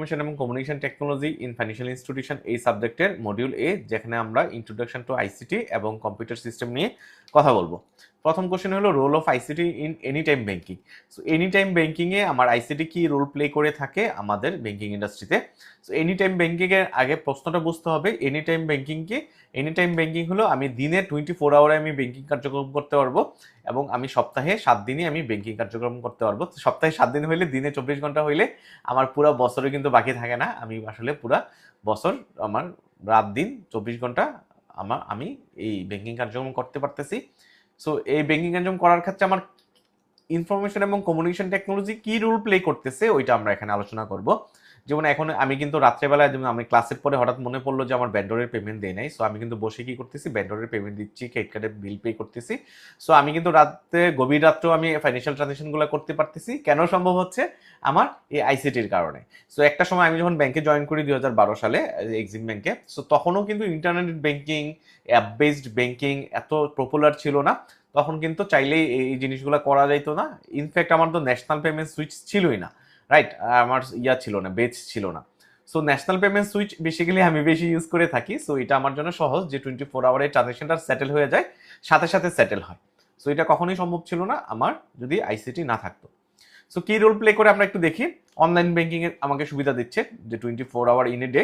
Information এবং communication technology in financial institution এই সাবজেক্টের মডিউল এ, যেখানে আমরা ইন্ট্রোডাকশন টু আইসিটি এবং কম্পিউটার সিস্টেম নিয়ে কথা বলবো। প্রথম কোশ্চেন হলো role of ICT in any time banking. So any time banking এ আমার আইসিটি কি রোল প্লে করে থাকে আমাদের ব্যাংকিং ইন্ডাস্ট্রিতে। সো এনি টাইম ব্যাংকিং এর আগে প্রশ্নটা বুঝতে হবে এনি টাইম ব্যাংকিং কি। এনি টাইম ব্যাংকিং হলো আমি দিনে 24 আওয়ারে আমি ব্যাংকিং কার্যক্রম করতে পারবো এবং আমি সপ্তাহে 7 দিনই আমি ব্যাংকিং কার্যক্রম করতে পারবো। সপ্তাহে 7 দিন হইলে দিনে 24 ঘন্টা হইলে আমার পুরো বছরে কিন্তু বাকি থাকে না। আমি আসলে পুরো বছর আমার রাত দিন 24 ঘন্টা আমি এই ব্যাংকিং কার্যক্রম করতে পারতেছি। সো এই ব্যাংকিং কার্যক্রম করার ক্ষেত্রে আমার ইনফরমেশন এবং কমিউনিকেশন টেকনোলজি কি রোল প্লে করতেছে ওইটা আমরা এখানে আলোচনা করব। যেমন এখন আমি কিন্তু রাত্রেবেলায়, যেমন আমি ক্লাসের পরে হঠাৎ মনে পড়লো যে আমার ভেন্ডরের পেমেন্ট দেয় নাই। সো আমি কিন্তু বসে কি করতেছি, ভেন্ডরের পেমেন্ট দিচ্ছি, ক্রেডিট কার্ডের বিল পে করতেছি। সো আমি কিন্তু রাতে গভীর রাত্রেও আমি ফাইন্যান্সিয়াল ট্রানজাকশনগুলো করতে পারতেছি। কেন সম্ভব হচ্ছে? আমার এই আইসিটির কারণে। সো একটা সময় আমি যখন ব্যাংকে জয়েন করি 2012 সালে এক্সিম ব্যাংকে, সো তখনও কিন্তু internet banking, app based banking এত পপুলার ছিল না। তখন কিন্তু চাইলেই এই জিনিসগুলো করা যাইতো না। ইনফ্যাক্ট আমার তো ন্যাশনাল পেমেন্ট সুইচ ছিলই না, রাইট? আমার ছিল না, বেচ ছিল না। So national payment switch basically আমি বেশি ইউজ করে থাকি। সো এটা আমার জন্য সহজ যে 24 আওয়ারে ট্রানজাকশনটা সেটেল হয়ে যায়, সাথে সাথে সেটেল হয়। সো এটা কখনোই সম্ভব ছিল না আমার যদি আইসিটি না থাকতো। সো কি রোল প্লে করে আমরা একটু দেখি। অনলাইন ব্যাংকিং এর আমাকে সুবিধা দিচ্ছে যে 24 hour in a day,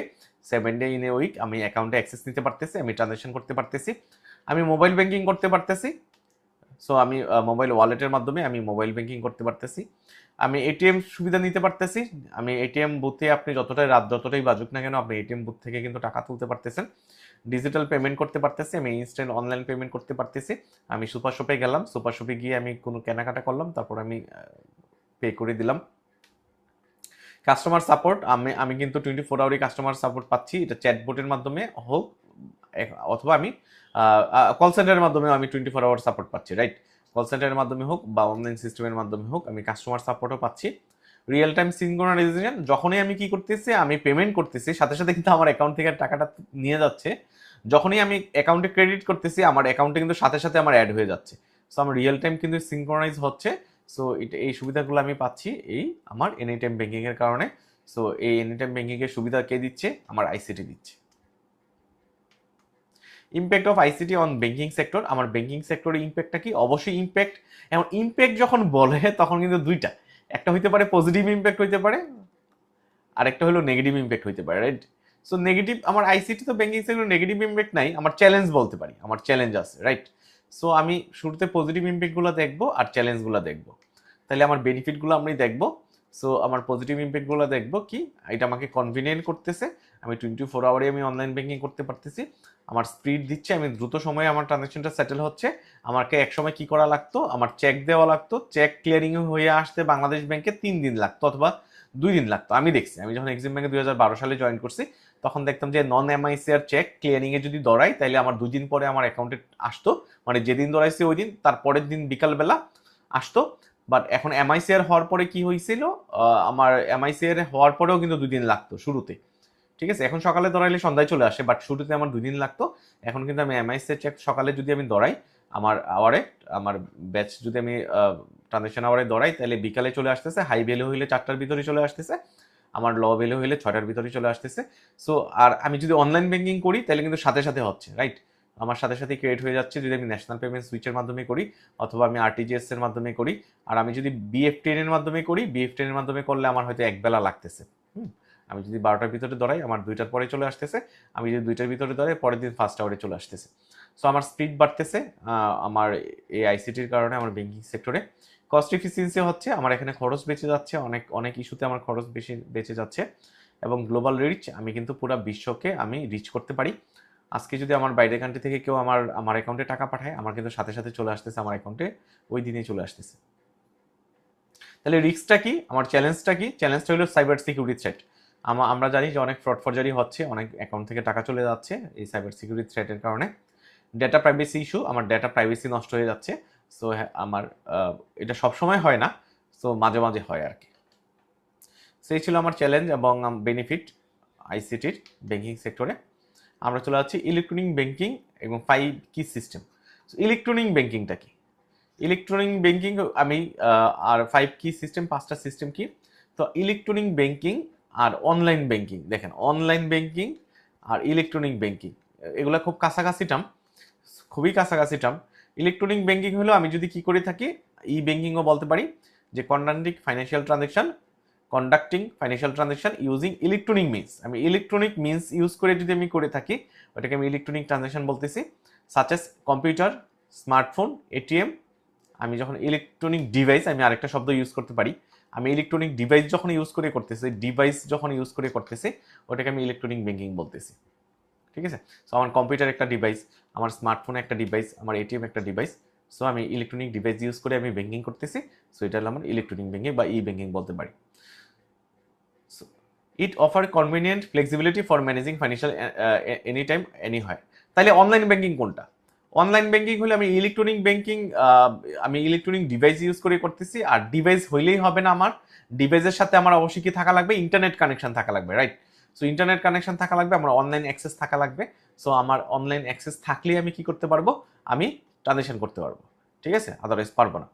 7 day in a week আমি অ্যাকাউন্টে অ্যাক্সেস নিতে পারতেছি, আমি ট্রানজাকশন করতে পারতেছি, আমি মোবাইল ব্যাংকিং করতে পারতেছি। সো আমি মোবাইল ওয়ালেটের মাধ্যমে আমি মোবাইল ব্যাংকিং করতে পারতেছি, আমি এটিএম সুবিধা নিতে পারতেছি। আমি এটিএম বুথে আপনি যতটাই বাজুক না কেন, আপনি এটিএম বুথ থেকে কিন্তু টাকা তুলতে পারতেছেন, ডিজিটাল পেমেন্ট করতে পারতেছি, আমি ইনস্ট্যান্ট অনলাইন পেমেন্ট করতে পারতেছি। আমি সুপার শপে গেলাম, সুপার শপে গিয়ে আমি কোনো কেনাকাটা করলাম, তারপর আমি পে করে দিলাম। কাস্টমার সাপোর্ট, আমি কিন্তু 24 আওয়ারই কাস্টমার সাপোর্ট পাচ্ছি, এটা চ্যাটবোটের মাধ্যমে হোক অথবা আমি কল সেন্টারের মাধ্যমে আমি 24 আওয়ার সাপোর্ট পাচ্ছি, রাইট? কল সেন্টারের মাধ্যমে হোক বা অনলাইন সিস্টেমের মাধ্যমে হোক আমি কাস্টমার সাপোর্টও পাচ্ছি। রিয়েল টাইম সিনক্রোনাইজেশন, যখনই আমি কি করতেছি, আমি পেমেন্ট করতেছি, সাথে সাথে কিন্তু আমার অ্যাকাউন্ট থেকে টাকাটা নিয়ে যাচ্ছে। যখনই আমি অ্যাকাউন্টে ক্রেডিট করতেছি, আমার অ্যাকাউন্টে কিন্তু সাথে সাথে আমার অ্যাড হয়ে যাচ্ছে। সো আমার রিয়েল টাইম কিন্তু সিনক্রোনাইজ হচ্ছে। সো এই সুবিধাগুলো আমি পাচ্ছি এই আমার এনি টাইম ব্যাংকিং এর কারণে। সো এই এনি টাইম ব্যাংকিং এর সুবিধা কে দিচ্ছে? আমার আইসিটি দিচ্ছে। Impact of ICT on banking sector, আমার ব্যাংকিং সেক্টরের ইম্প্যাক্টটা কি? অবশ্যই ইম্প্যাক্ট। এবং ইম্প্যাক্ট যখন বলে তখন কিন্তু দুইটা, একটা হইতে পারে পজিটিভ ইম্প্যাক্ট হইতে পারে, আরেকটা হলো নেগেটিভ ইম্প্যাক্ট হইতে পারে, রাইট? সো নেগেটিভ, আমার আইসিটি তো ব্যাংকিং সেক্টর নেগেটিভ ইম্প্যাক্ট নাই, আমার চ্যালেঞ্জ বলতে পারি, আমার চ্যালেঞ্জ আছে, রাইট? সো আমি শুরুতে পজিটিভ ইম্প্যাক্টগুলো দেখবো আর চ্যালেঞ্জগুলো দেখবো। তাহলে আমার বেনিফিটগুলো আমি দেখবো। সো আমার পজিটিভ ইম্প্যাক্টগুলো দেখবো কি, এটা আমাকে কনভিনিয়েন্ট করতেছে, আমি 24 আওয়ারে আমি অনলাইন ব্যাংকিং করতে পারতেছি, আমার স্পিড দিচ্ছে, আমি দ্রুত সময়ে আমার ট্রানজাকশনটা সেটেল হচ্ছে। আমাকে এক সময় কি করা লাগতো, আমার চেক দেওয়া লাগতো, চেক ক্লিয়ারিং হয়ে আসতে বাংলাদেশ ব্যাংকে 3 দিন লাগতো অথবা 2 দিন লাগতো। আমি দেখছি, আমি যখন এক্সিম ব্যাংকে 2012 সালে জয়েন করছি তখন দেখতাম যে নন এমআইসিআর চেক ক্লিয়ারিং এ যদি দৌড়াই তাহলে আমার 2 দিন পরে আমার অ্যাকাউন্টে আসতো, মানে যেদিন দৌড়াইছি ওই দিন তার পরের দিন বিকালবেলা আসতো। বাট এখন এমআইসিআর হওয়ার পরে কি হয়েছিল, আমার এমআইসিআর হওয়ার পরেও কিন্তু 2 দিন লাগতো শুরুতে, ঠিক আছে? এখন সকালে দৌড়াইলে সন্ধ্যায় চলে আসে, বাট শুরুতে আমার 2 দিন লাগতো। এখন কিন্তু আমি এমআইসিআর চেক সকালে যদি আমি দৌড়াই, আমার আওয়ারে, আমার ব্যাচ যদি আমি ট্রানজেকশন আওয়ারে দৌড়াই তাহলে বিকালে চলে আসতেছে, হাই ভ্যালু হইলে 4টার ভিতরে চলে আসতেছে, আমার ল ভ্যালু হইলে 6টার ভিতরে চলে আসতেছে। সো আর আমি যদি অনলাইন ব্যাংকিং করি তাহলে কিন্তু সাথে সাথে হচ্ছে, রাইট? আমার সাথে সাথে ক্রিয়েট হয়ে যাচ্ছে যদি আমি ন্যাশনাল পেমেন্ট সুইচের মাধ্যমে করি অথবা আমি আরটিজিএস এর মাধ্যমে করি। আর আমি যদি বিএফটিএন এর মাধ্যমে করি, বিএফটিএন এর মাধ্যমে করলে আমার হয়তো এক বেলা লাগতেছে। আমি যদি 12টার ভিতরে দৌড়াই আমার 2টার পরে চলে আসতেছে, আমি যদি 2টার ভিতরে দৌড়াই পরের দিন ফার্স্ট আওয়ারে চলে আসতেছে। সো আমার স্পিড বাড়তেছে আমার এই আইসিটির কারণে আমার ব্যাংকিং সেক্টরে। কস্ট এফিসিয়েন্সি হচ্ছে, আমার এখানে খরচ বেঁচে যাচ্ছে, অনেক অনেক ইস্যুতে আমার খরচ বেশি বেঁচে যাচ্ছে। এবং গ্লোবাল রিচ, আমি কিন্তু পুরো বিশ্বকে আমি রিচ করতে পারি। আজকে যদি আমার বাইরের কান্ট্রি থেকে কেউ আমার অ্যাকাউন্টে টাকা পাঠায়, আমার কিন্তু সাথে সাথে চলে আসতেছে আমার অ্যাকাউন্টে, ওই দিনেই চলে আসতেছে। তাহলে রিস্কটা কি, আমার চ্যালেঞ্জটা কি? চ্যালেঞ্জটা হলো সাইবার সিকিউরিটি থ্রেট। আমরা জানি যে অনেক ফ্রড ফরজারি হচ্ছে, অনেক অ্যাকাউন্ট থেকে টাকা চলে যাচ্ছে এই সাইবার সিকিউরিটি থ্রেটের কারণে। ডেটা প্রাইভেসি ইস্যু, আমার ডেটা প্রাইভেসি নষ্ট হয়ে যাচ্ছে। সো আমার এটা সবসময় হয় না, সো মাঝে মাঝে হয় আর কি। সেই ছিল আমার চ্যালেঞ্জ এবং বেনিফিট আইসিটির ব্যাংকিং সেক্টরে। আমরা চলে যাচ্ছি ইলেকট্রনিক ব্যাংকিং এবং 5 কি সিস্টেম। ইলেকট্রনিক ব্যাংকিংটা কি? ইলেকট্রনিক ব্যাংকিং আমি আর 5 কি সিস্টেম, 5টা সিস্টেম কি? তো ইলেকট্রনিক ব্যাংকিং আর অনলাইন ব্যাংকিং। দেখেন অনলাইন ব্যাংকিং আর ইলেকট্রনিক ব্যাংকিং এগুলো খুব কাছাকাছি টার্ম, খুবই কাছাকাছি টার্ম। ইলেকট্রনিক ব্যাংকিং হলো আমি যদি কি করে থাকি, ই ব্যাংকিংও বলতে পারি, যে conducting financial transaction using electronic means. আমি ইলেকট্রনিক মিনস ইউজ করে যদি আমি করে থাকি ওটাকে আমি ইলেকট্রনিক ট্রানজাকশন বলতেছি। Such as computer, smartphone, ATM. আমি যখন ইলেকট্রনিক ডিভাইস, আমি আরেকটা শব্দ ইউজ করতে পারি, আমি ইলেকট্রনিক ডিভাইস যখন ইউজ করে করতেছি ওটাকে আমি ইলেকট্রনিক ব্যাংকিং বলতেছি। ঠিক আছে? সো আমার কম্পিউটার একটা ডিভাইস, আমার স্মার্টফোন একটা ডিভাইস, আমার এটিএম একটা ডিভাইস। সো আমি ইলেকট্রনিক ডিভাইস ইউজ করে আমি ব্যাংকিং করতেছি। সো এটা হলো আমার ইলেকট্রনিক ব্যাংকিং বা ই ব্যাংকিং বলতে পারি। It offer convenient flexibility for managing financial any time anywhere. তাহলে অনলাইন ব্যাংকিং কোনটা? অনলাইন ব্যাংকিং হলে আমি ইলেকট্রনিক ব্যাংকিং, আমি ইলেকট্রনিক ডিভাইস ইউজ করে করতেছি। আর ডিভাইস হইলেই হবে না, আমার ডিভাইসের সাথে আমার অবশ্যই কি থাকা লাগবে, ইন্টারনেট কানেকশন থাকা লাগবে, রাইট? সো ইন্টারনেট কানেকশন থাকা লাগবে, আমার অনলাইন অ্যাক্সেস থাকা লাগবে। সো আমার অনলাইন অ্যাক্সেস থাকলেই আমি কি করতে পারবো, আমি ট্রানজাকশন করতে পারবো। ঠিক আছে? আদারওয়াইজ পারবো না।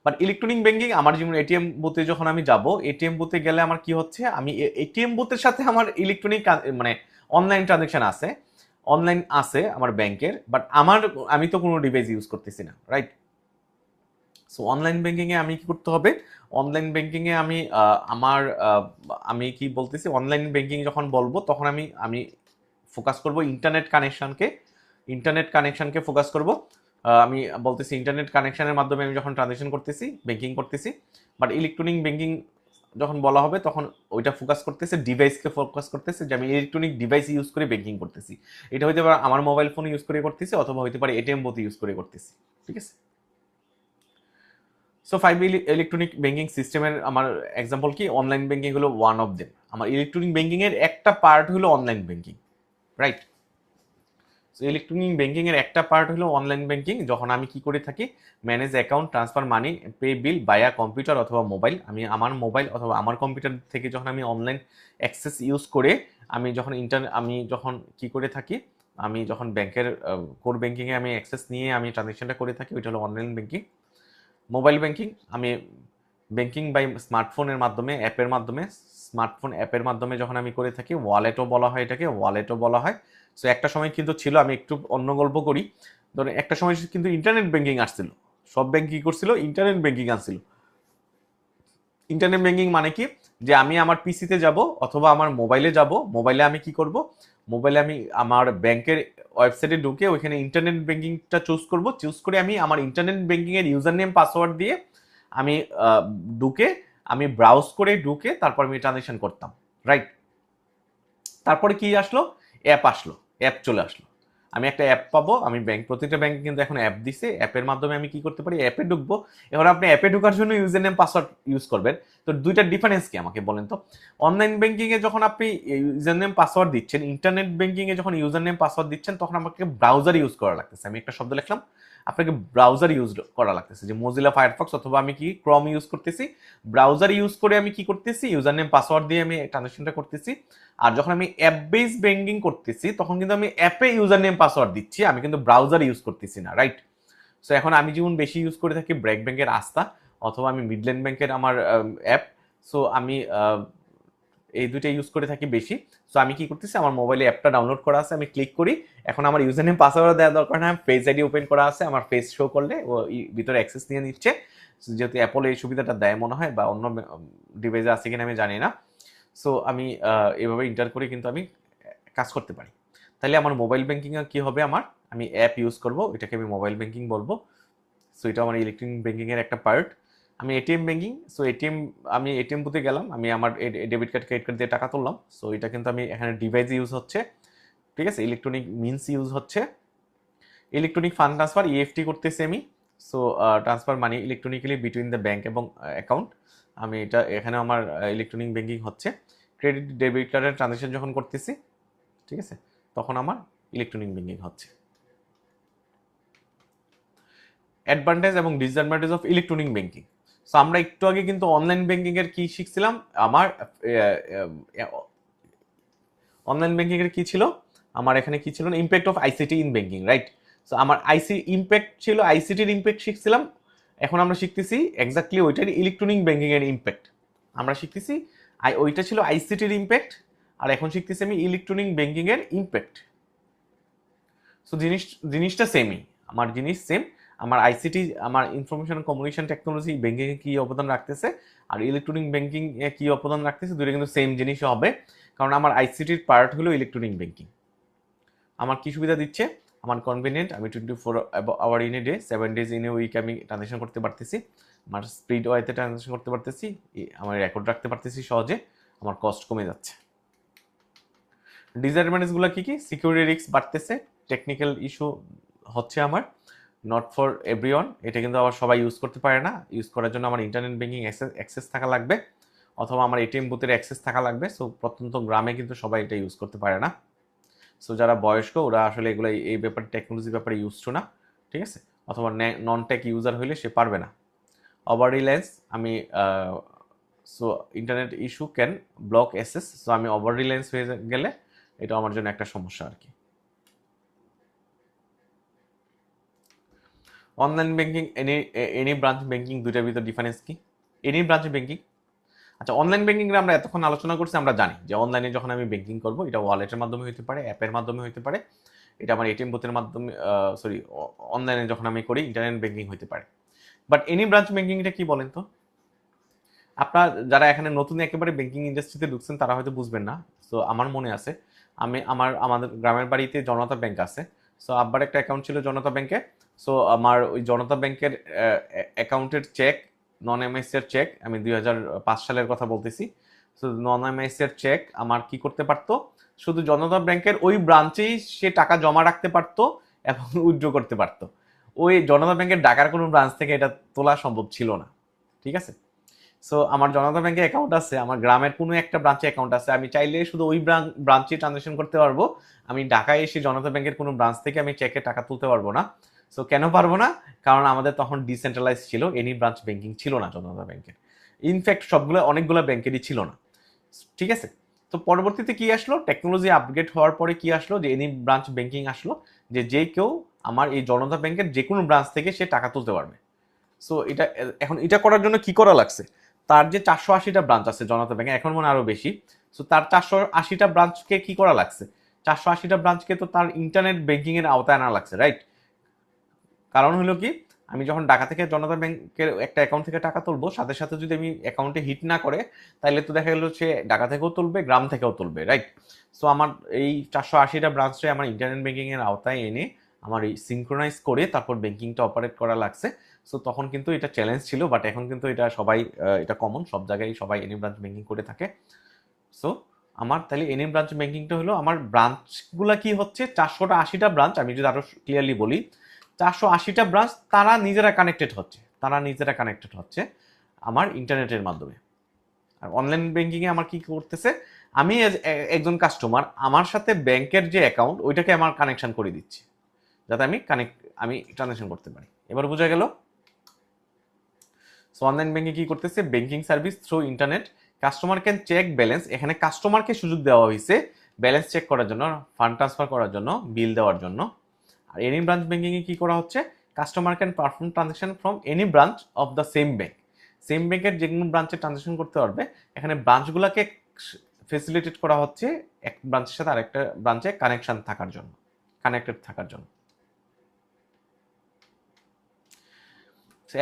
বাট ইলেকট্রনিক ব্যাংকিং, আমার যেমন এটিএম বুথে যখন আমি যাব, এটিএম বুথে গেলে আমার কি হচ্ছে, আমি এটিএম বুথের সাথে আমার ইলেকট্রনিক মানে অনলাইন ট্রানজাকশন আছে, অনলাইন আছে আমার ব্যাংকের, বাট আমি তো কোনো ডিভাইস ইউজ করতেছি না, রাইট? সো অনলাইন ব্যাংকিং এ আমি কি করতে হবে, অনলাইন ব্যাংকিং এ আমি আমি কি বলতেছি, অনলাইন ব্যাংকিং যখন বলবো তখন আমি ফোকাস করব ইন্টারনেট কানেকশনকে ফোকাস করব। আমি বলতেছি ইন্টারনেট কানেকশনের মাধ্যমে আমি যখন ট্রানজাকশন করতেছি, ব্যাংকিং করতেছি। বাট ইলেকট্রনিক ব্যাংকিং যখন বলা হবে তখন ওইটা ফোকাস করতেছে, ডিভাইসকে ফোকাস করতেছে, যে আমি ইলেকট্রনিক ডিভাইস ইউজ করে ব্যাংকিং করতেছি। এটা হইতে পারে আমার মোবাইল ফোন ইউজ করে করতেছি, অথবা হইতে পারে এটিএম বুথ ইউজ করে করতেছি। ঠিক আছে? সো 5 ইলেকট্রনিক ব্যাংকিং সিস্টেমের আমার এক্সাম্পল কি, অনলাইন ব্যাংকিং হলো ওয়ান অফ দেম। আমার ইলেকট্রনিক ব্যাংকিং এর একটা পার্ট হলো online banking, right? So electronic banking এর একটা পার্ট হলো অনলাইন ব্যাংকিং। যখন আমি কি করে থাকি, ম্যানেজ অ্যাকাউন্ট, ট্রান্সফার মানি, পে বিল বায়া কম্পিউটার অথবা মোবাইল। আমি আমার মোবাইল অথবা আমার কম্পিউটার থেকে যখন আমি অনলাইন অ্যাক্সেস ইউজ করে আমি যখন কি করে থাকি, আমি যখন ব্যাংকের কোর ব্যাংকিং এ আমি অ্যাক্সেস নিয়ে আমি ট্রানজাকশনটা করে থাকি, ওইটা হলো অনলাইন ব্যাংকিং। মোবাইল ব্যাংকিং আমি ব্যাংকিং বাই স্মার্টফোনের মাধ্যমে, স্মার্টফোন অ্যাপের মাধ্যমে যখন আমি করে থাকি, ওয়ালেটও বলা হয় এটাকে, ওয়ালেটও বলা হয়। সো একটা সময় কিন্তু ছিল, আমি একটু অন্য গল্প করি, ধরেন একটা সময় কিন্তু ইন্টারনেট ব্যাংকিং আসছিল, সব ব্যাংক কি করছিল, ইন্টারনেট ব্যাংকিং আসছিল। ইন্টারনেট ব্যাংকিং মানে কি, যে আমি আমার পিসিতে যাব অথবা আমার মোবাইলে যাব, মোবাইলে আমি কি করব, মোবাইলে আমি আমার ব্যাংকের ওয়েবসাইটে ঢুকে ওইখানে ইন্টারনেট ব্যাংকিংটা চুজ করে আমি আমার ইন্টারনেট ব্যাংকিং এর ইউজার নেম পাসওয়ার্ড দিয়ে আমি ঢুকে, আমি ব্রাউজ করে ঢুকে তারপর আমি ট্রানজাকশন করতাম, রাইট? তারপরে কি আসলো, অ্যাপ চলে আসলো। আমি একটা অ্যাপ পাবো, আমি প্রতিটা ব্যাংকে কিন্তু এখন অ্যাপ দিছে, অ্যাপের মাধ্যমে আমি কি করতে পারি, অ্যাপে ঢুকবো। এবার আপনি অ্যাপে ঢোকার জন্য ইউজার নেম পাসওয়ার্ড ইউজ করবেন। তো দুইটার ডিফারেন্স কি আমাকে বলেন তো? অনলাইন ব্যাংকিং এ যখন আপনি ইউজার নেম পাসওয়ার্ড দিচ্ছেন, ইন্টারনেট ব্যাংকিং এ যখন ইউজার নেম পাসওয়ার্ড দিচ্ছেন, তখন আমাকে ব্রাউজার ইউজ করা লাগতেছে। আমি একটা শব্দ লিখলাম, আপনাকে ব্রাউজার ইউজ করা লাগতেছে, যে মোজিলা ফায়ারফক্স অথবা আমি কি ক্রম ইউজ করতেছি, ব্রাউজার ইউজ করে আমি কি করতেছি, ইউজার নেম পাসওয়ার্ড দিয়ে আমি ট্রানজাকশনটা করতেছি। আর যখন আমি অ্যাপ বেস ব্যাংকিং করতেছি, তখন কিন্তু আমি অ্যাপে ইউজার নেম পাসওয়ার্ড দিচ্ছি, আমি কিন্তু ব্রাউজার ইউজ করতেছি না, রাইট? সো এখন আমি যেমন বেশি ইউজ করে থাকি ব্র্যাক ব্যাংকের আস্থা, অথবা আমি মিডল্যান্ড ব্যাংকের আমার অ্যাপ। সো আমি এই দুইটা ইউজ করে থাকি বেশি। সো আমি কি করতেছি, আমার মোবাইলে অ্যাপটা ডাউনলোড করা আছে, আমি ক্লিক করি। এখন আমার ইউজার নেম পাসওয়ার্ড দেওয়া দরকার না, ফেস আইডি ওপেন করা আছে, আমার ফেস শো করলে ও ভিতরে অ্যাক্সেস নিয়ে নিচ্ছে। যেহেতু অ্যাপল এই সুবিধাটা দেয় মনে হয়, বা অন্য ডিভাইসে আছে কিনা আমি জানি না। সো আমি এভাবে ইন্টার করে কিন্তু আমি কাজ করতে পারি। তাহলে আমার মোবাইল ব্যাংকিং কি হবে, আমি অ্যাপ ইউজ করব, এটাকে আমি মোবাইল ব্যাংকিং বলবো। সো এটা আমার ইলেকট্রনিক ব্যাংকিং এর একটা পার্ট। আমি এটিএম ব্যাংকিং, সো আমি এটিএম বুথে গেলাম, আমি আমার ডেবিট কার্ড ক্রেডিট কার্ড দিয়ে টাকা তুললাম। সো এটা কিন্তু আমি এখানে ডিভাইস ইউজ হচ্ছে, ঠিক আছে, ইলেকট্রনিক মিনস ইউজ হচ্ছে। ইলেকট্রনিক ফান্ড ট্রান্সফার, ইএফটি করতেছি আমি। So transfer money electronically between the bank এবং অ্যাকাউন্ট, আমি এটা এখানে আমার ইলেকট্রনিক ব্যাংকিং হচ্ছে। ক্রেডিট ডেবিট কার্ডের ট্রানজাকশন যখন করতেছি, ঠিক আছে, তখন আমার ইলেকট্রনিক ব্যাংকিং হচ্ছে। অ্যাডভান্টেজ এবং disadvantage of electronic banking. So আমরা একটু আগে কিন্তু অনলাইন ব্যাংকিং এর কি শিখছিলাম, আমার অনলাইন ব্যাংকিং এর কি ছিল, আমার এখানে কি ছিল, impact of ICT in banking, right? So আমার ইম্প্যাক্ট ছিল, আইসিটির ইম্প্যাক্ট শিখছিলাম। এখন আমরা শিখতেছি এক্স্যাক্টলি ওইটার ইলেকট্রনিক ব্যাংকিং এর ইম্প্যাক্ট। আমরা শিখতেছি ওইটা ছিল আইসিটির ইম্প্যাক্ট, আর এখন শিখতেছি আমি ইলেকট্রনিক ব্যাংকিং এর ইম্প্যাক্ট। সো জিনিসটা সেমই, আমার জিনিস সেম। আমার আইসিটি, আমার ইনফরমেশন কমিউনিকেশন টেকনোলজি ব্যাংকিং এ কি অবদান রাখতেছে আর ইলেকট্রনিক ব্যাংকিং এ কি অবদান রাখতেছে, দুটো কিন্তু সেম জিনিসই হবে, কারণ আমার আইসিটির পার্ট হলো ইলেকট্রনিক ব্যাংকিং। আমার কি সুবিধা দিচ্ছে, আমার কনভিনিয়েন্ট, আমি 24 hour in a day 7 days in a week আমি ট্রানজাকশন করতে পারতেছি, আমার স্পিড ওয়াইতে ট্রানজাকশন করতে পারতেছি, আমার রেকর্ড রাখতে পারতেছি সহজে, আমার কস্ট কমে যাচ্ছে। ডিসঅ্যাডভান্টেজগুলো কি কি, সিকিউরিটি রিস্ক বাড়তেছে, টেকনিক্যাল ইস্যু হচ্ছে আমার, নট ফর এভরিওয়ান, এটা কিন্তু আবার সবাই ইউজ করতে পারে না, ইউজ করার জন্য আমার ইন্টারনেট ব্যাংকিং অ্যাক্সেস থাকা লাগবে, অথবা আমার এটিএম বুথের অ্যাক্সেস থাকা লাগবে। সো প্রত্যন্ত গ্রামে কিন্তু সবাই এটা ইউজ করতে পারে না। সো যারা বয়স্ক ওরা আসলে এগুলো এই ব্যাপারে টেকনোলজির ব্যাপারে ইউজ টু না, ঠিক আছে, অথবা নন টেক ইউজার হলে সে পারবে না। ওভার রিলায়েন্স, আমি so internet issue can block access, so আমি ওভার রিলায়েন্স হয়ে গেলে এটা আমার জন্য একটা সমস্যা আর কি। Online banking, any branch banking, দুইটার ভিতর ডিফারেন্স কি? এনি ব্রাঞ্চ ব্যাংকিং, আচ্ছা অনলাইন ব্যাংকিং আমরা এতক্ষণ আলোচনা করছি, আমরা জানি যে অনলাইনে যখন আমি ব্যাংকিং করব এটা ওয়ালেটের মাধ্যমে হতে পারে, অ্যাপের মাধ্যমে হতে পারে, এটা আমার এটিএম বুথের মাধ্যমে, সরি, অনলাইনে যখন আমি করি ইন্টারনেট ব্যাংকিং হতে পারে। বাট এনি ব্রাঞ্চ ব্যাংকিংটা কি বলেন তো? আপনার যারা এখানে নতুন একেবারে ব্যাংকিং ইন্ডাস্ট্রিতে ঢুকছেন তারা হয়তো বুঝবেন না। সো আমার মনে আছে, আমাদের গ্রামের বাড়িতে জনতা ব্যাংক আছে। সো আব্বার একটা অ্যাকাউন্ট ছিল জনতা ব্যাংকে। সো আমার ওই জনতা ব্যাংকের অ্যাকাউন্টের চেক, নন এমএস এর চেক, আমি 2005 সালের কথা বলতেছি। সো নন এমএস এর চেক আমার কি করতে পারতো, শুধু জনতা ব্যাংকের ওই ব্রাঞ্চেই সে টাকা জমা রাখতে পারতো এবং উইথড্র করতে পারতো। ওই জনতা ব্যাংকের ঢাকার কোনো ব্রাঞ্চ থেকে এটা তোলা সম্ভব ছিল না, ঠিক আছে। সো আমার জনতা ব্যাংকে অ্যাকাউন্ট আছে, আমার গ্রামের কোনো একটা ব্রাঞ্চে অ্যাকাউন্ট আছে, আমি চাইলে শুধু ওই ব্রাঞ্চে ট্রানজাকশন করতে পারবো, আমি ঢাকায় এসে জনতা ব্যাংকের কোনো ব্রাঞ্চ থেকে আমি চেকে টাকা তুলতে পারবো না। সো কেন পারবো না, কারণ আমাদের তখন ডিসেন্ট্রালাইজ ছিল, এনি ব্রাঞ্চ ব্যাংকিং ছিল না জনতা ব্যাংকের, ইনফ্যাক্ট অনেকগুলো ব্যাংকেরই ছিল না, ঠিক আছে। তো পরবর্তীতে কি আসলো, টেকনোলজি আপগ্রেড হওয়ার পরে কি আসলো, যে এনি ব্রাঞ্চ ব্যাংকিং আসলো, যে কেউ আমার এই জনতা ব্যাংকের যে কোনো ব্রাঞ্চ থেকে সে টাকা তুলতে পারবে। সো এখন এটা করার জন্য কি করা লাগছে, তার যে 480টা ব্রাঞ্চ আছে জনতা ব্যাংকে, এখন মনে আরো বেশি। সো তার 480টা ব্রাঞ্চকে কি করা লাগছে, 480টা ব্রাঞ্চকে তো তার ইন্টারনেট ব্যাংকিং এর আওতায় আনা লাগছে, রাইট। কারণ হলো কি, আমি যখন ঢাকা থেকে জনতা ব্যাংকের একটা অ্যাকাউন্ট থেকে টাকা তুলবো, সাথে সাথে যদি আমি অ্যাকাউন্টে হিট না করে, তাহলে তো দেখা গেল সে ঢাকা থেকেও তুলবে, গ্রাম থেকেও তুলবে, রাইট। সো আমার এই 480টা ব্রাঞ্চে আমার ইন্টারনেট ব্যাংকিং এর আওতায় এনে আমার এই সিনক্রোনাইজ করে তারপর ব্যাংকিংটা অপারেট করা লাগছে। সো তখন কিন্তু এটা চ্যালেঞ্জ ছিল, বাট এখন কিন্তু এটা সবাই, এটা কমন, সব জায়গায় সবাই এনি ব্রাঞ্চ ব্যাংকিং করে থাকে। সো আমার তাহলে এনি ব্রাঞ্চ ব্যাংকিংটা হলো, আমার ব্রাঞ্চগুলা কি হচ্ছে, 480টা ব্রাঞ্চ, আমি যদি আরো ক্লিয়ারলি বলি, 480টা ব্রাঞ্চ তারা নিজেরা কানেক্টেড হচ্ছে আমার ইন্টারনেটের মাধ্যমে। আর অনলাইন ব্যাংকিংয়ে আমার কি করতেছে, আমি একজন কাস্টমার, আমার সাথে ব্যাংকের যে অ্যাকাউন্ট ওইটাকে আমার কানেকশন করে দিচ্ছি, যাতে আমি ট্রানজাকশন করতে পারি। এবার বোঝা গেল। সো অনলাইন ব্যাংকিং কি করতেছে, banking service through internet, customer can check balance, এখানে কাস্টমারকে সুযোগ দেওয়া হয়েছে ব্যালেন্স চেক করার জন্য, ফান্ড ট্রান্সফার করার জন্য, বিল দেওয়ার জন্য। আর এনি ব্রাঞ্চ ব্যাংকিং এ কি করা হচ্ছে, customer can perform transaction from any branch of the same bank, same ব্যাংকের যে কোনো ব্রাঞ্চে ট্রানজাকশন করতে পারবে। এখানে ব্রাঞ্চগুলোকে ফেসিলিটেট করা হচ্ছে এক ব্রাঞ্চের সাথে আরেকটা ব্রাঞ্চে কানেক্টেড থাকার জন্য।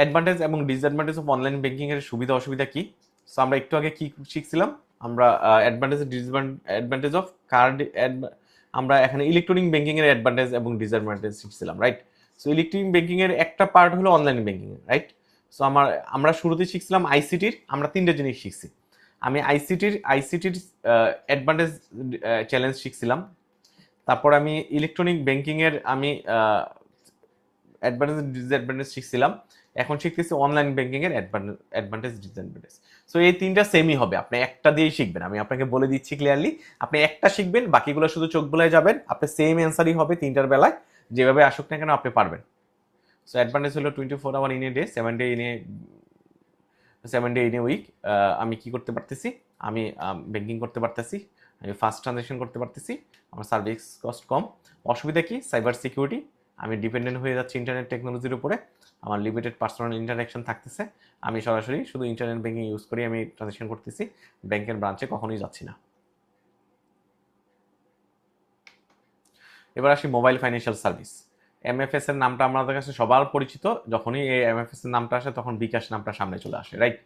অ্যাডভান্টেজ এবং ডিসঅ্যাডভান্টেজ অফ অনলাইন ব্যাংকিং এর সুবিধা অসুবিধা কি? সো আমরা একটু আগে কি শিখছিলাম, আমরা অ্যাডভান্টেজ ডিসঅ্যাডভান্টেজ অফ কার্ড, আমরা এখানে ইলেকট্রনিক ব্যাংকিং এর অ্যাডভান্টেজ এবং ডিসঅ্যাডভান্টেজ শিখছিলাম, রাইট। সো ইলেকট্রনিক ব্যাংকিং এর একটা পার্ট হলো অনলাইন ব্যাংকিং, রাইট। সো আমরা শুরুতে শিখছিলাম আইসিটির, আমরা তিনটে জিনিস শিখছি। আমি আইসিটির অ্যাডভান্টেজ চ্যালেঞ্জ শিখছিলাম, তারপর আমি ইলেকট্রনিক ব্যাংকিং এর আমি অ্যাডভান্টেজ ডিসঅ্যাডভান্টেজ শিখছিলাম, এখন শিখতেছি অনলাইন ব্যাংকিং এর অ্যাডভান্টেজ ডিসঅ্যাডভান্টেজ। সো এই তিনটা সেমই হবে, আপনি একটা দিয়েই শিখবেন, আমি আপনাকে বলে দিচ্ছি ক্লিয়ারলি, আপনি একটা শিখবেন, বাকিগুলো শুধু চোখ বুলায় যাবেন, আপনি সেম অ্যান্সারই হবে তিনটার বেলায়, যেভাবে আসুক না কেন আপনি পারবেন। সো অ্যাডভান্টেজ হলো 24 hour in a day, 7 day in a week, আমি কি করতে পারতেছি, আমি ব্যাংকিং করতে পারতেছি, আমি ফাস্ট ট্রানজাকশন করতে পারতেছি, আমার সার্ভিস কস্ট কম। অসুবিধা কি, সাইবার সিকিউরিটি, আমি ডিপেন্ডেন্ট হয়ে যাচ্ছি ইন্টারনেট টেকনোলজির উপরে। আমার লিমিটেড পার্সোনাল ইন্টারাকশন থাকতেছে, আমি সরাসরি শুধু ইন্টারনেট ব্যাংকিং ইউজ করি আমি ট্রানজাকশন করতেছি, ব্যাংকের ব্রাঞ্চে কখনোই যাচ্ছি না। এবার আসি মোবাইল ফাইন্যান্সিয়াল সার্ভিস। এমএফএস এর নামটা আমাদের কাছে সবার পরিচিত, যখনই এই এমএফএস এর নামটা আসে তখন বিকাশ নামটা সামনে চলে আসে, রাইট?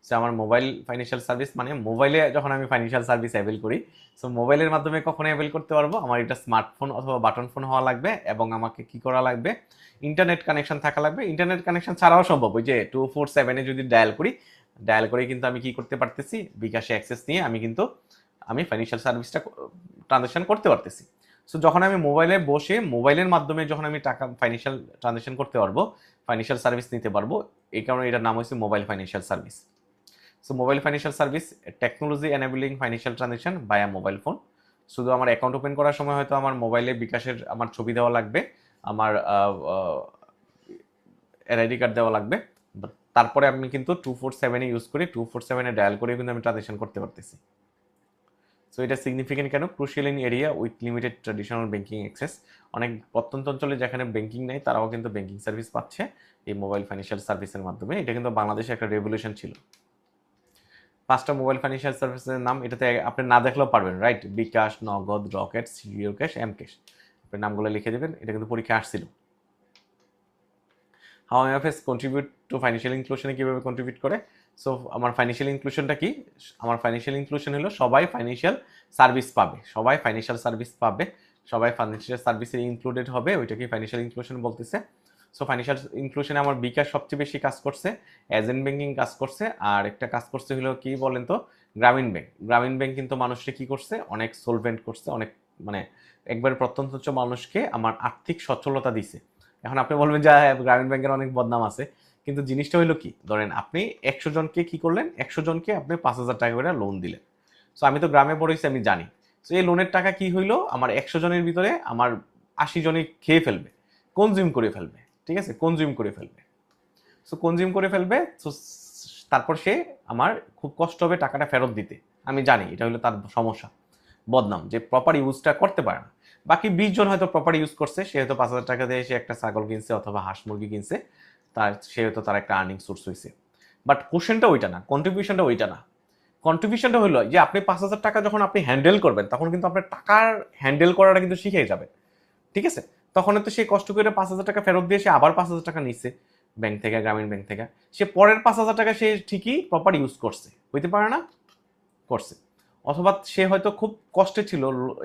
সো আমার মোবাইল ফাইন্যান্সিয়াল সার্ভিস মানে মোবাইলে যখন আমি ফাইন্যান্সিয়াল সার্ভিস অ্যাভেল করি, সো মোবাইলের মাধ্যমে কখন অ্যাভেল করতে পারবো? আমার এটা স্মার্টফোন অথবা বাটন ফোন হওয়া লাগবে, এবং আমাকে কি করা লাগবে? ইন্টারনেট কানেকশন থাকা লাগবে। ইন্টারনেট কানেকশন ছাড়াও সম্ভব, ওই যে 247-এ যদি ডায়াল করি, ডায়াল করে কিন্তু আমি কি করতে পারতেছি? বিকাশে অ্যাক্সেস নিয়ে আমি ফাইন্যান্সিয়াল সার্ভিসটা ট্রানজাকশন করতে পারতেছি। সো যখন আমি মোবাইলে বসে মোবাইলের মাধ্যমে যখন আমি টাকা ফাইন্যান্সিয়াল ট্রানজাকশন করতে পারবো, ফাইন্যান্সিয়াল সার্ভিস নিতে পারবো, এই কারণে এটার নাম হচ্ছে mobile financial service. So mobile financial service technology enabling financial transaction বায়া মোবাইল ফোন। শুধু আমার অ্যাকাউন্ট ওপেন করার সময় হয়তো আমার মোবাইলে বিকাশের আমার ছবি দেওয়া লাগবে, আমার এনআইডি কার্ড দেওয়া লাগবে, তারপরে আমি কিন্তু 247-এ ইউজ করি, 247-এ ডায়াল করে কিন্তু আমি ট্রানজাকশন করতে পারতেছি। সো এটা সিগনিফিকেন্ট কেন? Crucial in area with limited traditional banking access. অনেক প্রত্যন্ত অঞ্চলে যেখানে ব্যাংকিং নেই তারাও কিন্তু ব্যাংকিং সার্ভিস পাচ্ছে এই মোবাইল ফাইন্যান্সিয়াল সার্ভিসের মাধ্যমে। এটা কিন্তু বাংলাদেশে একটা রেভলিউশন ছিল। 5টা মোবাইল ফাইন্যান্সিয়াল সার্ভিসের নাম এটাতে আপনি না দেখলেও পারবেন, right? BKash, Nagad, Rocket, Jio cash, M cash, আপনি নামগুলো লিখে দেবেন, এটা কিন্তু পরীক্ষা আসছিল। How MFS contribute to financial ইনক্লুশনে কীভাবে কন্ট্রিবিউট করে? সো আমার ফাইন্যান্সিয়াল ইনক্লুশনটা কি? আমার ফাইন্যান্সিয়াল ইনক্লুশন হলো সবাই ফাইন্যান্সিয়াল সার্ভিস পাবে, সবাই ফাইন্যান্সিয়াল সার্ভিস পাবে, সবাই ফাইন্যান্সিয়াল সার্ভিসে ইনক্লুডেড হবে, ওইটাকে ফাইন্যান্সিয়াল ইনক্লুশন বলতেছে। সো ফাইন্যান্সিয়াল ইনক্লুশনে আমার বিকাশ সবচেয়ে বেশি কাজ করছে, এজেন্ট ব্যাংকিং কাজ করছে, আর একটা কাজ করছে হলো কি বলেন তো? গ্রামীণ ব্যাংক। গ্রামীণ ব্যাংক কিন্তু মানুষকে কি করছে? অনেক সোলভেন্ট করছে, অনেক মানে একবারে প্রত্যন্ত মানুষকে আমার আর্থিক সচ্ছলতা দিছে। এখন আপনি বলবেন যে গ্রামীণ ব্যাংকের অনেক বদনাম আছে, কিন্তু জিনিসটা হলো কি? ধরেন আপনি 100 জনকে কি করলেন? 100 জনকে আপনি 5,000 টাকা করে লোন দিলেন। সো আমি তো গ্রামে পড়েছি, আমি জানি। সো এই লোনের টাকা কি হইলো? আমার 100 জনের ভিতরে আমার 80 জনই খেয়ে ফেলবে, কনজিউম করে ফেলবে, ঠিক আছে? কনজিউম করে ফেলবে। সো কনজিউম করে ফেলবে, সো তারপর সে আমার খুব কষ্ট হবে টাকাটা ফেরত দিতে। আমি জানি এটা হলো তার সমস্যা, বদনাম, যে প্রপার ইউজটা করতে পারে না। বাকি 20 জন হয়তো প্রপার ইউজ করছে, সে হয়তো 5,000 টাকা দিয়ে সে একটা ছাগল কিনছে অথবা হাঁস মুরগি কিনছে, সে হয়তো তার একটা আর্নিং সোর্স হয়েছে। বাট কোশ্চেনটা ওইটা না, কন্ট্রিবিউশনটা ওইটা না। কন্ট্রিবিউশনটা হলো যে আপনি 5,000 টাকা যখন আপনি হ্যান্ডেল করবেন, তখন কিন্তু আপনার টাকার হ্যান্ডেল করাটা কিন্তু শিখে যাবে, ঠিক আছে? তখন তো সে কষ্ট করে 5,000 টাকা ফেরত দিয়ে সে আবার 5,000 টাকা নিচ্ছে ব্যাংক থেকে, গ্রামীণ ব্যাংক থেকে, সে পরের 5,000 টাকা সে ঠিকই প্রপার ইউজ করছে, হইতে পারে না? করছে। অথবা সে হয়তো খুব কষ্টে ছিল,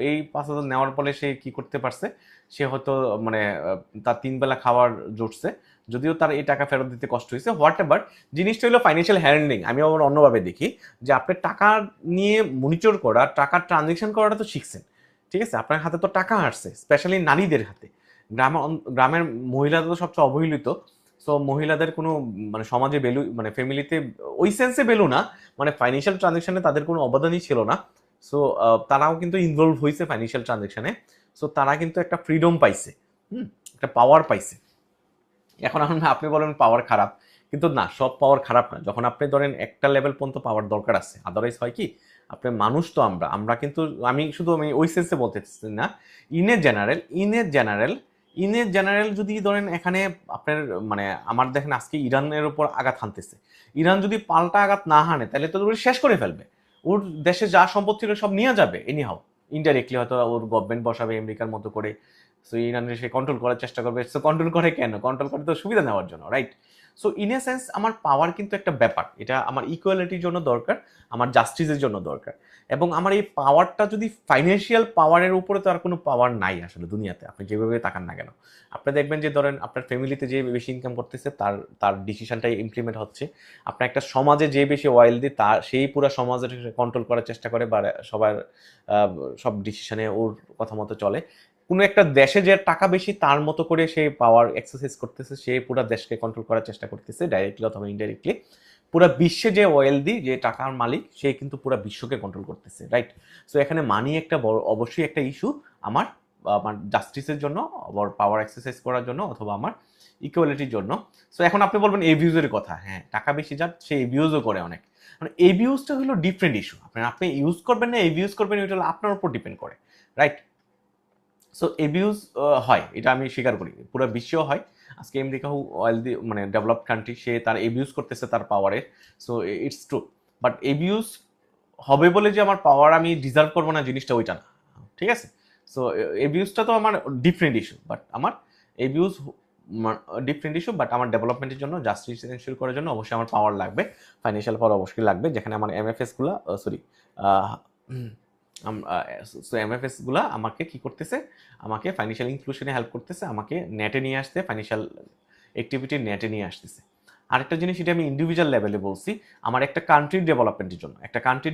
এই 5,000 নেওয়ার ফলে সে কি করতে পারছে? সে হয়তো মানে তার 3 বেলা খাওয়ার জুটছে, যদিও তার এই টাকা ফেরত দিতে কষ্ট হয়েছে, হোয়াট এভার। জিনিসটা হলো ফাইন্যান্সিয়াল হ্যান্ডলিং। আমি আবার অন্যভাবে দেখি যে আপনি টাকা নিয়ে মনিটর করা, টাকার ট্রানজেকশন করাটা তো শিখছেন, ঠিক আছে? আপনার হাতে তো টাকা আসছে, স্পেশালি নারীদের হাতে। গ্রামের মহিলাদের তো সবচেয়ে অবহেলিত। সো মহিলাদের কোনো মানে সমাজে ভ্যালু, মানে ফ্যামিলিতে ওই সেন্সে ভ্যালু না, মানে ফাইন্যান্সিয়াল ট্রানজেকশনে তাদের কোনো অবদানই ছিল না। সো তারাও কিন্তু ইনভলভ হয়েছে ফাইন্যান্সিয়াল ট্রানজেকশনে। সো তারা কিন্তু একটা ফ্রিডম পাইছে, একটা পাওয়ার পাইছে। এখন আপনি বলেন পাওয়ার খারাপ, কিন্তু না, সব পাওয়ার খারাপ না। যখন আপনি ধরেন একটা লেভেল পর্যন্ত পাওয়ার দরকার আছে, আদারওয়াইজ হয় কি? আপনি মানুষ তো, আমরা কিন্তু আমি ওই সেন্সে বলতে চাচ্ছি না। ইন এ জেনারেল যদি ধরেন এখানে আপনার মানে আমার দেখেন আজকে ইরানের উপর আঘাত হানতেছে, ইরান যদি পাল্টা আঘাত না হানে তাহলে তো শেষ করে ফেলবে, ওর দেশে যা সম্পদ ছিল সব নিয়ে যাবে এনিহাও, ইনডাইরেক্টলি হয়তো ওর গভর্নমেন্ট বসাবে আমেরিকার মতো করে। সো ইরানের সে কন্ট্রোল করার চেষ্টা করবে। সো কন্ট্রোল করে কেন? কন্ট্রোল করে তো সুবিধা নেওয়ার জন্য, right? So in a sense আমার পাওয়ার কিন্তু একটা ব্যাপার, এটা আমার ইকুয়ালিটির জন্য দরকার, আমার জাস্টিসের জন্য দরকার। এবং আমার এই পাওয়ারটা যদি ফাইন্যান্সিয়াল পাওয়ারের উপরে, তো আর কোনো পাওয়ার নাই আসলে দুনিয়াতে, আপনি যেভাবে তাকান না কেন। আপনি দেখবেন যে ধরেন আপনার ফ্যামিলিতে যে বেশি ইনকাম করতেছে তার ডিসিশনটাই ইমপ্লিমেন্ট হচ্ছে। আপনার একটা সমাজে যে বেশি ওয়েলদি সেই পুরো সমাজের কন্ট্রোল করার চেষ্টা করে, বা সবার সব ডিসিশনে ওর কথা মতো চলে। কোনো একটা দেশে যে টাকা বেশি তার মতো করে সে পাওয়ার এক্সারসাইজ করতেছে, সে পুরো দেশকে কন্ট্রোল করার চেষ্টা করতেছে ডাইরেক্টলি অথবা ইনডাইরেক্টলি। পুরো বিশ্বে যে ওয়েলদি, যে টাকার মালিক, সে কিন্তু পুরো বিশ্বকে কন্ট্রোল করতেছে, রাইট? সো এখানে মানি একটা বড় অবশ্যই একটা ইস্যু আমার জাস্টিসের জন্য, আবার পাওয়ার এক্সারসাইজ করার জন্য, অথবা আমার ইকুয়ালিটির জন্য। সো এখন আপনি বলবেন এবিউজের কথা, হ্যাঁ টাকা বেশি যার সে এবিউজও করে অনেক, মানে এবিউজটা হলো ডিফারেন্ট ইস্যু। আপনি ইউজ করবেন না এবিউজ করবেন, এটা হলো আপনার উপর ডিপেন্ড করে, রাইট? সো এবিউজ হয়, এটা আমি স্বীকার করি, পুরো বিশ্বেও হয়। আজকে আমেরিকা অয়েল দিয়ে মানে ডেভেলপড কান্ট্রি, সে তার এবিউজ করতেছে তার পাওয়ারের। So it's true, but abuse হবে বলে যে আমার পাওয়ার আমি ডিজার্ভ করবো না, জিনিসটা ওইটা না, ঠিক আছে। সো এবিউজটা তো আমার ডিফারেন্ট ইস্যু, বাট আমার এবিউজ ডিফারেন্ট ইস্যু, বাট আমার ডেভেলপমেন্টের জন্য, জাস্টিস এনশিওর করার জন্য অবশ্যই আমার পাওয়ার লাগবে, ফাইন্যান্সিয়াল পাওয়ার অবশ্যই লাগবে, যেখানে আমার এমএফএস গুলা সরি সো এমএফএস গুলা আমাকে কি করতেছে, আমাকে ফাইন্যান্সিয়াল ইনক্লুশনে হেল্প করতেছে, আমাকে নেটে নিয়ে আসতে, ফাইন্যান্সিয়াল অ্যাক্টিভিটি নেটে নিয়ে আসতেছে। আরেকটা জিনিস, এটা আমি ইন্ডিভিজুয়াল লেভেলে বলছি, আমার একটা কান্ট্রির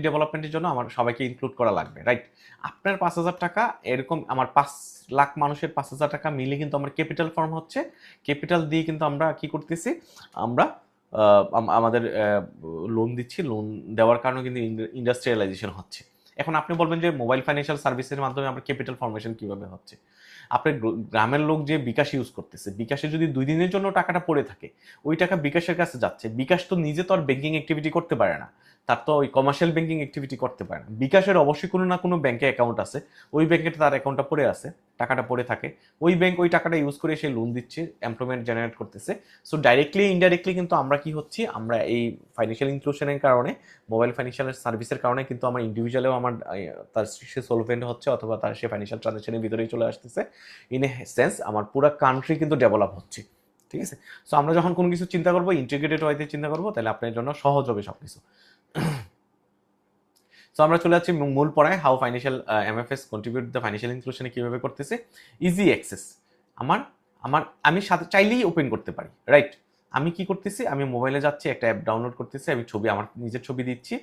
ডেভেলপমেন্টের জন্য আমার সবাইকে ইনক্লুড করা লাগবে, রাইট। আপনার 5,000 টাকা এরকম আমার 5 লাখ মানুষের 5,000 টাকা মিলে কিন্তু আমার ক্যাপিটাল ফর্ম হচ্ছে। ক্যাপিটাল দিয়ে কিন্তু আমরা কি করতেছি, আমরা আমাদের লোন দিচ্ছি, লোন দেওয়ার কারণে কিন্তু ইন্ডাস্ট্রিয়ালাইজেশন হচ্ছে। এখন আপনি বলবেন যে মোবাইল ফাইন্যান্সিয়াল সার্ভিসের মাধ্যমে আমরা ক্যাপিটাল ফর্মেশন কিভাবে হচ্ছে। আপনার গ্রামের লোক যে বিকাশ ইউজ করতেছে, বিকাশে যদি 2 দিনের জন্য টাকাটা পড়ে থাকে, ওই টাকা বিকাশের কাছে যাচ্ছে। বিকাশ তো নিজে তো আর ব্যাংকিং অ্যাক্টিভিটি করতে পারে না, তার তো ওই কমার্শিয়াল ব্যাংকিং অ্যাক্টিভিটি করতে পারে না। বিকাশের অবশ্যই কোনো না কোনো ব্যাংকে অ্যাকাউন্ট আছে, ওই ব্যাংকে তার অ্যাকাউন্টটা পড়ে আছে, টাকাটা পড়ে থাকে, ওই ব্যাংক ওই টাকাটা ইউজ করে সে লোন দিচ্ছে, এমপ্লয়মেন্ট জেনারেট করতেছে। সো ডাইরেক্টলি ইনডাইরেক্টলি কিন্তু আমরা কি হচ্ছি, আমরা এই ফাইন্যান্সিয়াল ইনক্লুশনের কারণে, মোবাইল ফাইন্যান্সিয়াল সার্ভিসের কারণে কিন্তু আমার ইন্ডিভিজুয়ালেও আমার তার সে সলভেন্ট হচ্ছে, অথবা তার সে ফাইন্যান্সিয়াল ট্রানজাকশনের ভিতরেই চলে আসতেছে। ইন এ সেন্স আমার পুরো কান্ট্রি কিন্তু ডেভেলপ হচ্ছে, ঠিক আছে। সো আমরা যখন কোনো কিছু চিন্তা করবো, ইন্টিগ্রেটেড ওয়েতে চিন্তা করবো, তাহলে আপনার জন্য সহজ হবে সবকিছু। সো আমরা চলে যাচ্ছি মূল পড়ায়, how financial MFS contribute the financial ইনক্লুশনে কীভাবে করতেছে। ইজি অ্যাক্সেস, আমার আমার আমি সাথে চাইলেই ওপেন করতে পারি, রাইট। আমি কি করতেছি, আমি মোবাইলে যাচ্ছি, একটা অ্যাপ ডাউনলোড করতেছি, আমি ছবি, আমার নিজের ছবি দিচ্ছি,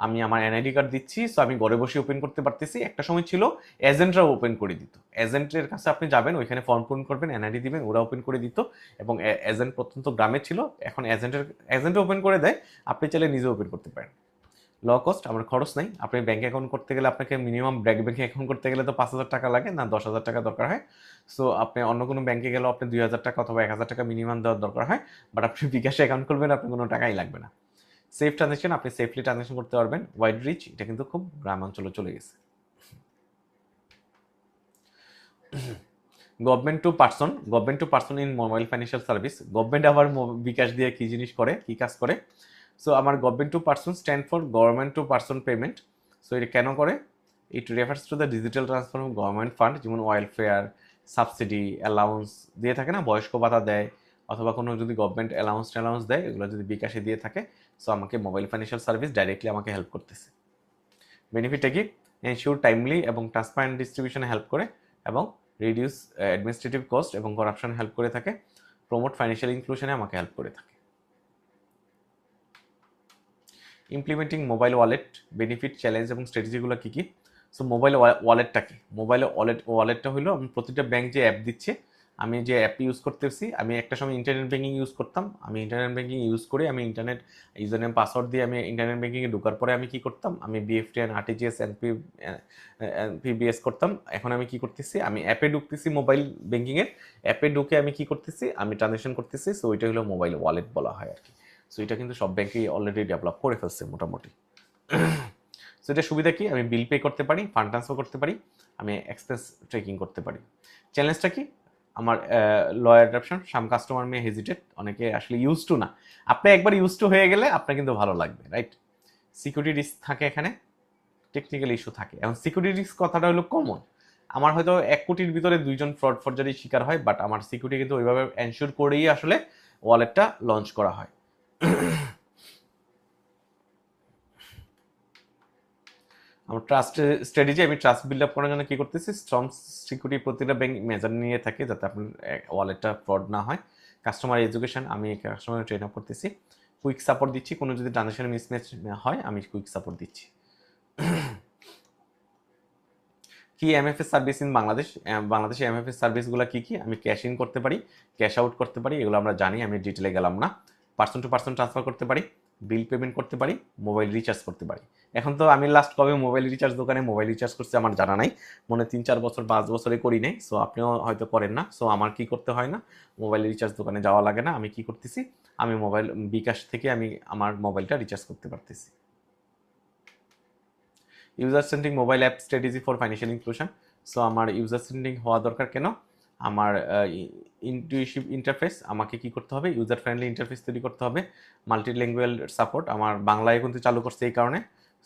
আমি আমার এনআইডি কার্ড দিচ্ছি, সো আমি ঘরে বসে ওপেন করতে পারতেছি। একটা সময় ছিল এজেন্টরা ওপেন করে দিত, এজেন্টের কাছে আপনি যাবেন, ওইখানে ফর্ম পূরণ করবেন, এনআইডি দিবেন, ওরা ওপেন করে দিত, এবং এজেন্ট প্রত্যন্ত গ্রামে ছিল। এখন এজেন্ট ওপেন করে দেয়, আপনি চাইলে নিজে ওপেন করতে পারেন। লো কস্ট, আমার খরচ নাই। আপনি ব্যাঙ্ক অ্যাকাউন্ট করতে গেলে আপনাকে মিনিমাম ব্যাঙ্কে অ্যাকাউন্ট করতে গেলে তো 5,000 টাকা লাগে, না 10,000 টাকা দরকার হয়। সো আপনি অন্য কোনো ব্যাঙ্কে গেলেও আপনি 2,000 টাকা অথবা 1,000 টাকা মিনিমাম দেওয়ার দরকার হয়, বাট আপনি বিকাশে অ্যাকাউন্ট করবেন, আপনার কোনো টাকাই লাগবে না। সেফ ট্রানজাকশন, আপনি সেফলি ট্রানজাকশন করতে পারবেন। ওয়াইড রিচ, এটা কিন্তু খুব গ্রাম অঞ্চলে চলে গেছে। Government to person in mobile financial service. Government আবার বিকাশ দিয়ে কি জিনিস করে, কি কাজ করে। সো আমার government to person stand for government to person payment. So এটা কেন করে, it refers to the digital transfer of government fund, যেমন ওয়েলফেয়ার, সাবসিডি, অ্যালাউন্স দিয়ে থাকে না, বয়স্ক ভাতা দেয়, অথবা কোনো যদি গভর্নমেন্ট অ্যালাউন্স দেয়, এগুলো যদি বিকাশে দিয়ে থাকে, সো আমাকে মোবাইল ফাইন্যান্সিয়াল সার্ভিস ডাইরেক্টলি আমাকে হেল্প করতেছে। বেনিফিটটা কি, এনশিওর টাইমলি এবং ট্রান্সপারেন্ট ডিস্ট্রিবিউশনে হেল্প করে, এবং রিডিউস অ্যাডমিনিস্ট্রেটিভ কস্ট এবং করাপশন হেল্প করে থাকে, প্রমোট ফাইন্যান্সিয়াল ইনক্লুশনে আমাকে হেল্প করে থাকে। Implementing mobile wallet, benefit, challenge এবং স্ট্র্যাটেজিগুলো কী কী। সো মোবাইল ওয়ালেটটা কি, মোবাইল ওয়ালেটটা হলো প্রতিটা ব্যাংক যে অ্যাপ দিচ্ছে, আমি যে অ্যাপ ইউজ করতেছি, আমি একটা সময় ইন্টারনেট ব্যাঙ্কিং ইউজ করতাম, আমি ইন্টারনেট ব্যাঙ্কিং ইউজ করে আমি ইন্টারনেট ইউজার নেম পাসওয়ার্ড দিয়ে আমি ইন্টারনেট ব্যাঙ্কিংয়ে ঢোকার পরে আমি কি করতাম, আমি বিএফটি অ্যান্ড আরটিজিএস এনপিবিএস করতাম। এখন আমি কি করতেছি, আমি অ্যাপে ঢুকতেছি, মোবাইল ব্যাঙ্কিংয়ের অ্যাপে ঢুকে আমি কি করতেছি, আমি ট্রানজাকশন করতেছি। সো ওইটা হলো মোবাইল ওয়ালেট বলা হয় আর কি। সো এটা কিন্তু সব ব্যাংকেই অলরেডি ডেভেলপ করে ফেলছে মোটামুটি। সো এটা সুবিধা কি, আমি বিল পে করতে পারি, ফান্ড ট্রান্সফার করতে পারি, আমি এক্সপেন্স ট্রেকিং করতে পারি। চ্যালেঞ্জটা কি, আমার ল অ্যাডাপশন, সাম কাস্টমার মে হেজিটেট, অনেকে আসলে ইউজ টু না। আপনি একবার ইউজ টু হয়ে গেলে আপনার কিন্তু ভালো লাগবে, রাইট। সিকিউরিটি রিস্ক থাকে এখানে, টেকনিক্যাল ইস্যু থাকে। এখন সিকিউরিটি রিস্ক কথাটা হলো কমন, আমার হয়তো 1 কোটির ভিতরে 2 জন ফ্রড ফরজারির শিকার হয়, বাট আমার সিকিউরিটি কিন্তু ওইভাবে এনশিওর করেই আসলে ওয়ালেটটা লঞ্চ করা হয়। আমার ট্রাস্ট স্ট্র্যাটেজি, আমি ট্রাস্ট বিল্ড আপ করার জন্য কি করতেছি, স্ট্রং সিকিউরিটি প্রতিটা ব্যাংক মেজার নিয়ে থাকে, যাতে আপনার ওয়ালেটটা ফ্রড না হয়। কাস্টমার এডুকেশন, আমি কাস্টমার ট্রেন আপ করতেছি। কুইক সাপোর্ট দিচ্ছি, কোনো যদি ট্রানজাকশন মিসম্যাচ হয় আমি কুইক সাপোর্ট দিচ্ছি। কি এমএফএস সার্ভিস ইন বাংলাদেশ, বাংলাদেশে এমএফএস সার্ভিসগুলো কি কি, আমি ক্যাশ ইন করতে পারি, ক্যাশ আউট করতে পারি, এগুলো আমরা জানি, আমি ডিটেলে গেলাম না। পার্সন টু পার্সন ট্রান্সফার করতে পারি, বিল পেমেন্ট করতে পারি, মোবাইল রিচার্জ করতে পারি। এখন তো আমি লাস্ট কবে মোবাইল রিচার্জ দোকানে মোবাইল রিচার্জ করছি আমার জানা নাই, মনে 3-4 বছর 5 বছরে করি নাই। সো আপনিও হয়তো করেন না। সো আমার কি করতে হয় না, মোবাইল রিচার্জ দোকানে যাওয়া লাগে না। আমি কি করতেছি, আমি মোবাইল বিকাশ থেকে আমি আমার মোবাইলটা রিচার্জ করতে পারতেছি। User centric mobile app strategy for financial inclusion. So আমার ইউজার সেন্ট্রিক হওয়া দরকার কেন, আমার ইনটুইটিভ ইন্টারফেস, আমাকে কি করতে হবে, ইউজার ফ্রেন্ডলি ইন্টারফেস তৈরি করতে হবে, মাল্টিল্যাঙ্গুয়াল সাপোর্ট আমার বাংলায় কিন্তু চালু করছে এই কারণে।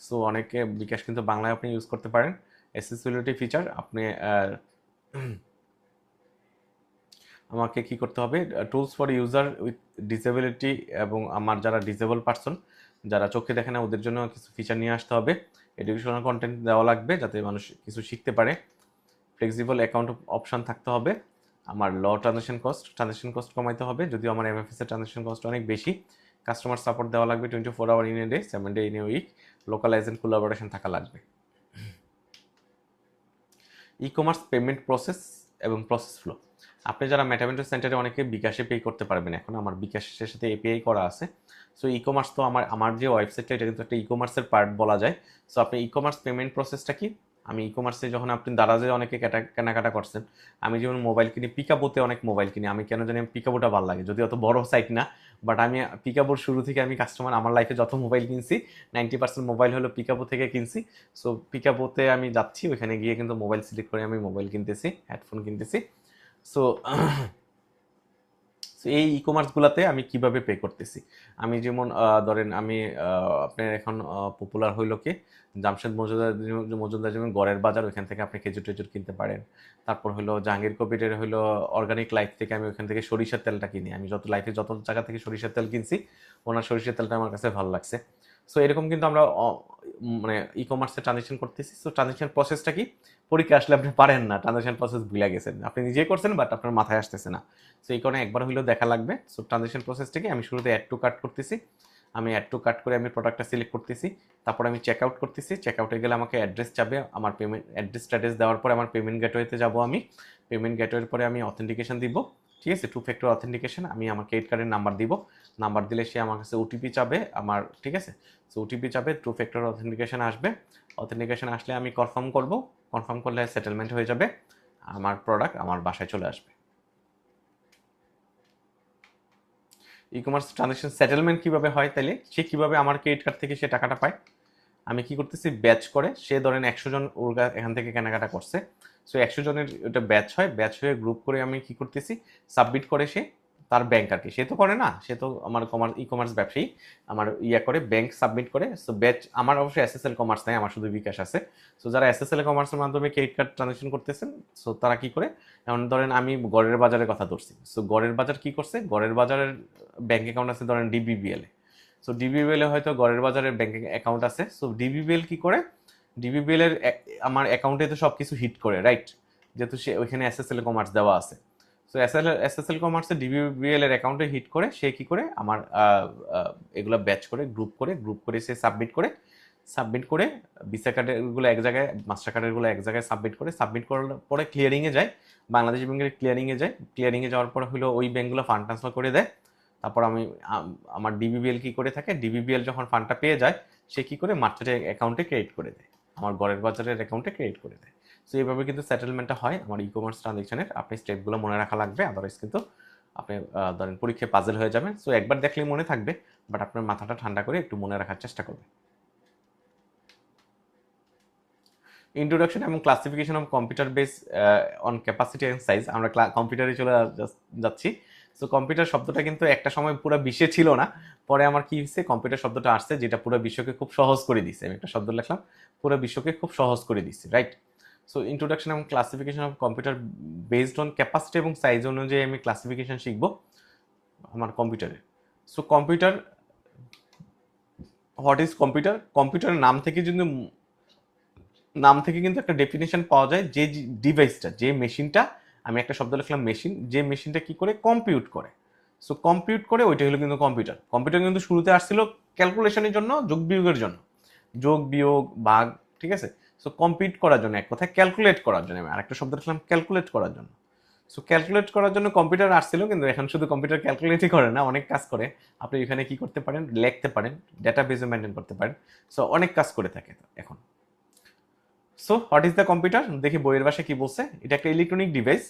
সো অনেকে বিকাশ কিন্তু বাংলায় আপনি ইউজ করতে পারেন। অ্যাক্সেসিবিলিটি ফিচার আপনি আমাকে কি করতে হবে, tools for user with disability, এবং আমার যারা ডিসেবল পার্সন, যারা চোখে দেখে না, ওদের জন্য কিছু ফিচার নিয়ে আসতে হবে। এডুকেশনাল কন্টেন্ট দেওয়া লাগবে যাতে মানুষ কিছু শিখতে পারে। ফ্লেক্সিবল অ্যাকাউন্ট অপশান থাকতে হবে। আমার ট্রানজাকশন কস্ট কমাইতে হবে, যদিও আমার এমএফএস এর ট্রানজাকশন কস্ট অনেক বেশি। কাস্টমার সাপোর্ট দেওয়া লাগবে 24 hour in a day, 7 day in a week. Local agent collaboration থাকা লাগবে। ই কমার্স পেমেন্ট প্রসেস এবং প্রসেস ফ্লো, আপনি যারা মেটাভেন্ডর সেন্টারে অনেকে বিকাশে পে করতে পারবেন, এখন আমার বিকাশের সাথে এপিআই করা আছে। সো ই কমার্স তো আমার যে ওয়েবসাইটটা, এটা কিন্তু একটা ই কমার্সের পার্ট বলা যায়। সো আপনি ই কমার্স পেমেন্ট প্রসেসটা কি, আমি ই কমার্সে যখন আপনি দারাজে অনেকে কেনাকাটা করছেন, আমি যেমন মোবাইল কিনি, পিকাবোতে অনেক মোবাইল কিনি, আমি কেন জানি পিকাবোটা ভালো লাগে, যদি অত বড় সাইট না, বাট আমি পিকাবোর শুরু থেকে আমি কাস্টমার, আমার লাইফে যত মোবাইল কিনছি 90% মোবাইল হলো পিকাবো থেকে কিনছি। সো পিকাবোতে আমি যাচ্ছি, ওইখানে গিয়ে কিন্তু মোবাইল সিলেক্ট করে আমি মোবাইল কিনতেছি, হেডফোন কিনতেছি। সো এই ই কমার্সগুলোতে আমি কিভাবে পে করতেছি, আমি যেমন ধরেন আমি আপনার এখন পপুলার হইল কি, জামশেদ মজুমদার যেমন গড়ের বাজার, ওইখান থেকে আপনি খেজুর টেজুর কিনতে পারেন। তারপর হলো জাহাঙ্গীর কবিরের হলো অর্গানিক লাইফ থেকে আমি ওইখান থেকে সরিষার তেলটা কিনি। আমি যত জায়গা থেকে সরিষার তেল কিনছি, ওনার সরিষার তেলটা আমার কাছে ভালো লাগছে। সো এরকম কিন্তু আমরা মানে ই কমার্সে ট্রানজেকশন করতেছি। সো ট্রানজেকশন প্রসেসটা কি, পরীক্ষা আসলে আপনি পারেন না, ট্রানজেকশন প্রসেস ভুলে গেছেন, আপনি নিজেই করছেন বাট আপনার মাথায় আসতেছে না। সো এই কারণে একবার হইলেও দেখা লাগবে। সো ট্রানজেকশন প্রসেসটাকে আমি শুরুতে অ্যাড টু কার্ট করতেছি, আমি অ্যাড টু কার্ট করে আমি প্রোডাক্টটা সিলেক্ট করতেছি, তারপর আমি চেক আউট করতেছি। চেক আউটে গেলে আমাকে অ্যাড্রেস চাবে, আমার পেমেন্ট অ্যাড্রেস দেওয়ার পরে আমার পেমেন্ট গেটওয়েতে যাব, আমি পেমেন্ট গেটওয়ের পরে আমি অথেন্টিকেশন দিব, ঠিক আছে, 2 ফ্যাক্টর অথেন্টিকেশন, আমি আমার ক্রেডিট কার্ডের নাম্বার দিব, নাম্বার দিলে সে আমার কাছে ওটিপি চাবে আমার, ঠিক আছে। সো ওটিপি চাবে, 2 ফ্যাক্টর অথেন্টিকেশন আসবে, অথেন্টিকেশন আসলে আমি কনফার্ম করব, কনফার্ম করলে সেটেলমেন্ট হয়ে যাবে, আমার প্রোডাক্ট আমার বাসায় চলে আসবে। ই কমার্স ট্রানজাকশন সেটেলমেন্ট কিভাবে হয়, তাইলে সে কিভাবে আমার ক্রেডিট কার্ড থেকে সে টাকাটা পায়, আমি কি করতেছি, ব্যাচ করে, সে ধরেন 100 জন ওর এখান থেকে কেনাকাটা করছে। সো 100 জনের ওটা ব্যাচ হয়, ব্যাচ হয়ে গ্রুপ করে আমি কি করতেছি, সাবমিট করে সে তার ব্যাংক আর কি, সে তো করে না, সে তো আমার ই কমার্স ব্যবসায়ী, আমার করে ব্যাংক সাবমিট করে। সো ব্যাচ, আমার অবশ্যই এসএসএল কমার্স নাই, আমার শুধু বিকাশ আছে। সো যারা এসএসএল কমার্সের মাধ্যমে ক্রেডিট কার্ড ট্রানজাকশন করতেছেন, সো তারা কি করে, যেমন ধরেন আমি গড়ের বাজারের কথা ধরছি। সো গড়ের বাজার কি করছে, গড়ের বাজারের ব্যাংক অ্যাকাউন্ট আছে ধরেন ডিবিবিএল এ। সো ডিবিবিএল এ হয়তো গড়ের বাজারের ব্যাংক অ্যাকাউন্ট আছে। সো ডিবিবিএল কি করে, ডিবিবিএল এর আমার অ্যাকাউন্টে তো সব কিছু হিট করে, রাইট, যেহেতু সে ওইখানে এসএসএল কমার্স দেওয়া আছে। সো এসএসএল কমার্সে ডিবিবিএল এর অ্যাকাউন্টে হিট করে সে কি করে, আমার এগুলো ব্যাচ করে গ্রুপ করে সে সাবমিট করে ভিসা কার্ডেরগুলো এক জায়গায়, মাস্টার কার্ডেরগুলো এক জায়গায় সাবমিট করার পরে ক্লিয়ারিংয়ে যায়, বাংলাদেশ ব্যাংকের ক্লিয়ারিংয়ে যাওয়ার পরে হলো ওই ব্যাংকগুলো ফান্ড ট্রান্সফার করে দেয়। তারপর আমি আমার ডিবিবিএল কি করে থাকে, ডিবিবিএল যখন ফান্ডটা পেয়ে যায়, সে কি করে মার্কেটের অ্যাকাউন্টে ক্রেডিট করে দেয়, আমার গড়ের বাজারের অ্যাকাউন্টে ক্রেডিট করে দেয়। সো এইভাবে কিন্তু সেটেলমেন্টটা হয় আমার ই কমার্স ট্রানজাকশনের। আপনি স্টেপগুলো মনে রাখা লাগবে, আদারওয়াইজ কিন্তু আপনি ধরেন পরীক্ষায় পাজেল হয়ে যাবেন। সো একবার দেখলেই মনে থাকবে, বাট আপনার মাথাটা ঠান্ডা করে একটু মনে রাখার চেষ্টা করবে। ইন্ট্রোডাকশন এবং classification of computer base on capacity and size, আমরা কম্পিউটারে চলে যাচ্ছি। সো কম্পিউটার শব্দটা কিন্তু একটা সময় পুরো বিশ্বে ছিল না, পরে আমার কি হয়েছে, কম্পিউটার শব্দটা আসছে, যেটা পুরো বিশ্বকে খুব সহজ করে দিচ্ছে। আমি একটা শব্দ লিখলাম, পুরো বিশ্বকে খুব সহজ করে দিচ্ছে, রাইট। সো ইন্ট্রোডাকশন এবং classification of computer based on capacity এবং সাইজ অনুযায়ী আমি ক্লাসিফিকেশন শিখবো আমার কম্পিউটারে। So computer, what is computer, কম্পিউটারের নাম থেকে কিন্তু একটা ডেফিনেশন পাওয়া যায়, যে ডিভাইসটা, যে মেশিনটা, আমি একটা শব্দ লিখলাম মেশিন, যে মেশিনটা কি করে কম্পিউট করে। সো কম্পিউট করে, ওইটা হলো কিন্তু কম্পিউটার। কম্পিউটার কিন্তু শুরুতে আসছিল ক্যালকুলেশনের জন্য, যোগ বিয়োগের জন্য, যোগ বিয়োগ ভাগ, ঠিক আছে। সো কম্পিউট করার জন্য, এক কথায় ক্যালকুলেট করার জন্য, আমি আরেকটা শব্দ লিখলাম ক্যালকুলেট করার জন্য। সো ক্যালকুলেট করার জন্য কম্পিউটার আসছিল, কিন্তু এখন শুধু কম্পিউটার ক্যালকুলেটই করে না, অনেক কাজ করে। আপনি এখানে কি করতে পারেন, লিখতে পারেন, ডেটাবেসে মেনটেন করতে পারেন। সো অনেক কাজ করে থাকে এখন। So what is the computer, দেখি বইয়ের ভাষায় কি বলছে। এটা একটা ইলেকট্রনিক ডিভাইস,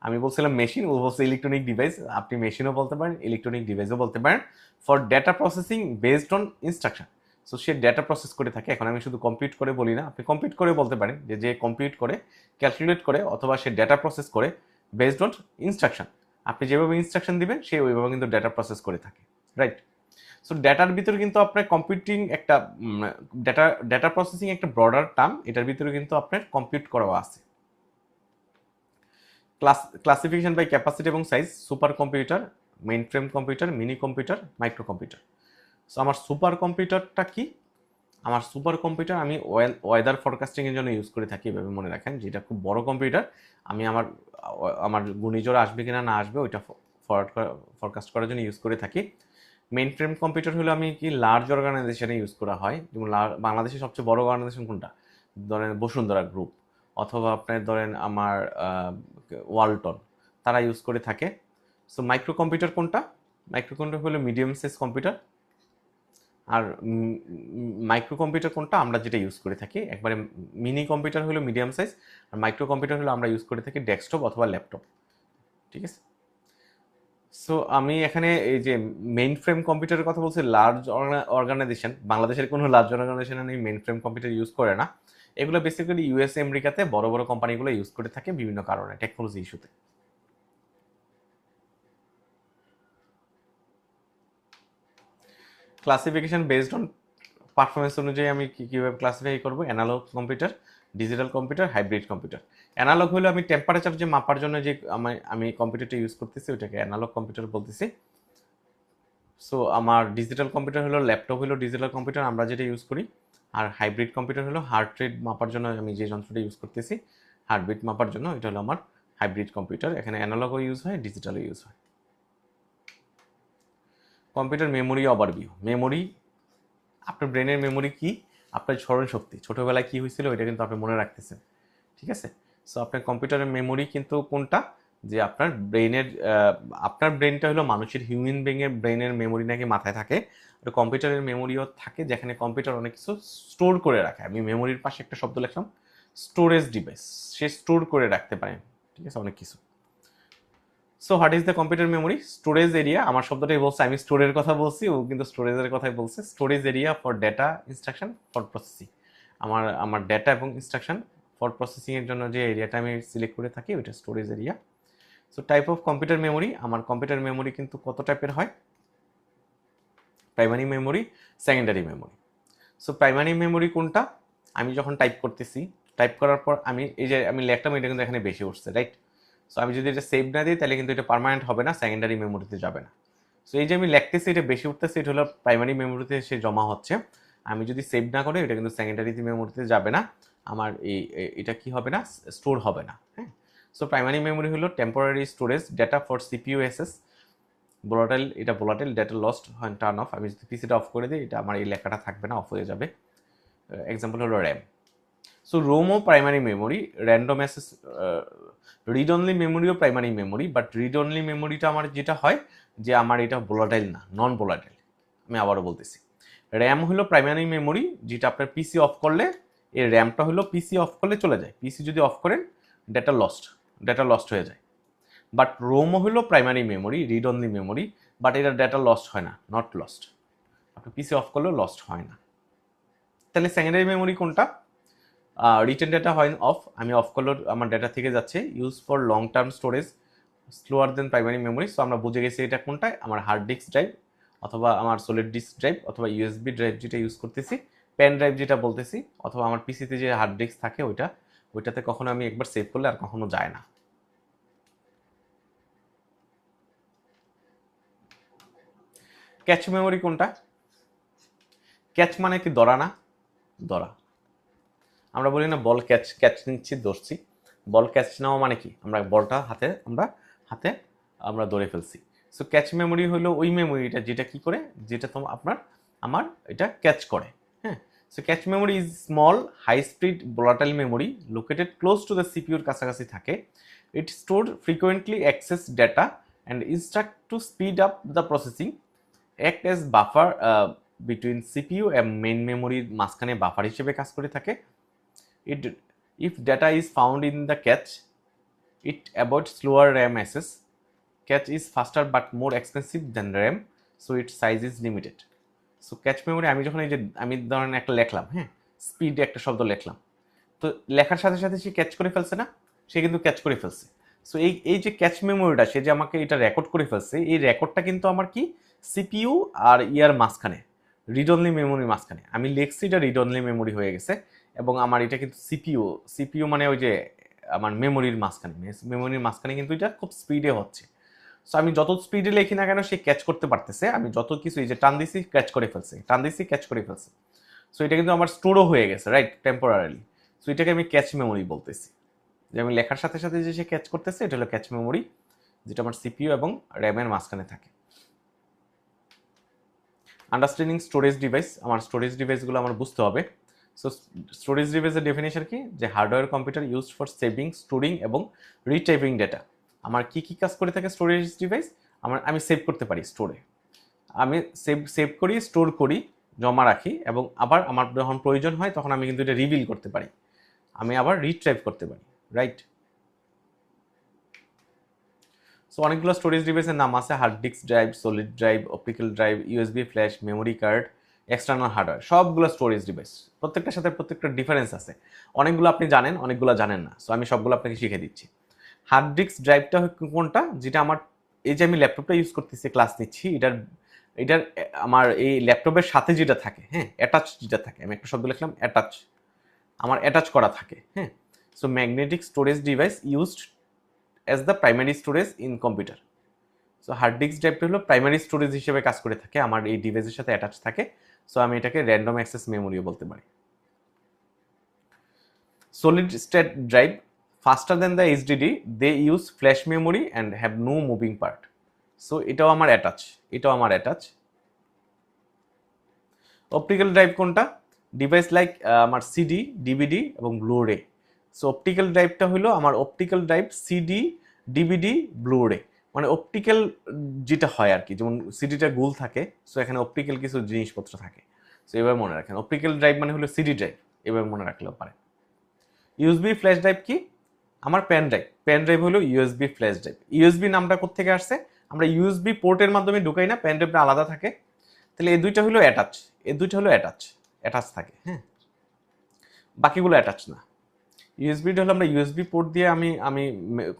আমি বলছিলাম মেশিন, ও বলছে ইলেকট্রনিক ডিভাইস। আপনি মেশিনও বলতে পারেন, ইলেকট্রনিক ডিভাইসও বলতে পারেন, for data processing based on instruction. So say data process করে থাকে। এখন আমি শুধু কম্পিউট করে বলি না, আপনি কম্পিউট করে বলতে পারেন, যে কম্পিউট করে, ক্যালকুলেট করে, অথবা সে ডেটা প্রসেস করে বেসড অন ইনস্ট্রাকশন। আপনি যেভাবে ইনস্ট্রাকশন দিবেন সে ওইভাবে কিন্তু ডেটা প্রসেস করে থাকে, রাইট? সো ডেটার ভিতরে কিন্তু আপনার কম্পিউটিং একটা ডেটা প্রসেসিং একটা ব্রডার টার্ম, এটার ভিতরে কিন্তু আপনার কম্পিউট করা আছে। ক্লাসিফিকেশন বাই ক্যাপাসিটি এবং size, super computer, main frame computer, mini computer, micro computer. So আমার সুপার কম্পিউটারটা কি? আমার সুপার কম্পিউটার আমি ওয়েদার ফরকাস্টিংয়ের জন্য ইউজ করে থাকি, এভাবে মনে রাখেন, যেটা খুব বড় কম্পিউটার। আমি আমার ঘূর্ণিঝড় আসবে কিনা না আসবে ওইটা ফরকাস্ট করার জন্য ইউজ করে থাকি। মেইন ফ্রেম কম্পিউটার হলো আমি কি লার্জ অর্গানাইজেশনে ইউজ করা হয়, যেমন বাংলাদেশের সবচেয়ে বড় অর্গানাইজেশন কোনটা? ধরেন বসুন্ধরা গ্রুপ, অথবা আপনার ধরেন আমার ওয়ালটন, তারা ইউজ করে থাকে। সো মাইক্রো কম্পিউটার কোনটা? মাইক্রো কম্পিউটার হলো মিডিয়াম সাইজ কম্পিউটার। আর মাইক্রো কম্পিউটার কোনটা? আমরা যেটা ইউজ করে থাকি একবারে মিনি কম্পিউটার হলো মিডিয়াম সাইজ, আর মাইক্রো কম্পিউটার হলো আমরা ইউজ করে থাকি ডেস্কটপ অথবা ল্যাপটপ, ঠিক আছে? সো আমি এখানে এই যে মেইন ফ্রেম কম্পিউটারের কথা বলছি, লার্জ অর্গানাইজেশন, বাংলাদেশের কোনো লার্জ অর্গানাইজেশন এই মেইন ফ্রেম কম্পিউটার ইউজ করে না। এগুলো বেসিক্যালি ইউএসএ আমেরিকাতে বড় বড় কোম্পানিগুলো ইউজ করে থাকে বিভিন্ন কারণে, টেকনোলজি ইস্যুতে। ক্লাসিফিকেশন বেসড অন পারফরমেন্স অনুযায়ী আমি কীভাবে ক্লাসিফাই করবো? Analog computer, digital computer, hybrid computer. Analog হলো আমি টেম্পারেচার যে মাপার জন্য যে আমি কম্পিউটারটা ইউজ করতেছি ওইটাকে অ্যানালগ কম্পিউটার বলতেছি। সো আমার ডিজিটাল কম্পিউটার হলো, ল্যাপটপ হলো ডিজিটাল কম্পিউটার আমরা যেটা ইউজ করি। আর হাইব্রিড কম্পিউটার হলো হার্ট রেট মাপার জন্য আমি যে যন্ত্রটা ইউজ করতেছি, হার্টবিট মাপার জন্য, এটা হলো আমার হাইব্রিড কম্পিউটার। এখানে অ্যানালগও ইউজ হয়, ডিজিটালও ইউজ হয়। Computer memory overview. মেমোরি, আপনার ব্রেনের মেমোরি কি? আপনার স্মরণ শক্তি, ছোটোবেলায় কী হয়েছিল ওইটা কিন্তু আপনি মনে রাখতেছেন, ঠিক আছে? সো আপনার কম্পিউটারের মেমোরি কিন্তু কোনটা? যে আপনার ব্রেনটা হলো মানুষের হিউম্যান ব্রেনের মেমোরি নাকি মাথায় থাকে, আর কম্পিউটারের মেমোরিও থাকে, যেখানে কম্পিউটার অনেক কিছু স্টোর করে রাখে। আমি মেমোরির পাশে একটা শব্দ লিখলাম, স্টোরেজ ডিভাইস, সে স্টোর করে রাখতে পারে, ঠিক আছে, অনেক কিছু। So what is the computer memory? Storage area, আমার শব্দটাই বলছে, আমি স্টোরের কথা বলছি, ও কিন্তু স্টোরেজের কথাই বলছে। Storage area for data, instruction, for processing. আমার ডেটা এবং ইনস্ট্রাকশন ফর প্রসেসিংয়ের জন্য যে এরিয়াটা আমি সিলেক্ট করে থাকি ওইটা storage area. So type of computer memory, আমার কম্পিউটার মেমোরি কিন্তু কত টাইপের হয়? Primary memory, secondary memory. So primary memory কোনটা? আমি যখন টাইপ করতেছি, টাইপ করার পর এই যে আমি লেখলাম, এটা কিন্তু এখানে বেশি উঠছে, রাইট? সো আমি যদি এটা সেভ না দিই তাহলে কিন্তু এটা পার্মানেন্ট হবে না, সেকেন্ডারি মেমোরিতে যাবে না। সো এই যে আমি লিখতেছি এটা বেশি উঠতেছে, এটা হলো প্রাইমারি মেমোরিতে সে জমা হচ্ছে। আমি যদি সেভ না করি এটা কিন্তু সেকেন্ডারি মেমোরিতে যাবে না, আমার এটা কি হবে না, স্টোর হবে না, হ্যাঁ? সো প্রাইমারি মেমোরি হলো temporary storage data for CPU SS. এটা ভোলাটাইল ডেটা লস্ট হয় টার্ন অফ। আমি যদি পিসিটা অফ করে দিই এটা আমার এই লেখাটা থাকবে না, অফ হয়ে যাবে। এক্সাম্পল হলো র্যাম। সো রোমও primary memory, random access, read only মেমোরিও primary memory, but read only মেমোরিটা আমার যেটা হয় যে আমার এটা ভোলাটাইল না, নন ভোলাটাইল। আমি আবারও বলতেছি, র্যাম হলো প্রাইমারি মেমোরি, যেটা আপনার পিসি অফ করলে, এই র্যামটা হলো পিসি অফ করলে চলে যায়, পিসি যদি অফ করেন ডেটা লস্ট হয়ে যায়। বাট রোমও হলো primary memory, read only memory, but এটা ডেটা লস্ট হয় না, নট লস্ট। আপনি পিসি অফ করলেও লস্ট হয় না। তাহলে সেকেন্ডারি মেমোরি কোনটা? রিটেন ডেটা হয় অফ, আমি অফ করলেও আমার ডেটা থেকে যাচ্ছে। Use for long term storage, slower than primary memory. So আমরা বুঝে গেছি এটা কোনটা, আমার হার্ড ডিস্ক ড্রাইভ অথবা আমার সলিড ডিস্ক ড্রাইভ অথবা ইউএসবি ড্রাইভ যেটা ইউজ করতেছি, পেন ড্রাইভ যেটা বলতেছি, অথবা আমার পিসিতে যে হার্ড ডিস্ক থাকে ওইটাতে কখনো আমি একবার সেভ করলে আর কখনো যায় না। ক্যাচ মেমোরি কোনটা? ক্যাচ মানে কি ধরা না? ধরা। আমরা বলি না বল ক্যাচ নিচ্ছি, ধরছি। বল ক্যাচ নেওয়া মানে কি? আমরা বলটা হাতে আমরা ধরে ফেলছি। সো ক্যাচ মেমোরি হলো ওই মেমোরিটা যেটা কি করে, যেটা আমার এটা ক্যাচ করে, হ্যাঁ? So cache memory is small high speed volatile memory located close to the সিপিউর কাছাকাছি থাকে। It store frequently access data and instruct to speed up the processing, act as buffer between CPU এবং main মেমোরির মাঝখানে buffer হিসেবে কাজ করে থাকে। If data is found in the cache, it avoids slower RAM access. Cache is faster but more expensive than RAM, so its size is limited. So cache memory আমি যখন আমি ধরেন একটা লেখলাম, হ্যাঁ, স্পিড একটা শব্দ লেখলাম, তো লেখার সাথে সাথে সে ক্যাচ করে ফেলছে না? সে কিন্তু ক্যাচ করে ফেলছে। সো এই যে ক্যাচ মেমোরিটা, সে যে আমাকে এটা রেকর্ড করে ফেলছে, এই রেকর্ডটা কিন্তু আমার কি সিপিইউ আর ইয়ার মাঝখানে, রিড অনলি মেমোরির মাঝখানে আমি লিখছি, এটা রিড অনলি মেমোরি হয়ে গেছে, এবং আমার এটা কিন্তু সিপিইউ মানে ওই যে আমার মেমোরির মাঝখানে কিন্তু এটা খুব স্পিডে হচ্ছে। সো আমি যত স্পিডে লিখি না কেন সে ক্যাচ করতে পারতেছে, আমি যত কিছু এই যে টান দিছি ক্যাচ করে ফেলছে, টান দিছি ক্যাচ করে ফেলছে। সো এটা কিন্তু আমার স্টোরও হয়ে গেছে, রাইট, টেম্পোরারিলি। সো এটাকে আমি ক্যাচ মেমোরি বলতেছি, যে আমি লেখার সাথে সাথে যে সে ক্যাচ করতেছে, এটা হলো ক্যাচ মেমোরি, যেটা আমার সিপিইউ এবং র্যামের মাঝখানে থাকে। আন্ডারস্ট্যান্ডিং স্টোরেজ ডিভাইস, আমার স্টোরেজ ডিভাইসগুলো আমার বুঝতে হবে। সো স্টোরেজ ডিভাইসের ডেফিনেশন কি, যে hardware computer used for saving, storing এবং রিটাইপিং ডেটা। আমার কি কি কাজ করে থাকে স্টোরেজ ডিভাইস, আমি সেভ করতে পারি স্টোরে, আমি সেভ করি, স্টোর করি, জমা রাখি, এবং আবার আমার যখন প্রয়োজন হয় তখন আমি কিন্তু এটা রিভিল করতে পারি, আমি আবার রিট্রাইভ করতে পারি, রাইট। সো অনেকগুলো স্টোরেজ ডিভাইসের নাম আছে, hard disk drive, solid drive, optical drive, USB flash, memory card, external hardware, সবগুলো স্টোরেজ ডিভাইস। প্রত্যেকটার সাথে প্রত্যেকটা ডিফারেন্স আছে, অনেকগুলো আপনি জানেন, অনেকগুলো জানেন না। সো আমি সবগুলো আপনাকে শিখে দিচ্ছি। হার্ড ডিস্ক ড্রাইভটা কোনটা, যেটা আমার এই যে আমি ল্যাপটপটা ইউজ করতেছি, ক্লাস নিচ্ছি, এটার আমার এই ল্যাপটপের সাথে যেটা থাকে, হ্যাঁ, অ্যাটাচ যেটা থাকে, আমি একটা শব্দ লিখলাম অ্যাটাচ, আমার অ্যাটাচ করা থাকে, হ্যাঁ। So magnetic storage device used as the primary storage in computer. So hard disk ড্রাইভটা হলো প্রাইমারি স্টোরেজ হিসেবে কাজ করে থাকে, আমার এই ডিভাইসের সাথে অ্যাটাচ থাকে। সো আমি এটাকে র্যান্ডম অ্যাক্সেস মেমোরিও বলতে পারি। Solid state drive, faster than the HDD, they use flash memory and have no moving part. So এটাও আমার অ্যাটাচ। অপটিক্যাল ড্রাইভ কোনটা, ডিভাইস লাইক আমার সিডি, ডিভিডি এবং ব্লুরে। সো অপটিক্যাল ড্রাইভটা হলো আমার optical drive, CD, DVD, Blu-ray, মানে optical যেটা হয় আর কি, যেমন সিডিটা গোল থাকে, সো এখানে অপটিক্যাল কিছু জিনিসপত্র থাকে। সো এবার মনে রাখেন, অপটিক্যাল ড্রাইভ মানে হলো সিডি ড্রাইভ, এবার মনে রাখলেও পারে। ইউএসবি ফ্ল্যাশ ড্রাইভ কি, আমার পেন ড্রাইভ হলো ইউএসবি ফ্ল্যাশ ড্রাইভ। ইউএসবি নামটা কোত্থেকে আসছে, আমরা ইউএসবি পোর্টের মাধ্যমে ঢুকাই না, পেন ড্রাইভটা আলাদা থাকে। তাহলে এই দুইটা হলো অ্যাটাচ থাকে, হ্যাঁ, বাকিগুলো অ্যাটাচ না। ইউএসবিটা হলো আমরা ইউএসবি পোর্ট দিয়ে আমি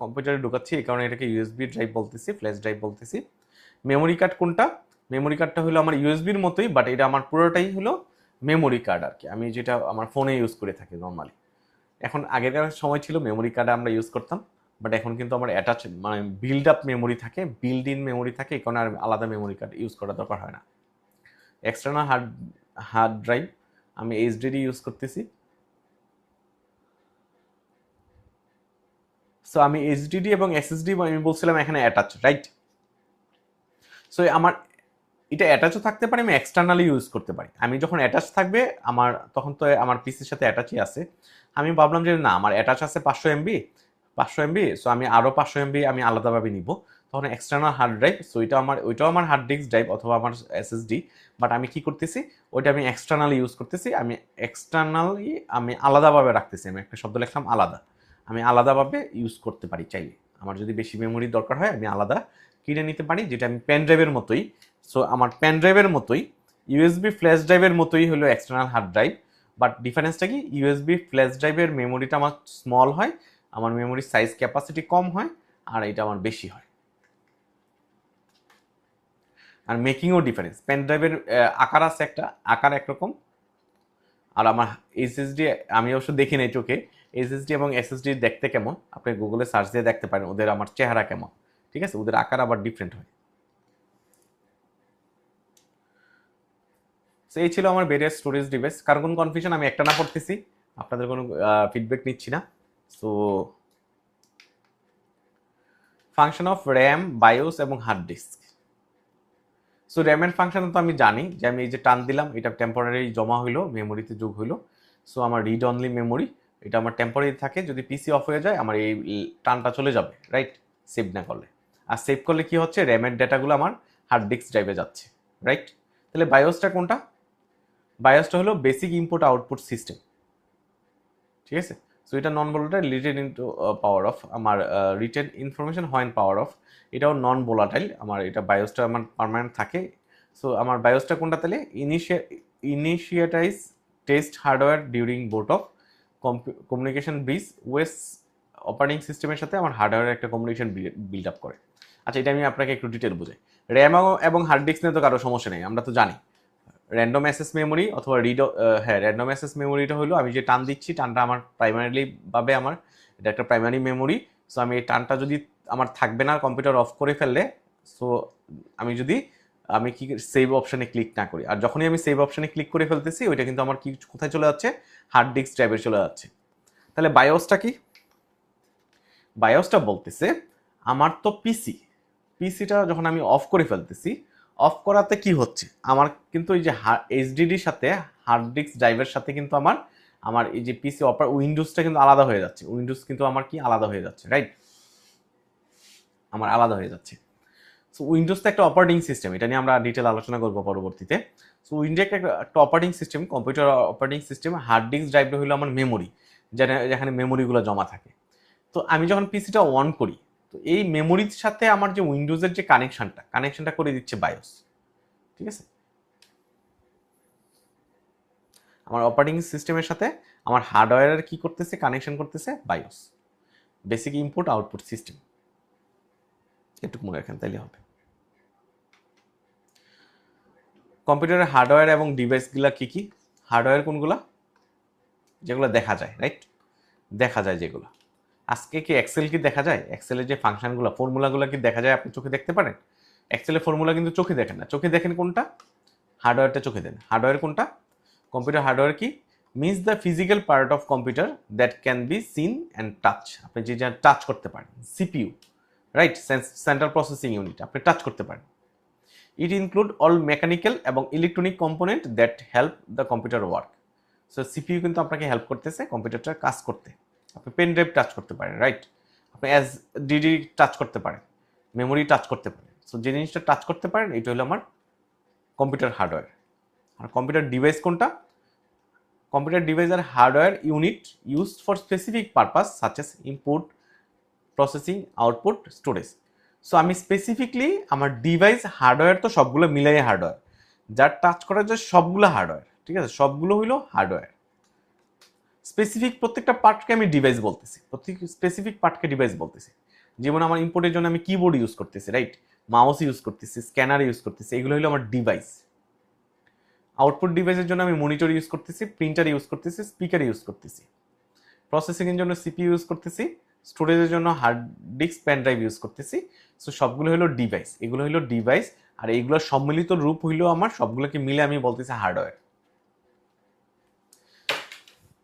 কম্পিউটারে ঢোকাচ্ছি, এই কারণে এটাকে ইউএসবি ড্রাইভ বলতেছি, ফ্ল্যাশ ড্রাইভ বলতেছি। মেমোরি কার্ড কোনটা, মেমোরি কার্ডটা হলো আমার ইউএসবির মতোই, বাট এটা আমার পুরোটাই হলো মেমোরি কার্ড আর কি, আমি যেটা আমার ফোনে ইউজ করে থাকি নর্মালি। এখন আগেকার সময় ছিল মেমোরি কার্ড আমরা ইউজ করতাম, বাট এখন কিন্তু আমার অ্যাটাচ মানে বিল্ড আপ মেমোরি থাকে, বিল্ড ইন মেমোরি থাকে, এই কারণে আর আলাদা মেমোরি কার্ড ইউজ করার দরকার হয় না। এক্সটার্নাল হার্ড ড্রাইভ, আমি এইচডিডি ইউজ করতেছি। সো আমি এইচডিডি এবং এসএসডি আমি বলছিলাম এখানে অ্যাটাচ, রাইট। সো আমার এটা অ্যাটাচও থাকতে পারে, আমি এক্সটার্নালি ইউজ করতে পারি। আমি যখন অ্যাটাচ থাকবে আমার, তখন তো আমার পিসির সাথে অ্যাটাচই আছে। আমি ভাবলাম যে না, আমার অ্যাটাচ আছে 500 MB, সো আমি আরও 500 MB আমি আলাদাভাবে নিব, তখন এক্সটার্নাল হার্ড ড্রাইভ। সো ওইটাও আমার হার্ড ডিস্ক ড্রাইভ অথবা আমার এসএসডি, বাট আমি কি করতেছি, ওইটা আমি এক্সটার্নালি ইউজ করতেছি, আমি আলাদাভাবে রাখতেছি। আমি একটা শব্দ লিখলাম আলাদা, আমি আলাদাভাবে ইউজ করতে পারি চাইলে। আমার যদি বেশি মেমোরির দরকার হয় আমি আলাদা কিনে নিতে পারি, যেটা আমি পেন ড্রাইভের মতোই। সো আমার পেন ড্রাইভের মতোই, ইউএসবি ফ্ল্যাশ ড্রাইভের মতোই হলো এক্সটার্নাল হার্ড ড্রাইভ, বাট ডিফারেন্সটা কি, ইউএসবি ফ্ল্যাশ ড্রাইভের মেমোরিটা আমার স্মল হয়, আমার মেমোরির সাইজ ক্যাপাসিটি কম হয়, আর এটা আমার বেশি হয়। আর মেকিংও ডিফারেন্স, পেন ড্রাইভের আকার আছে, একটা আকার একরকম, আর আমার এসএসডি আমি অবশ্য দেখি নাই চোখে, এসএসডি এবং এসএসডি দেখতে কেমন আপনি গুগলে সার্চ দিয়ে দেখতে পারেন, ওদের আমার চেহারা কেমন, ঠিক আছে, ওদের আকার আবার ডিফারেন্ট হয়। সো এই ছিল আমার ভেরিয়াস স্টোরেজ ডিভাইস। কারণ কোনো কনফিউশন, আমি একটা না পড়তেছি, আপনাদের কোনো ফিডব্যাক নিচ্ছি না। So function of RAM, bias এবং হার্ড ডিস্ক। সো র্যামের ফাংশন তো আমি জানি, যে আমি এই যে টান দিলাম, এটা টেম্পোরারি জমা হইলো, মেমোরিতে যোগ হইলো। সো আমার রিড অনলি মেমোরি, এটা আমার টেম্পোরারি থাকে, যদি পিসি অফ হয়ে যায় আমার এই টানটা চলে যাবে, রাইট, সেভ না করলে। আর সেভ করলে কি হচ্ছে, র্যামের ডেটাগুলো আমার হার্ড ডিস্ক ড্রাইভে যাচ্ছে, রাইট। তাহলে বায়োসটা কোনটা, বায়োসটা হলো বেসিক ইনপুট আউটপুট সিস্টেম, ঠিক আছে। সো এটা non volatile, written into power of, আমার রিটেন ইনফরমেশন হয় পাওয়ার অফ, এটাও নন ভোলাটাইল, আমার এটা বায়োসটা আমার পার্মানেন্ট থাকে। সো আমার বায়োসটা কোনটা, তাহলে initialise test hardware during boot of communication bridge operating সিস্টেমের সাথে আমার হার্ডওয়্যারের একটা কমিউনিকেশন বিল্ড আপ করে। আচ্ছা, এটা আমি আপনাকে একটু ডিটেল বুঝাই। র্যাম এবং হার্ড ডিস্ক নিয়ে তো কারো সমস্যা নেই, আমরা তো জানি র্যান্ডম অ্যাক্সেস মেমোরি অথবা র্যান্ডম অ্যাক্সেস মেমোরিটা হলো আমি যে টান দিচ্ছি, টানটা আমার প্রাইমারিলি ভাবে আমার এটা একটা প্রাইমারি মেমোরি। সো আমি এই টানটা যদি আমার থাকবে না, কম্পিউটার অফ করে ফেললে, সো আমি কি সেভ অপশনে ক্লিক না করি, আর যখনই আমি সেভ অপশনে ক্লিক করে ফেলতেছি ওইটা কিন্তু আমার কি কোথায় চলে যাচ্ছে, হার্ড ডিস্ক ড্রাইভে চলে যাচ্ছে। তাহলে বায়োসটা কি? বায়োসটা বলতেছে আমার তো পিসিটা যখন আমি অফ করে ফেলতেছি, অফ করাতে কি হচ্ছে, আমার কিন্তু এই যে এইচডিডির সাথে হার্ড ডিস্ক ড্রাইভের সাথে কিন্তু আমার এই যে পিসি উইন্ডোজটা কিন্তু আলাদা হয়ে যাচ্ছে, উইন্ডোজ কিন্তু আমার কি আলাদা হয়ে যাচ্ছে, রাইট? আমার আলাদা হয়ে যাচ্ছে। সো উইন্ডোজ তো একটা অপারেটিং সিস্টেম, এটা নিয়ে আমরা ডিটেল আলোচনা করবো পরবর্তীতে। সো উইন্ডোজ একটা operating system, computer operating system. Hard disk ড্রাইভটা হলো আমার মেমোরি, যেখানে মেমোরিগুলো জমা থাকে। তো আমি যখন পিসিটা অন করি, তো এই মেমোরির সাথে আমার যে উইন্ডোজের যে কানেকশনটা করে দিচ্ছে বায়োস, ঠিক আছে? আমার অপারেটিং সিস্টেমের সাথে আমার হার্ডওয়্যারের কি করতেছে, কানেকশন করতেছে bias, basic input output system. একটু মনে রাখেন তাইলে হবে। কম্পিউটারের হার্ডওয়্যার এবং ডিভাইসগুলো কি কি? হার্ডওয়্যার কোনগুলা? যেগুলো দেখা যায়, রাইট? দেখা যায় যেগুলো। আজকে কি এক্সেল কি দেখা যায়? এক্সেলের যে ফাংশনগুলো, ফর্মুলাগুলো কি দেখা যায়? আপনি চোখে দেখতে পারেন? এক্সেলের ফর্মুলা কিন্তু চোখে দেখেন না। চোখে দেখেন কোনটা? হার্ডওয়্যারটা চোখে দেন। হার্ডওয়্যার কোনটা? কম্পিউটার হার্ডওয়্যার কি? Means the physical part of computer that can be seen and touch. আপনি যে টাচ করতে পারেন, CPU, right? Central processing unit, আপনি টাচ করতে পারেন। ইট ইনক্লুড অল মেকানিক্যাল এবং electronic component that help the computer work. So CPU কিন্তু আপনাকে হেল্প করতেছে কম্পিউটারটা কাজ করতে। আপনি পেন ড্রাইভ টাচ করতে পারেন, রাইট? আপনি ডিডি টাচ করতে পারেন, মেমোরি টাচ করতে পারেন। সো যে জিনিসটা টাচ করতে পারেন এটা হলো আমার কম্পিউটার হার্ডওয়্যার। আর কম্পিউটার ডিভাইস কোনটা? কম্পিউটার ডিভাইস আর hardware unit used for specific purpose such as input, processing, output, storage. So আমি স্পেসিফিকলি আমার ডিভাইস হার্ডওয়্যার তো সবগুলো মিলাই হার্ডওয়্যার, যার টাচ করা যায় সবগুলো হার্ডওয়্যার, ঠিক আছে? সবগুলো হইলো হার্ডওয়্যার। স্পেসিফিক প্রত্যেকটা পার্টকে আমি ডিভাইস বলতেছি, প্রত্যেক স্পেসিফিক পার্টকে ডিভাইস বলতেছি। যেমন আমার ইম্পোর্টের জন্য আমি কিবোর্ড ইউজ করতেছি, রাইট? মাউস ইউজ করতেছি, স্ক্যানার ইউজ করতেছি, এগুলো হলো আমার ডিভাইস। আউটপুট ডিভাইসের জন্য আমি মনিটর ইউজ করতেছি, প্রিন্টার ইউজ করতেছি, স্পিকার ইউজ করতেছি। প্রসেসিং এর জন্য সিপিইউ ইউজ করতেছি, স্টোরেজের জন্য hard disk, pen drive use করতেছি। সো সবগুলো হলো ডিভাইস, এগুলো হলো ডিভাইস। আর এইগুলোর সম্মিলিত রূপ হইলো আমার, সবগুলোকে মিলে আমি বলতেছি হার্ডওয়্যার।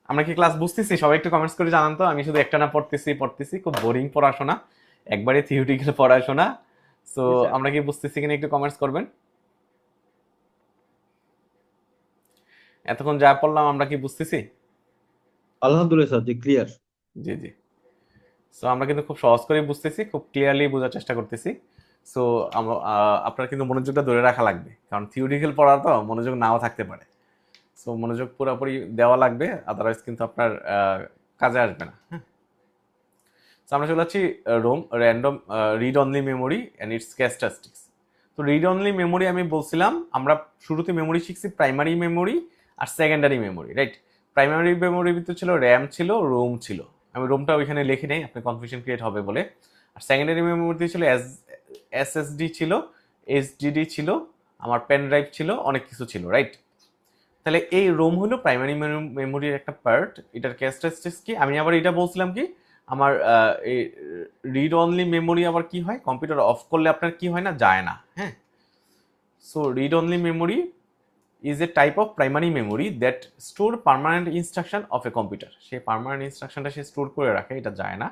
আমরা কি ক্লাস বুঝতেছি? সবাই একটু কমেন্টস করে জানান তো। আমি শুধু একটা না পড়তেছি, খুব বোরিং পড়াশোনা, একবারে থিওরিটিক্যাল পড়াশোনা। সো আমরা কি বুঝতেছি কিনা একটু কমেন্টস করবেন। এতক্ষণ যা পড়লাম আমরা কি বুঝতেছি? আলহামদুলিল্লাহ স্যার, জি ক্লিয়ার। জি জি। সো আমরা কিন্তু খুব সহজ করে বুঝতেছি, খুব ক্লিয়ারলি বোঝার চেষ্টা করতেছি। সো আপনার কিন্তু মনোযোগটা ধরে রাখা লাগবে, কারণ থিওরিক্যাল পড়া তো মনোযোগ নাও থাকতে পারে। সো মনোযোগ পুরোপুরি দেওয়া লাগবে, আদারওয়াইজ কিন্তু আপনার কাজে আসবে না। হ্যাঁ, তো আমরা চলে যাচ্ছি random read only memory and it's characteristics. তো রিড অনলি মেমোরি আমি বলছিলাম, আমরা শুরুতে মেমোরি শিখছি প্রাইমারি মেমোরি আর সেকেন্ডারি মেমোরি, রাইট? প্রাইমারি মেমোরির ভিতরে ছিল র্যাম, ছিল রোম ছিল। আমি রোমটা ওইখানে লিখে নেই, আপনি কনফিউশন ক্রিয়েট হবে বলে। আর সেকেন্ডারি মেমোরিতে ছিল এসএসডি ছিল, এইচডিডি ছিল, আমার পেন ড্রাইভ ছিল, অনেক কিছু ছিল, রাইট? তাহলে এই রোম হলো প্রাইমারি মেমোরির একটা পার্ট। এটার ক্যারেক্টারিস্টিক্স কি? আমি আবার এটা বলছিলাম কি, আমার এই রিড অনলি মেমোরি আবার কি হয়, কম্পিউটার অফ করলে আপনার কি হয় না, যায় না। হ্যাঁ, so read only memory is a type of primary memory that store permanent instruction of a computer. সে পার্মানেন্ট ইনস্ট্রাকশনটা সে স্টোর করে রাখে, এটা যায় না।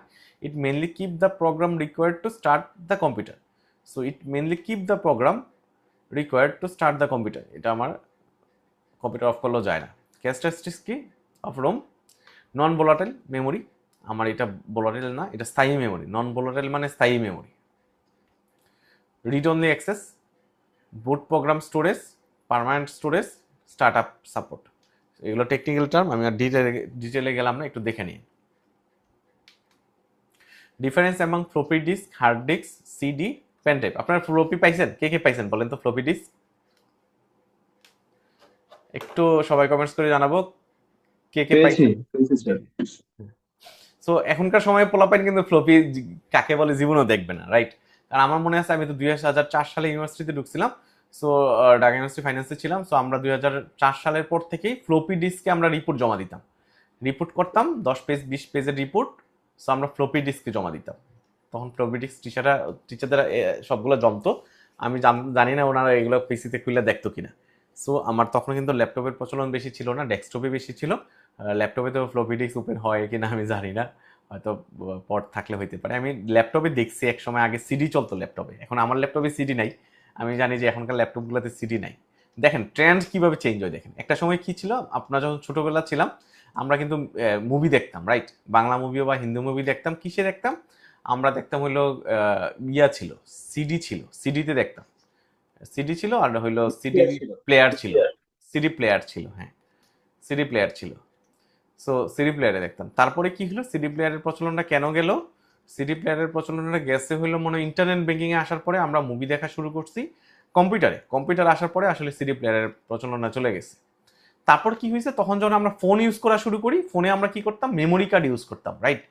It mainly keep the program required to start the computer. So it mainly keep the program required to start the computer. এটা আমার কম্পিউটার অফ করলেও যায় না। ক্যারেক্টারিস্টিক্স কি of ROM? Non volatile memory. আমার এটা ভোলাটাইল না, এটা স্থায়ী মেমোরি। নন ভোলাটাইল মানে স্থায়ী memory. Read only access, boot program storage, permanent storage, start up support. এগুলো টেকনিক্যাল টার্ম, আমি আর ডিটেলে গেলাম না, একটু দেখে নিই। Difference among floppy disk, hard disk, CD, pen drive. আপনারা ফ্লপি পাইছেন? কে কে পাইছেন বলেন তো ফ্লপি ডিস্ক? একটু সবাই কমেন্টস করে জানাবো কে কে পেয়েছি পাইছেন। পেয়েছি স্যার। সো এখনকার সময়ে পোলাপাইন কিন্তু ফ্লপি কাকে বলে জীবনও দেখবে না, রাইট? কারণ আমার মনে আছে আমি তো 2004 সালে ইউনিভার্সিটিতে ঢুকছিলাম। সো ঢাকা ইউনিভার্সিটি ফাইন্যান্সে ছিলাম। সো আমরা 2004 সালের পর থেকেই ফ্লপি ডিস্কে আমরা রিপোর্ট জমা দিতাম, রিপোর্ট করতাম 10 পেজ 20 পেজের রিপোর্ট। সো আমরা ফ্লপি ডিস্কে জমা দিতাম। তখন ফ্লপি ডিস্ক টিচারদের সবগুলো জমতো। আমি জানি না ওনারা এগুলো পিসিতে খুলে দেখতো কিনা। সো আমার তখন কিন্তু ল্যাপটপের প্রচলন বেশি ছিল না, ডেস্কটপে বেশি ছিল। ল্যাপটপে তো ফ্লপি ডিস্ক ওপেন হয় কিনা আমি জানি না, হয়তো পট থাকলে হইতে পারে। আমি ল্যাপটপে দেখছি এক সময় আগে সিডি চলতো ল্যাপটপে, এখন আমার ল্যাপটপে সিডি নাই। আমি জানি যে এখনকার ল্যাপটপগুলোতে সিডি নাই। দেখেন ট্রেন্ড কিভাবে চেঞ্জ হয়, দেখেন একটা সময় কি ছিল, আপনারা যখন ছোটবেলা ছিলাম আমরা কিন্তু মুভি দেখতাম, রাইট? বাংলা মুভিও বা হিন্দি মুভি দেখতাম, কিসে দেখতাম? আমরা দেখতাম হইলো ইয়া ছিল, সিডি ছিল, সিডিতে দেখতাম। সিডি ছিল আর হইলো সিডি প্লেয়ার ছিল, সিডি প্লেয়ার ছিল, হ্যাঁ সিডি প্লেয়ার ছিল। সো সিডি প্লেয়ারে দেখতাম। তারপরে কি হলো, সিডি প্লেয়ারের প্রচলনটা কেন গেল? সিডি প্লেয়ারের প্রচলনটা গেছে হইলো মনে হয় ইন্টারনেট ব্যাংকিং এ আসার পরে আমরা মুভি দেখা শুরু করছি কম্পিউটারে। কম্পিউটার আসার পরে আসলে সিডি প্লেয়ারের প্রচলনটা চলে গেছে। তারপর কি হয়েছে, তখন যখন আমরা ফোন ইউজ করা শুরু করি, ফোনে আমরা কি করতাম, মেমোরি কার্ড ইউজ করতাম, রাইট?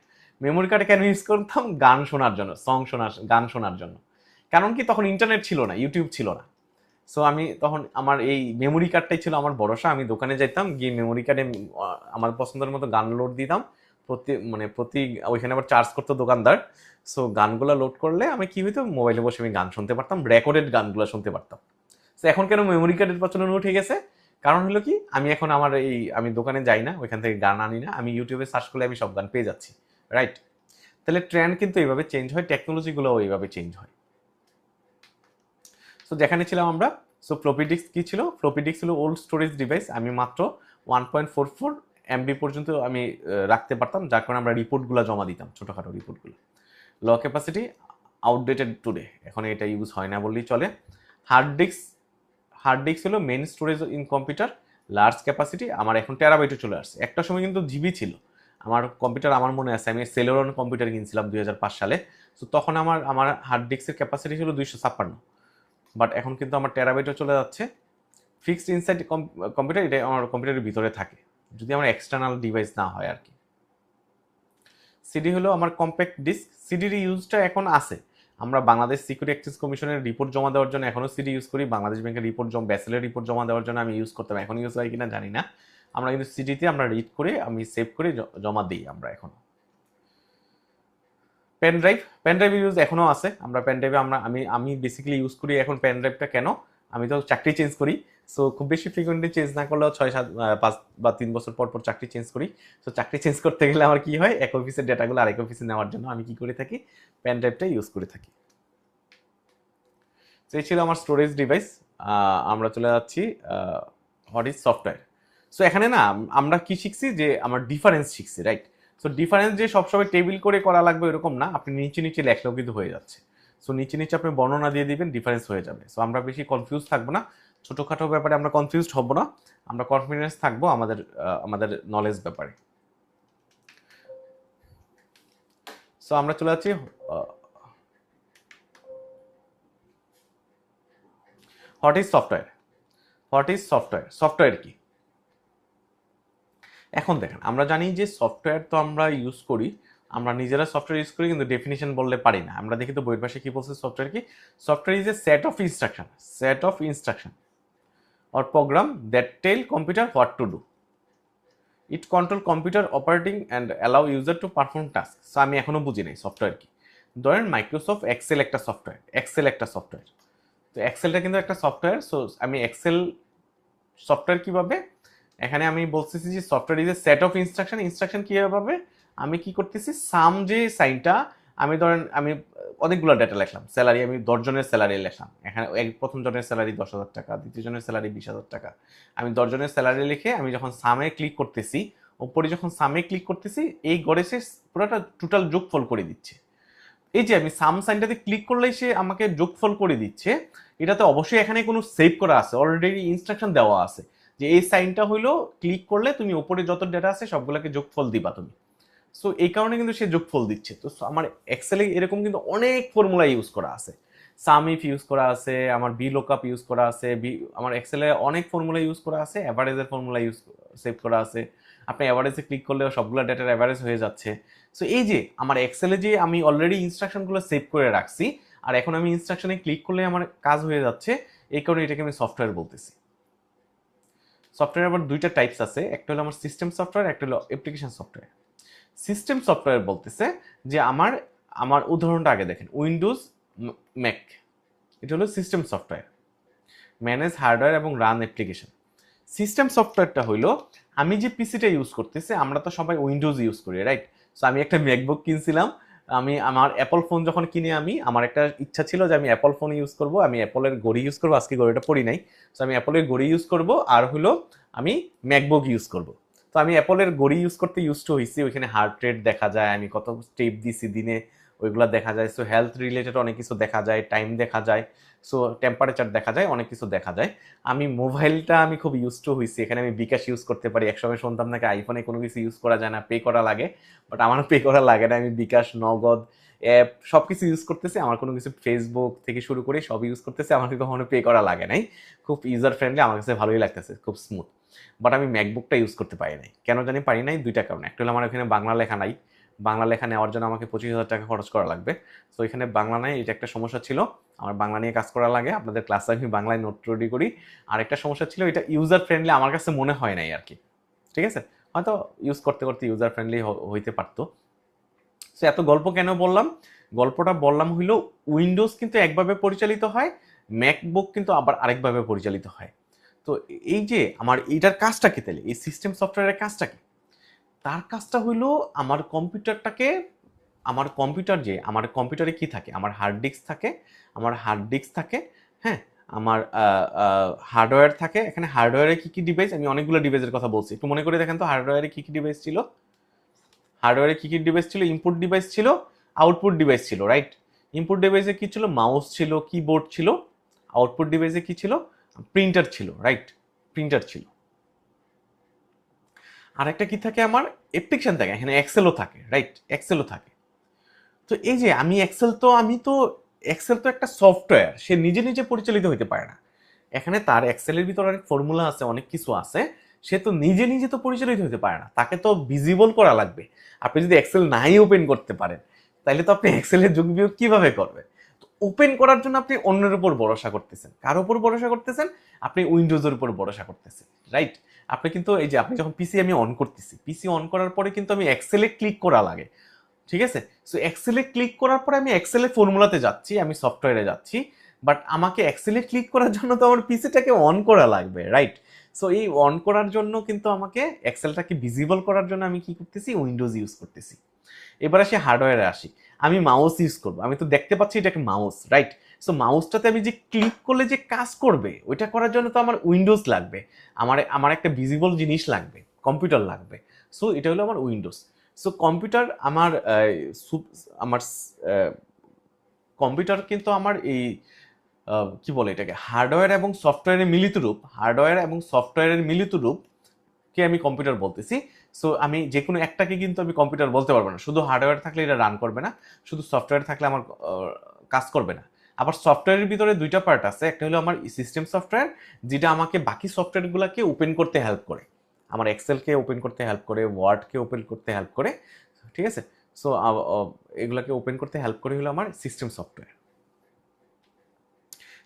মেমোরি কার্ড কেন ইউজ করতাম? গান শোনার জন্য, সং শোনার, গান শোনার জন্য। কারণ কি, তখন ইন্টারনেট ছিল না, ইউটিউব ছিল না। সো আমি তখন আমার এই মেমোরি কার্ডটাই ছিল আমার ভরসা। আমি দোকানে যাইতাম, গিয়ে মেমোরি কার্ডে আমার পছন্দের মতো গান লোড দিতাম। প্রতি ওইখানে আবার চার্জ করতো দোকানদার। সো গানগুলো লোড করলে আমি কি হইতো, মোবাইলে বসে আমি গান শুনতে পারতাম, রেকর্ডেড গানগুলো শুনতে পারতাম। তো এখন কেন মেমোরি কার্ডের প্রচলন উঠে গেছে? কারণ হলো কি, আমি এখন আমার আমি দোকানে যাই না, ওইখান থেকে গান আনি না, আমি ইউটিউবে সার্চ করলে আমি সব গান পেয়ে যাচ্ছি, রাইট? তাহলে ট্রেন্ড কিন্তু এইভাবে চেঞ্জ হয়, টেকনোলজিগুলোও এইভাবে চেঞ্জ হয়। সো যেখানে ছিলাম আমরা, সো ফ্লপি ডিস্ক কি ছিল? ফ্লপি ডিস্ক ছিল ওল্ড স্টোরেজ ডিভাইস। আমি মাত্র 1.44 MB পর্যন্ত আমি রাখতে পারতাম, যার কারণে আমরা রিপোর্টগুলো জমা দিতাম, ছোটোখাটো রিপোর্টগুলো। লো ক্যাপাসিটি, আউটডেটেড টুডে, এখন এটা ইউজ হয় না বললেই চলে। হার্ড ডিস্ক হলো main storage in computer, large capacity. আমার এখন টেরাবাইটে চলে আসছে। একটা সময় কিন্তু জিবি ছিল আমার কম্পিউটার, আমার মনে আছে আমি সেলেরন কম্পিউটার কিনছিলাম 2005 সালে। তো তখন আমার আমার হার্ড ডিস্কের ক্যাপাসিটি ছিল 256, বাট এখন কিন্তু আমার টেরাবাইটে চলে যাচ্ছে। ফিক্সড ইনসাইড কম্পিউটার, এটা আমার কম্পিউটারের ভিতরে থাকে, যদি আমার এক্সটার্নাল ডিভাইস না হয় আর কি। সিডি হলো আমার কম্প্যাক্ট ডিস্ক। সিডির ইউজটা এখন আছে। আমরা বাংলাদেশ সিকিউরিটি এক্সচেঞ্জ কমিশনের রিপোর্ট জমা দেওয়ার জন্য এখনো সিডি ইউজ করি। বাংলাদেশ ব্যাংকের রিপোর্ট ব্যাসেলের রিপোর্ট জমা দেওয়ার জন্য আমি ইউজ করতাম, এখন ইউজ হয় কিনা জানি না। আমরা কিন্তু সিডিতে আমরা রিড করে আমি সেভ করে জমা দিই আমরা এখন। পেন ড্রাইভ ইউজ এখনো আছে। আমরা পেন ড্রাইভে আমি বেসিক্যালি ইউজ করি এখন পেন ড্রাইভটা। কেন? আমি তো চাকরি চেঞ্জ করি। সো খুব বেশি ফ্রিকোয়েন্টলি চেঞ্জ না করলেও 6-7-5 বা 3 বছর পর পর চাকরি চেঞ্জ করি। সো চাকরি চেঞ্জ করতে গেলে আমার কি হয়, এক অফিসের ডেটাগুলো আরেক অফিসে নেওয়ার জন্য আমি কি করে থাকি, পেন ড্রাইভটা ইউজ করে থাকি। তো এই ছিল আমার স্টোরেজ ডিভাইস। আমরা চলে যাচ্ছি হোয়াট ইজ সফটওয়্যার। সো এখানে না আমরা কি শিখছি, যে আমার ডিফারেন্স শিখছি, রাইট? সো ডিফারেন্স যে সবসময় টেবিল করে করা লাগবে এরকম না, আপনি নিচে নিচে লেখলেও কিন্তু হয়ে যাচ্ছে। সো নিচে নিচে আপনি বর্ণনা দিয়ে দিবেন, ডিফারেন্স হয়ে যাবে। সো আমরা বেশি কনফিউজ থাকবো না, ছোটোখাটো ব্যাপারে আমরা কনফিউজড হব না, আমরা কনফিডেন্স থাকবো আমাদের নলেজ ব্যাপারে। সো আমরা চলে যাচ্ছি হোয়াট ইজ সফটওয়্যার। সফটওয়্যার কি? এখন দেখেন, আমরা জানি যে সফটওয়্যার তো আমরা ইউজ করি, আমরা নিজেরা সফটওয়্যার ইউজ করি, কিন্তু ডেফিনিশন বললে পারি না। আমরা দেখি তো বইয়ের পাশে কি বলছে সফটওয়্যার কি। Software is a set of instruction or program that tell computer what to do. It control computer operating and allow user to perform tasks. So আমি এখনো বুঝি নাই সফটওয়্যার কি। ধরেন মাইক্রোসফট এক্সেল একটা সফটওয়্যার, তো এক্সেলটা কিন্তু একটা সফটওয়্যার। সো আমি এক্সেল সফটওয়্যার কিভাবে, এখানে আমি বলতেছি যে software is a set of instruction কিভাবে, আমি কি করতেছি, সাম যে সাইনটা, আমি অনেকগুলো ডেটা লিখলাম, স্যালারি আমি 10 জনের স্যালারি লিখলাম, এখানে প্রথম জনের স্যালারি 10,000 টাকা, দ্বিতীয় জনের স্যালারি 20,000 টাকা। আমি 10 জনের স্যালারি লিখে আমি যখন সামে ক্লিক করতেছি, উপরে যখন সামে ক্লিক করতেছি, এই গড়ে সে পুরোটা টোটাল যোগফল করে দিচ্ছে। এই যে আমি সাম সাইনটাতে ক্লিক করলেই সে আমাকে যোগফল করে দিচ্ছে। এটাতে অবশ্যই এখানে কোনো সেভ করা আছে, অলরেডি ইনস্ট্রাকশন দেওয়া আছে যে এই সাইনটা হইলো ক্লিক করলে তুমি উপরে যত ডেটা আছে সবগুলোকে যোগফল দিবা তুমি। সো এই কারণে কিন্তু সে যোগফল দিচ্ছে। তো আমার এক্সেলে এরকম কিন্তু অনেক ফর্মুলা ইউজ করা আছে, সাম ইফ ইউজ করা আছে, আমার বি লুকআপ ইউজ করা আছে, আমার এক্সেলে অনেক ফর্মুলা ইউজ করা আছে, অ্যাভারেজের ফর্মুলা সেভ করা আছে, আপনি অ্যাভারেজে ক্লিক করলে সবগুলো ডেটার অ্যাভারেজ হয়ে যাচ্ছে। সো এই যে আমার এক্সেলে যে আমি অলরেডি ইনস্ট্রাকশনগুলো সেভ করে রাখছি, আর এখন আমি ইনস্ট্রাকশনে ক্লিক করলে আমার কাজ হয়ে যাচ্ছে, এই কারণে এটাকে আমি সফটওয়্যার বলতেছি। সফটওয়্যার আবার দুইটা টাইপস আছে, একটা হলো আমার সিস্টেম সফটওয়্যার, একটা হলো অ্যাপ্লিকেশন সফটওয়্যার। সিস্টেম সফটওয়্যার বলতেছে যে আমার আমার উদাহরণটা আগে দেখেন, উইন্ডোজ, ম্যাক, এটা হলো সিস্টেম সফটওয়্যার। ম্যানেজ হার্ডওয়্যার এবং রান অ্যাপ্লিকেশন। সিস্টেম সফটওয়্যারটা হইলো আমি যে পিসিটা ইউজ করতেছি, আমরা তো সবাই উইন্ডোজ ইউজ করি, রাইট? সো আমি একটা ম্যাকবুক কিনছিলাম, আমি আমার অ্যাপল ফোন যখন কিনে, আমার একটা ইচ্ছা ছিল যে আমি অ্যাপল ফোন ইউজ করব, আমি অ্যাপলের ঘড়ি ইউজ করবো, আজকে ঘড়িটা পড়ি নাই। সো আমি অ্যাপলের ঘড়ি ইউজ করব, আর হলো আমি ম্যাকবুক ইউজ করব। তো আমি অ্যাপলের ঘড়ি ইউজ করতে ইউজ টু হয়েছি, ওইখানে হার্ট রেট দেখা যায়, আমি কত স্টেপ দিছি দিনে, ওইগুলো দেখা যায়। সো হেলথ রিলেটেড অনেক কিছু দেখা যায়, টাইম দেখা যায়, সো টেম্পারেচার দেখা যায়, অনেক কিছু দেখা যায়। আমি মোবাইলটা আমি খুব ইউজ টু হয়েছি, এখানে আমি বিকাশ ইউজ করতে পারি। একসময় শুনতাম নাকি আইফোনে কোনো কিছু ইউজ করা যায় না, পে করা লাগে, বাট আমার পে করা লাগে না, আমি বিকাশ, নগদ, অ্যাপ সব কিছু ইউজ করতেছি। আমার কোনো কিছু ফেসবুক থেকে শুরু করে সব ইউজ করতেছি, আমাকে কখনো পে করা লাগে নাই। খুব ইউজার ফ্রেন্ডলি, আমার কাছে ভালোই লাগতেছে, খুব স্মুথ। বাট আমি ম্যাকবুকটা ইউজ করতে পারি নাই, কেন জানি পারি নাই, দুইটা কারণ। একটা হলো আমার এখানে বাংলা লেখা নাই, বাংলা লেখা নেওয়ার জন্য আমাকে 25,000 টাকা খরচ করা লাগবে। সো এখানে বাংলা নাই, এটা একটা সমস্যা ছিল। আমার বাংলা নিয়ে কাজ করা লাগে, আপনাদের ক্লাসে আমি বাংলায় নোট রেডি করি। আর একটা সমস্যা ছিল, এটা ইউজার ফ্রেন্ডলি আমার কাছে মনে হয় নাই আর কি। ঠিক আছে, হয়তো ইউজ করতে করতে ইউজার ফ্রেন্ডলি হইতে পারতো। সো এত গল্প কেন বললাম? গল্পটা বললাম হইলো, উইন্ডোজ কিন্তু একভাবে পরিচালিত হয়, ম্যাকবুক কিন্তু আবার আরেকভাবে পরিচালিত হয়। তো এই যে আমার এইটার কাজটা কি, তাহলে এই সিস্টেম সফটওয়্যারের কাজটা কি? তার কাজটা হইলো আমার কম্পিউটারটাকে, আমার কম্পিউটারে কি থাকে, আমার হার্ড ডিস্ক থাকে, হ্যাঁ, আমার হার্ডওয়্যার থাকে। এখানে হার্ডওয়্যারে কি কি ডিভাইস, আমি অনেকগুলো ডিভাইসের কথা বলছি, একটু মনে করে দেখেন তো, হার্ডওয়্যারে কি কি ডিভাইস ছিল? হার্ডওয়্যারে কি কি ডিভাইস ছিল? ইনপুট ডিভাইস ছিল, আউটপুট ডিভাইস ছিল, রাইট? ইনপুট ডিভাইসে কি ছিল? মাউস ছিল, কিবোর্ড ছিল। আউটপুট ডিভাইসে কি ছিল? প্রিন্টার ছিল, রাইট? প্রিন্টার ছিল। আরেকটা কি থাকে, আমার অ্যাপ্লিকেশন থাকে, এখানে এক্সেলও থাকে, রাইট? এক্সেলও থাকে। তো এই যে এক্সেল তো একটা সফটওয়্যার, সে নিজে নিজে পরিচালিত হইতে পারে না। এখানে তার এক্সেলের ভিতরে অনেক ফর্মুলা আছে, অনেক কিছু আছে, সে তো নিজে নিজে তো পরিচালিত হতে পারে না, তাকে তো ভিজিবল করা লাগবে। আপনি যদি এক্সেল নাই ওপেন করতে পারেন, তাহলে তো আপনি এক্সেলের যোগ বিয়োগ কিভাবে করবেন? তো ওপেন করার জন্য আপনি অন্যের উপর ভরসা করতেছেন। কার উপর ভরসা করতেছেন? আপনি উইন্ডোজের উপর ভরসা করতেছেন, রাইট? আপনি কিন্তু এই যে আপনি যখন পিসি আমি অন করতেছি, পিসি অন করার পরে কিন্তু আমি এক্সেলে ক্লিক করা লাগে, ঠিক আছে? সো এক্সেলে ক্লিক করার পরে আমি এক্সেলে ফর্মুলাতে যাচ্ছি, আমি সফটওয়্যারে যাচ্ছি, বাট আমাকে এক্সেলে ক্লিক করার জন্য তো আমার পিসিটাকে অন করা লাগবে, রাইট? সো এই অন করার জন্য কিন্তু আমাকে এক্সেলটাকে ভিজিবল করার জন্য আমি কি করতেছি? উইন্ডোজ ইউজ করতেছি। এবার আসি হার্ডওয়্যারে আসি, আমি মাউস ইউজ করবো, আমি তো দেখতে পাচ্ছি এটা একটা মাউস, রাইট? সো মাউসটাতে আমি যে ক্লিক করলে যে কাজ করবে, ওইটা করার জন্য তো আমার উইন্ডোজ লাগবে, আমার একটা ভিজিবল জিনিস লাগবে, কম্পিউটার লাগবে। সো এটা হলো আমার উইন্ডোজ। সো কম্পিউটার আমার কম্পিউটার কিন্তু আমার এই কি বলে এটাকে, হার্ডওয়্যার এবং সফটওয়্যারের মিলিত রূপ, কে আমি কম্পিউটার বলতেছি। সো আমি যে কোনো একটাকে কিন্তু আমি কম্পিউটার বলতে পারবো না, শুধু হার্ডওয়্যার থাকলে এটা রান করবে না, শুধু সফটওয়্যার থাকলে আমার কাজ করবে না। আবার সফটওয়্যারের ভিতরে দুইটা পার্ট আছে, একটা হলো আমার সিস্টেম সফটওয়্যার, যেটা আমাকে বাকি সফটওয়্যারগুলোকে ওপেন করতে হেল্প করে, আমার এক্সেলকে ওপেন করতে হেল্প করে, ওয়ার্ডকে ওপেন করতে হেল্প করে, ঠিক আছে? সো এগুলাকে ওপেন করতে হেল্প করে হলো আমার সিস্টেম সফটওয়্যার।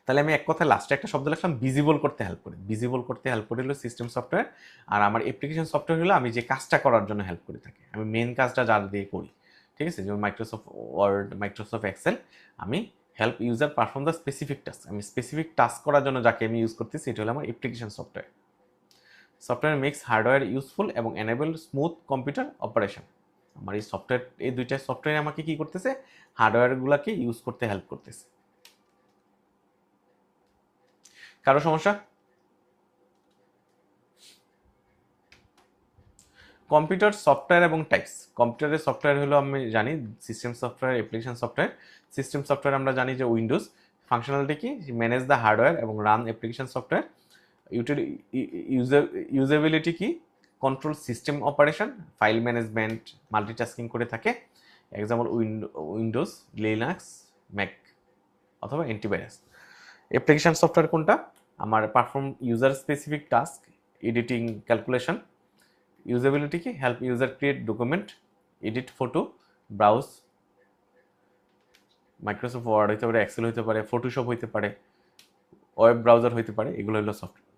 তাহলে আমি এক কথায় লাস্টে একটা শব্দ লিখলাম, ভিজিবল করতে হেল্প করে হলো সিস্টেম সফটওয়্যার। আর আমার অ্যাপ্লিকেশন সফটওয়্যার হলো আমি যে কাজটা করার জন্য হেল্প করে থাকি, আমি মেন কাজটা যার দিয়ে করি, ঠিক আছে? যেমন মাইক্রোসফট ওয়ার্ড, মাইক্রোসফট এক্সেল, আমি help user perform the specific task, আমি স্পেসিফিক টাস্ক করার জন্য যাকে আমি ইউজ করতেছি, এটা হলো আমার application software. Software makes hardware useful এবং এনেবল স্মুথ কম্পিউটার অপারেশন। আমার এই দুইটা সফটওয়্যার আমাকে কি করতেছে? হার্ডওয়্যারগুলোকে ইউজ করতে হেল্প করতেছে। কারো সমস্যা? কম্পিউটার সফটওয়্যার এবং টাইপস। কম্পিউটারের সফটওয়্যার হলো আমি জানি system software, application software. System software আমরা জানি যে উইন্ডোজ, ফাংশনালিটি কি? ম্যানেজ দ্য হার্ডওয়্যার এবং রান অ্যাপ্লিকেশন সফটওয়্যার। ইউজেবিলিটি কি? Control system operation, file management, multitasking করে থাকে। এক্সাম্পল উইন্ডোজ, লিনাক্স, ম্যাক অথবা অ্যান্টিভাইরাস। অ্যাপ্লিকেশন সফটওয়্যার কোনটা? আমার perform user specific task, editing, calculation, usability কি? Help user create document, edit photo, browse, Microsoft Word হইতে পারে, Excel হইতে পারে, ফটোশপ হইতে পারে, ওয়েব ব্রাউজার হইতে পারে, এগুলো হলো software.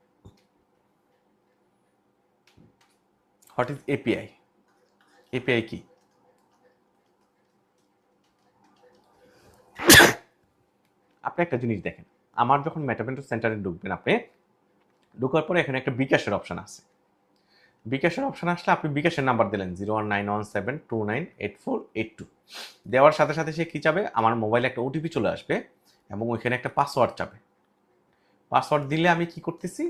What is API? API কি? আপনি একটা জিনিস দেখেন, আমার যখন মেটাভেন্ডর সেন্টারে ঢুকবেন, আপনি ঢোকার পরে এখানে একটা বিকাশের অপশন আছে। বিকাশের অপশন আসলে আপনি বিকাশের নাম্বার দিলেন 01917298482, দেওয়ার সাথে সাথে সে কি চাবে? আমার মোবাইলে একটা ওটিপি চলে আসবে এবং ওইখানে একটা পাসওয়ার্ড চাবে। পাসওয়ার্ড দিলে আমি কি করতেছি?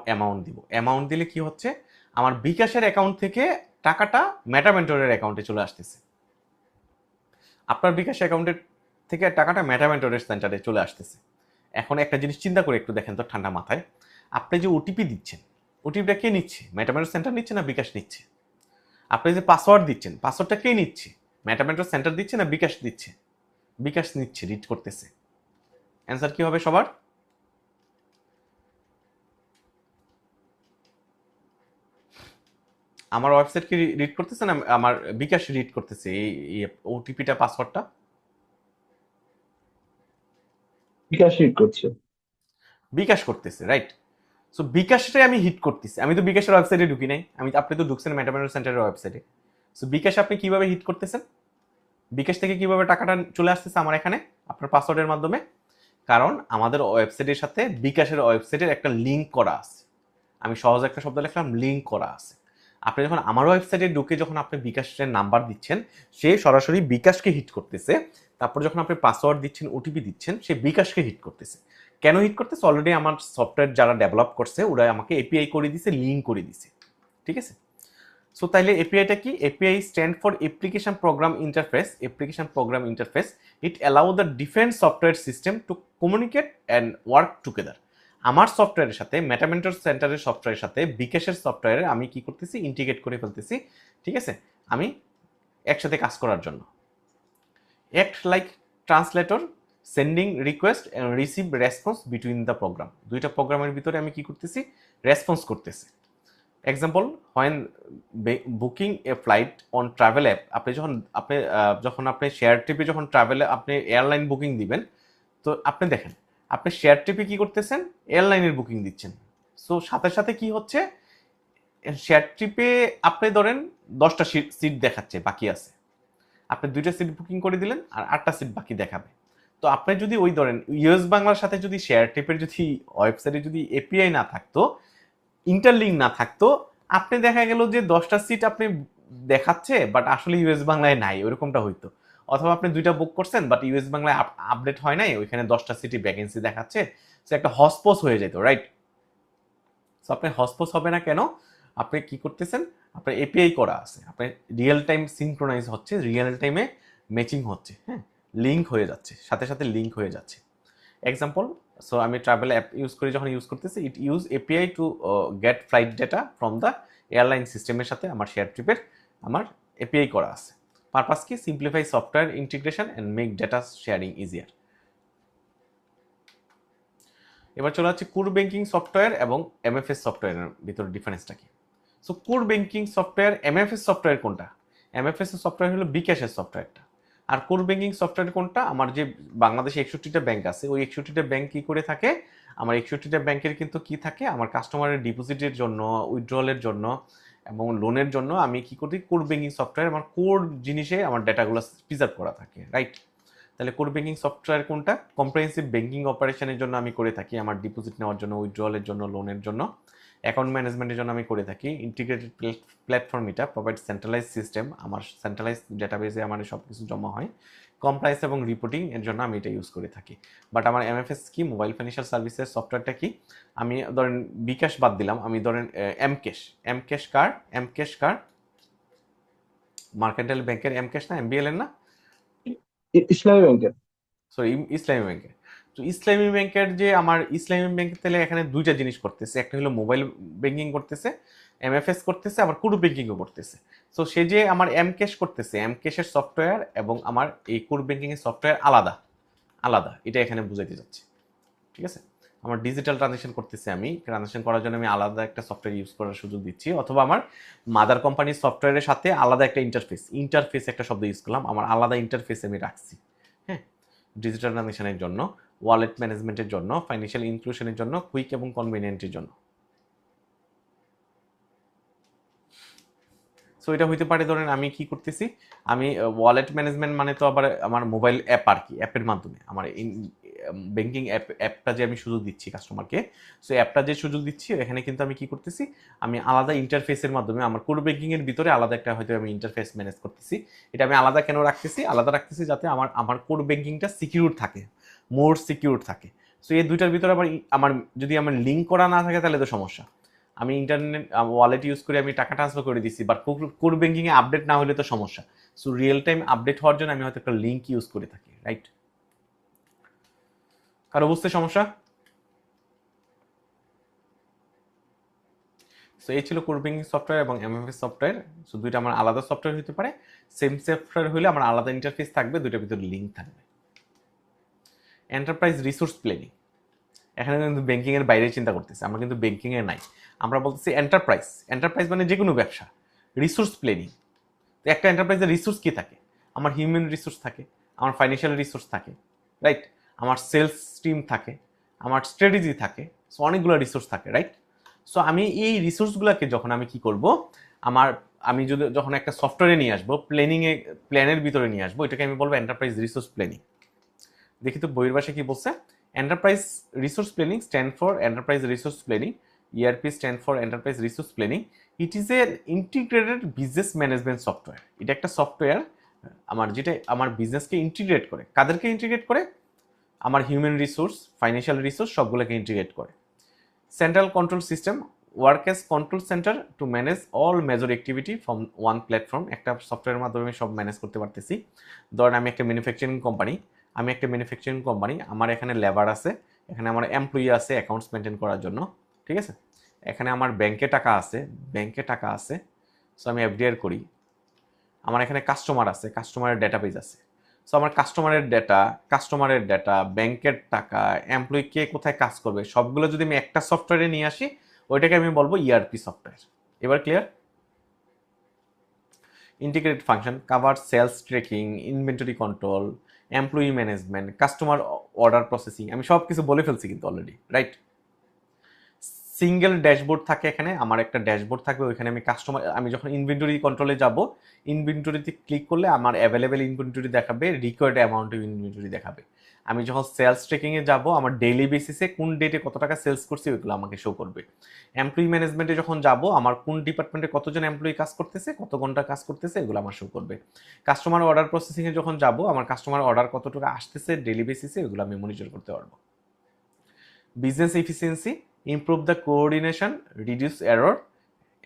অ্যামাউন্ট দিব। অ্যামাউন্ট দিলে কি হচ্ছে? আমার বিকাশের অ্যাকাউন্ট থেকে টাকাটা মেটাভেন্ডরের অ্যাকাউন্টে চলে আসতেছে। আপনার বিকাশ অ্যাকাউন্টের থেকে টাকাটা মেটাভেন্ডরের সেন্টারে চলে আসতেছে। এখন একটা জিনিস চিন্তা করে একটু দেখেন তো ঠান্ডা মাথায়, আপনি যে ওটিপি দিচ্ছেন, ওটিপিটা কে নিচ্ছে? মেটাভেন্ডর সেন্টার নিচ্ছে না বিকাশ নিচ্ছে? আপনি যে পাসওয়ার্ড দিচ্ছেন, পাসওয়ার্ডটা কে নিচ্ছে? মেটাভেন্ডর সেন্টার দিচ্ছে না বিকাশ দিচ্ছে? বিকাশ নিচ্ছে, রিড করতেছে। অ্যান্সার কি হবে সবার? আমার ওয়েবসাইট কি রিড করতেছে না আমার বিকাশ রিড করতেছে এই ওটিপিটা, পাসওয়ার্ডটা? বিকাশ হিট করছে। বিকাশ করতেছে, রাইট? সো বিকাশটাই আমি হিট করতেছি। আমি তো বিকাশের ওয়েবসাইটে ঢুকি নাই, আপনি তো ঢুকছেন মেটাভেন্ডর সেন্টারের ওয়েবসাইটে। সো বিকাশ আপনি কিভাবে হিট করতেছেন? বিকাশ থেকে কিভাবে টাকাটা চলে আসতেছে আমার এখানে আপনার পাসওয়ার্ডের মাধ্যমে? কারণ আমাদের ওয়েবসাইটের সাথে বিকাশের ওয়েবসাইটের একটা লিঙ্ক করা আছে। আমি সহজ একটা শব্দ লিখলাম, লিঙ্ক করা আছে। আপনি যখন আমার ওয়েবসাইটে ঢুকে যখন আপনি বিকাশের নাম্বার দিচ্ছেন, সে সরাসরি বিকাশকে হিট করতেছে। তারপর যখন আপনি পাসওয়ার্ড দিচ্ছেন, ওটিপি দিচ্ছেন, সে বিকাশকে হিট করতেছে। কেন হিট করতেছে? অলরেডি আমার সফটওয়্যার যারা ডেভেলপ করছে ওরা আমাকে এপিআই করে দিছে, লিঙ্ক করে দিছে। ঠিক আছে? সো তাইলে এপিআইটা কি? API stand for application program interface. Application program interface, it allow the different software system to communicate and work together. আমার সফটওয়্যারের সাথে মেটাভেন্ডর সেন্টারের সফটওয়্যারের সাথে বিকাশের সফটওয়্যারে আমি কি করতেছি? ইন্টিগ্রেট করে ফেলতেছি। ঠিক আছে? আমি একসাথে কাজ করার জন্য। Act like translator, sending request and receive response between the program. দুইটা প্রোগ্রামের ভিতরে আমি কি করতেছি? রেসপন্স করতেছি। Example, when booking a flight on travel app, যখন আপনি শেয়ার ট্রিপে যখন ট্রাভেলে আপনি এয়ারলাইন বুকিং দিবেন, তো আপনি দেখেন আপনি শেয়ার ট্রিপে কি করতেছেন? এয়ারলাইনের বুকিং দিচ্ছেন। সো সাথে সাথে কি হচ্ছে? শেয়ার ট্রিপে আপনি ধরেন 10টা সিট দেখাচ্ছে বাকি আছে, আপনি 2টা সিট বুকিং করে দিলেন আর 8টা সিট বাকি দেখাবে। তো আপনি যদি ওই ধরেন ইউএস বাংলার সাথে যদি শেয়ার ট্রিপের যদি ওয়েবসাইটে যদি এপিআই না থাকতো, ইন্টারলিঙ্ক না থাকতো, আপনি দেখা গেল যে 10টা সিট আপনি দেখাচ্ছে বাট আসলে ইউএস বাংলায় নাই, ওইরকমটা হইতো। অথবা আপনি 2টা বুক করছেন বাট ইউএস বাংলায় আপডেট হয় নাই, ওইখানে 10টা সিটি ভ্যাকেন্সি দেখাচ্ছে, সে একটা হসপস হয়ে যেত, রাইট? সো আপনি হসপস হবে না কেন? আপনি কি করতেছেন? আপনার এপিআই করা আছে, আপনি রিয়েল টাইম সিনক্রোনাইজ হচ্ছে, রিয়েল টাইমে ম্যাচিং হচ্ছে, হ্যাঁ, লিঙ্ক হয়ে যাচ্ছে, সাথে সাথে লিঙ্ক হয়ে যাচ্ছে। এক্সাম্পল, সো আমি ট্রাভেল অ্যাপ ইউজ করি, যখন ইউজ করতেছি, it use API to get flight data from the airline সিস্টেমের সাথে আমার শেয়ার ট্রিপের আমার এপিআই করা আছে। পারপাস কি? Simplify software integration and make data sharing easier. এবার চলে যাচ্ছে কোর ব্যাংকিং সফটওয়্যার এবং এমএফএস সফটওয়্যারের ভিতরে ডিফারেন্সটা কি? So core banking software, MFS software কোনটা? এমএফএস এর সফটওয়্যার হলো বিকাশের সফটওয়্যারটা। আর কোর ব্যাংকিং সফটওয়্যার কোনটা? আমার যে বাংলাদেশে 61টা ব্যাংক আছে, ওই 61টা ব্যাংক কি করে থাকে? আমার 61টা ব্যাংকের কিন্তু কি থাকে? আমার কাস্টমারের ডিপোজিটের জন্য, উইথড্রলের জন্য এবং লোনের জন্য আমি কি করি? কোর ব্যাংকিং সফটওয়্যার আমার কোর জিনিসে আমার ডেটাগুলো প্রিজার্ভ করা থাকে, রাইট? তাহলে কোর ব্যাংকিং সফটওয়্যার কোনটা? কম্প্রিহেন্সিভ ব্যাংকিং অপারেশনের জন্য আমি করে থাকি, আমার ডিপোজিট নেওয়ার জন্য, উইথড্রলের জন্য, লোনের জন্য, অ্যাকাউন্ট ম্যানেজমেন্টের জন্য আমি করে থাকি। ইন্টিগ্রেটেড প্ল্যাটফর্ম, এটা প্রোভাইড সেন্ট্রালাইজ সিস্টেম, আমার সেন্ট্রালাইজ ডেটাবেসে আমার সব কিছু জমা হয়। কমপ্লায়েন্স এবং রিপোর্টিং এর জন্য আমি এটা ইউজ করে থাকি। বাট আমার এমএফএস কি? মোবাইল ফাইন্যান্সিয়াল সার্ভিসের সফটওয়্যারটা কি? আমি ধরেন বিকাশ বাদ দিলাম, আমি ধরেন এমক্যাশ কার্ড, মার্কেন্টাইল ব্যাংকের এমক্যাশ না, এমবিএল এর না, ইসলামী ব্যাংকের। সরি ইসলামী ব্যাংকের। তো ইসলামী ব্যাংকের যে আমার ইসলামী ব্যাংক, তাহলে এখানে দুইটা জিনিস করতেছে, একটা হলো মোবাইল ব্যাংকিং করতেছে, এমএফএস করতেছে, আবার কোর ব্যাংকিংও করতেছে। সো সে যে আমার এমক্যাশ করতেছে, এমক্যাশের সফটওয়্যার এবং আমার এই কোর ব্যাংকিং এর সফটওয়্যার আলাদা আলাদা, এটা এখানে বুঝাইতে যাচ্ছে। ঠিক আছে? আমার ডিজিটাল ট্রানজাকশন করতেছি, আমি ট্রানজাকশন করার জন্য আমি আলাদা একটা সফটওয়্যার ইউজ করার সুযোগ দিচ্ছি, অথবা আমার মাদার কোম্পানির সফটওয়্যারের সাথে আলাদা একটা ইন্টারফেস একটা শব্দ ইউজ করলাম, আমার আলাদা ইন্টারফেস আমি রাখছি। হ্যাঁ, ডিজিটাল ট্রানজাকশনের জন্য, ওয়ালেট ম্যানেজমেন্টের জন্য, ফাইন্যান্সিয়াল ইনক্লুশনের জন্য, কুইক এবং কনভিনিয়েন্টের জন্য। সো এটা হইতে পারে, ধরেন আমি কি করতেছি, আমি ওয়ালেট ম্যানেজমেন্ট মানে তো আবার আমার মোবাইল অ্যাপ আর কি, অ্যাপের মাধ্যমে আমার ব্যাংকিং অ্যাপটা যে আমি সুযোগ দিচ্ছি কাস্টমারকে, সো অ্যাপটা যে সুযোগ দিচ্ছি এখানে কিন্তু আমি কি করতেছি, আমি আলাদা ইন্টারফেসের মাধ্যমে আমার কোর ব্যাংকিংয়ের ভিতরে আলাদা একটা হয়তো আমি ইন্টারফেস ম্যানেজ করতেছি। এটা আমি আলাদা কেন রাখতেছি, আলাদা রাখতেছি যাতে আমার কোর ব্যাংকিংটা সিকিউর থাকে, মোর সিকিউর থাকে। সো এই দুইটার ভিতরে আবার আমার যদি আমার লিঙ্ক করা না থাকে তাহলে তো সমস্যা। আমি ইন্টারনেট ওয়ালেট ইউজ করে আমি টাকা ট্রান্সফার করে দিচ্ছি, বাট কোর ব্যাংকিংয়ে আপডেট না হলে তো সমস্যা। সো রিয়েল টাইম আপডেট হওয়ার জন্য আমি হয়তো একটা লিঙ্ক ইউজ করে থাকি, রাইট? কারো বুঝতে সমস্যা? সো এই ছিল কোর ব্যাংকিং সফটওয়্যার এবং এমএফএস সফটওয়্যার। সো দুইটা আমার আলাদা সফটওয়্যার হতে পারে, সেম সফটওয়্যার হলে আমার আলাদা ইন্টারফেস থাকবে, দুইটার ভিতরে লিঙ্ক থাকবে। এন্টারপ্রাইজ রিসোর্স প্ল্যানিং, এখানে কিন্তু ব্যাংকিং এর বাইরে চিন্তা করতেছি, আমরা কিন্তু ব্যাংকিং এ নাই, আমরা বলতেছি এন্টারপ্রাইজ। এন্টারপ্রাইজ মানে যে কোনো ব্যবসা। রিসোর্স প্ল্যানিং, একটা এন্টারপ্রাইজের রিসোর্স কি থাকে? আমার হিউম্যান রিসোর্স থাকে, আমার ফাইন্যান্সিয়াল রিসোর্স থাকে, রাইট? আমার সেলস টিম থাকে, আমার স্ট্র্যাটেজি থাকে, সো অনেকগুলো রিসোর্স থাকে, রাইট? সো আমি এই রিসোর্সগুলোকে যখন আমি কি করব, আমার আমি যদি যখন একটা সফটওয়্যারে নিয়ে আসবো, প্ল্যানের ভিতরে নিয়ে আসবো, এটাকে আমি বলবো এন্টারপ্রাইজ রিসোর্স প্ল্যানিং। দেখি তো বইয়ের ভাষায় কি বলছে। Enterprise resource planning stand for enterprise resource planning, ERP stand for enterprise resource planning. It is a integrated business management software. এটা একটা সফটওয়্যার যেটা আমার বিজনেসকে ইন্টিগ্রেট করে। কাদেরকে ইন্টিগ্রেট করে? আমার হিউম্যান রিসোর্স, ফাইন্যান্সিয়াল রিসোর্স সবগুলোকে ইন্টিগ্রেট করে। Central control system work age control centre to manage all major activity from one platform. একটা সফটওয়্যারের মাধ্যমে সব ম্যানেজ করতে পারতেছি। ধরেন আমি একটা ম্যানুফ্যাকচারিং কোম্পানি, আমার এখানে লেবার আছে, এখানে আমার এমপ্লয়ি আছে অ্যাকাউন্টস মেনটেন করার জন্য, ঠিক আছে? এখানে আমার ব্যাংকে টাকা আছে, সো আমি এফডিআর করি। আমার এখানে কাস্টমার আছে, কাস্টমারের ডেটাবেজ আছে। সো আমার কাস্টমারের ডেটা, ব্যাংকের টাকা, এমপ্লয়ি কে কোথায় কাজ করবে, সবগুলো যদি আমি একটা সফটওয়্যারে নিয়ে আসি, ওইটাকে আমি বলবো ইআরপি সফটওয়্যার। এবার clear? Integrated function cover sales tracking, inventory control, employee management, customer order processing. আমি সব কিছু বলে ফেলছি কিন্তু অলরেডি, রাইট? সিঙ্গেল ড্যাশবোর্ড থাকে, এখানে আমার একটা ড্যাশবোর্ড থাকবে, ওইখানে আমি যখন ইনভেন্টরি কন্ট্রোলে যাব, ইনভেন্টরিতে ক্লিক করলে আমার অ্যাভেলেবেল ইনভেন্টরি দেখাবে, রিকোয়ার্ড অ্যামাউন্ট অফ ইনভেন্টরি দেখাবে। আমি যখন সেলস ট্রেকিংয়ে যাব, আমার ডেইলি বেসিসে কোন ডেটে কত টাকা সেলস করছি ওইগুলো আমাকে শো করবে। এমপ্লয়ি ম্যানেজমেন্টে যখন যাব, আমার কোন ডিপার্টমেন্টে কতজন এমপ্লয়ি কাজ করতেছে, কত ঘন্টা কাজ করতেছে, এগুলো আমার শো করবে। কাস্টমার অর্ডার প্রসেসিংয়ে যখন যাব, আমার কাস্টমার অর্ডার কত টাকা আসতেছে ডেইলি বেসিসে, এগুলো আমি মনিটর করতে পারবো। Business efficiency, improve the coordination, reduce error,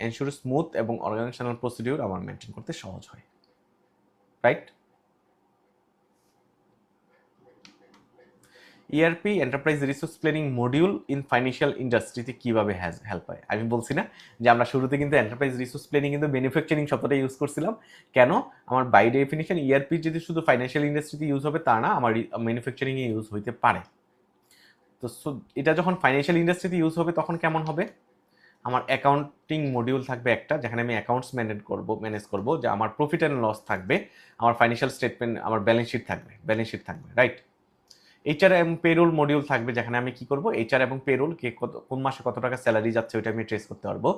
ensure smooth এবং অর্গানাইজেশনাল প্রসিডিউর আমার মেনটেন করতে সহজ হয়, right? ERP enterprise resource planning module in financial ইন্ডাস্ট্রিতে কিভাবে হেল্প হয়? আমি বলছি না যে আমরা শুরুতে কিন্তু এন্টারপ্রাইজ রিসোর্স প্ল্যানিং কিন্তু ম্যানুফ্যাকচারিং শব্দটা ইউজ করছিলাম। কেন? আমার বাই ডেফিনিশন ইআরপি যদি শুধু ফাইন্যান্সিয়াল ইন্ডাস্ট্রিতে ইউজ হবে তা না, আমার ম্যানুফ্যাকচারিং এ ইউজ হইতে পারে। তো এটা যখন ফাইন্যান্সিয়াল ইন্ডাস্ট্রিতে ইউজ হবে তখন কেমন হবে? আমার অ্যাকাউন্টিং মডিউল থাকবে একটা, যেখানে আমি অ্যাকাউন্টস ম্যানেজ করব, যে আমার প্রফিট অ্যান্ড লস থাকবে, আমার ফাইন্যান্সিয়াল স্টেটমেন্ট, আমার ব্যালেন্স শিট থাকবে, রাইট? এইচআর এবং পেরোল মডিউল থাকবে, যেখানে আমি কি করব, এইচআর এবং পেরোল কে কোন মাসে কত টাকা স্যালারি যাচ্ছে ওইটা আমি ট্রেস করতে পারবো।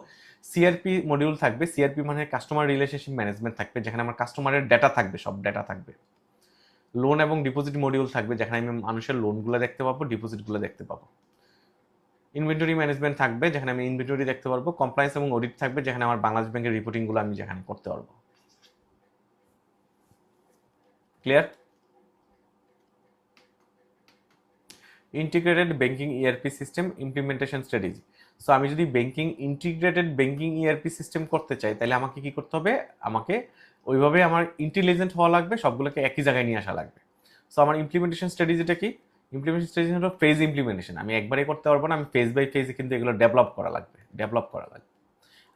সিআরপি মডিউল থাকবে, সিআরপি মানে কাস্টমার রিলেশনশিপ ম্যানেজমেন্ট থাকবে, যেখানে আমার কাস্টমারের ডেটা থাকবে, সব ডেটা থাকবে। লোন এবং ডিপোজিট মডিউল থাকবে, যেখানে আমি মানুষের লোনগুলো দেখতে পাবো, ডিপোজিটগুলো দেখতে পাবো। ইনভেন্টরি ম্যানেজমেন্ট থাকবে, যেখানে আমি ইনভেন্টরি দেখতে পারবো। কমপ্লায়েন্স এবং অডিট থাকবে, যেখানে আমার বাংলাদেশ ব্যাংকের রিপোর্টিংগুলো আমি যেখানে করতে পারবো। Clear? Integrated banking ERP system implementation strategy. So আমি যদি ইন্টিগ্রেটেড ব্যাংকিং ইআরপি সিস্টেম করতে চাই, তাহলে আমাকে কি করতে হবে? আমাকে ওইভাবে আমার ইন্টেলিজেন্ট হওয়া লাগবে, সবগুলোকে একই জায়গায় নিয়ে আসা লাগবে। সো আমার ইমপ্লিমেন্টেশন স্ট্র্যাটেজিটা কি? ইমপ্লিমেন্টেশন স্ট্র্যাটেজি হলো ফেজ ইমপ্লিমেন্টেশন। আমি একবারে করতে পারবো না, আমি ফেজ বাই ফেজে কিন্তু এগুলো ডেভেলপ করা লাগবে।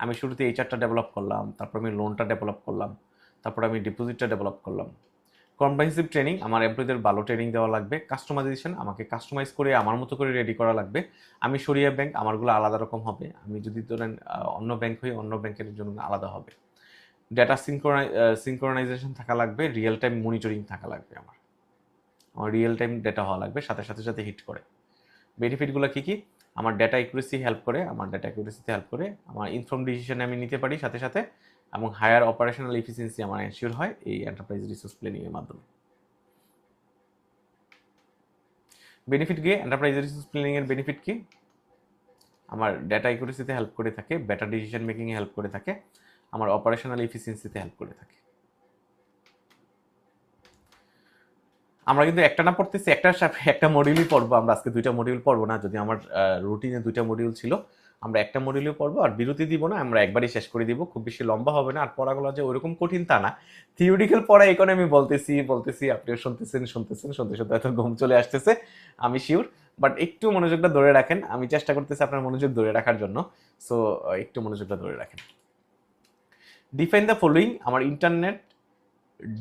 আমি শুরুতে এইচআরটা ডেভেলপ করলাম, তারপর আমি লোনটা ডেভেলপ করলাম, তারপর আমি ডিপোজিটটা ডেভেলপ করলাম, কম্প্রিহেন্সিভ ট্রেনিং, আমার এমপ্লয়ীদের ভালো ট্রেনিং দেওয়া লাগবে। কাস্টমাইজেশন, আমাকে কাস্টমাইজ করে আমার মতো করে রেডি করা লাগবে। আমি শরিয়া ব্যাংক, আমারগুলো আলাদা রকম হবে। আমি যদি ধরেন অন্য ব্যাংক হই, অন্য ব্যাংকের জন্য আলাদা হবে। ডেটা সিনক্রোনাইজেশন থাকা লাগবে, রিয়েল টাইম মনিটরিং থাকা লাগবে। আমার রিয়েল টাইম ডেটা হওয়া লাগবে, সাথে সাথে সাথে হিট করে। বেনিফিটগুলো কী কী? আমার ডেটা অ্যাকুরেসি হেল্প করে, আমার ডেটা অ্যাকুরেসিতে হেল্প করে, আমার ইনফর্ম ডিসিশন আমি নিতে পারি সাথে সাথে, এবং হায়ার অপারেশনাল এফিসিয়েন্সি আমার এনশিওর হয় এই এন্টারপ্রাইজ রিসোর্স প্ল্যানিংয়ের মাধ্যমে। বেনিফিট কি? এন্টারপ্রাইজ রিসোর্স প্ল্যানিংয়ের বেনিফিট কি? আমার ডেটা অ্যাকুরেসিতে হেল্প করে থাকে, বেটার ডিসিশন মেকিংয়ে হেল্প করে থাকে, আমার অপারেশনাল এফিসিয়েন্সিতে হেল্প করে থাকে। আমরা কিন্তু একটা না পড়তেছি, একটা মডিউলই পড়বো আমরা আজকে, 2টা মডিউল পড়বো না। যদি আমার রুটিনে 2টা মডিউল ছিল, আমরা একটা মডিউলই পড়বো, আর বিরতি দিব না, আমরা একবারই শেষ করে দিব। খুব বেশি লম্বা হবে না, আর পড়াগুলো যে ওরকম কঠিন তা না। থিওরিক্যাল পড়া এই কারণে আমি বলতেছি, আপনিও শুনতে হয়তো ঘুম চলে আসতেছে, আমি শিওর। বাট একটু মনোযোগটা ধরে রাখেন, আমি চেষ্টা করতেছি আপনার মনোযোগ ধরে রাখার জন্য। সো একটু মনোযোগটা ধরে রাখেন। ডিফাইন দ্য ফলোয়িং, আমার ইন্টারনেট,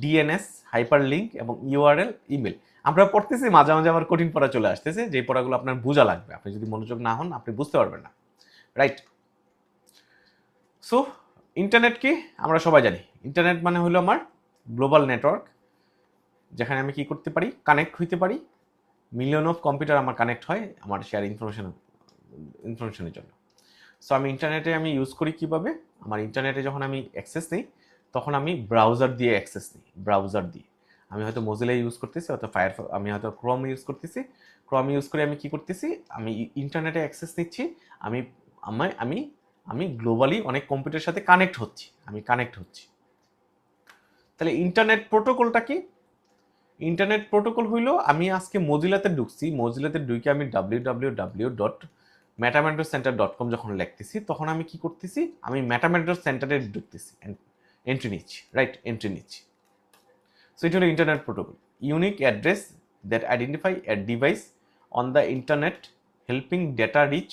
ডিএনএস, হাইপারলিংক এবং ইউআরএল, ইমেল। আমরা পড়তেছি, মাঝে মাঝে আমার কঠিন পড়া চলে আসতেছে, যে পড়াগুলো আপনার বোঝা লাগবে। আপনি যদি মনোযোগ না হন, আপনি বুঝতে পারবেন না, রাইট? সো ইন্টারনেট কি? আমরা সবাই জানি ইন্টারনেট মানে হলো আমার গ্লোবাল নেটওয়ার্ক, যেখানে আমি কি করতে পারি? কানেক্ট হইতে পারি। মিলিয়ন অফ কম্পিউটার আমার কানেক্ট হয় আমার শেয়ার ইনফরমেশনের জন্য। সো আমি ইন্টারনেটে আমি ইউজ করি কিভাবে? আমার ইন্টারনেটে যখন আমি অ্যাক্সেস নিই, তখন আমি ব্রাউজার দিয়ে অ্যাক্সেস নিই। ব্রাউজার দিয়ে আমি হয়তো মোজিলা ইউজ করতেছি, হয়তো আমি হয়তো ক্রোম ইউজ করতেছি। ক্রোম ইউজ করে আমি কি করতেছি? আমি ইন্টারনেটে অ্যাক্সেস নিচ্ছি। আমি আমি আমি গ্লোবালি অনেক কম্পিউটারের সাথে কানেক্ট হচ্ছি। তাহলে ইন্টারনেট প্রোটোকলটা কি? ইন্টারনেট প্রোটোকল হইলো, আমি আজকে মোজিলাতে ঢুকছি, মোজিলাতে ঢুকে আমি www.metamatrocenter.com যখন লিখতেছি, তখন আমি কি করতেছি? আমি মেটামেট্রো সেন্টারে ঢুকতেছি, এন্ট্রি নিচ্ছি, রাইট? এন্ট্রি নিচ্ছি। সো এটা হলো internet protocol. Unique address that identify a device on the internet, helping data reach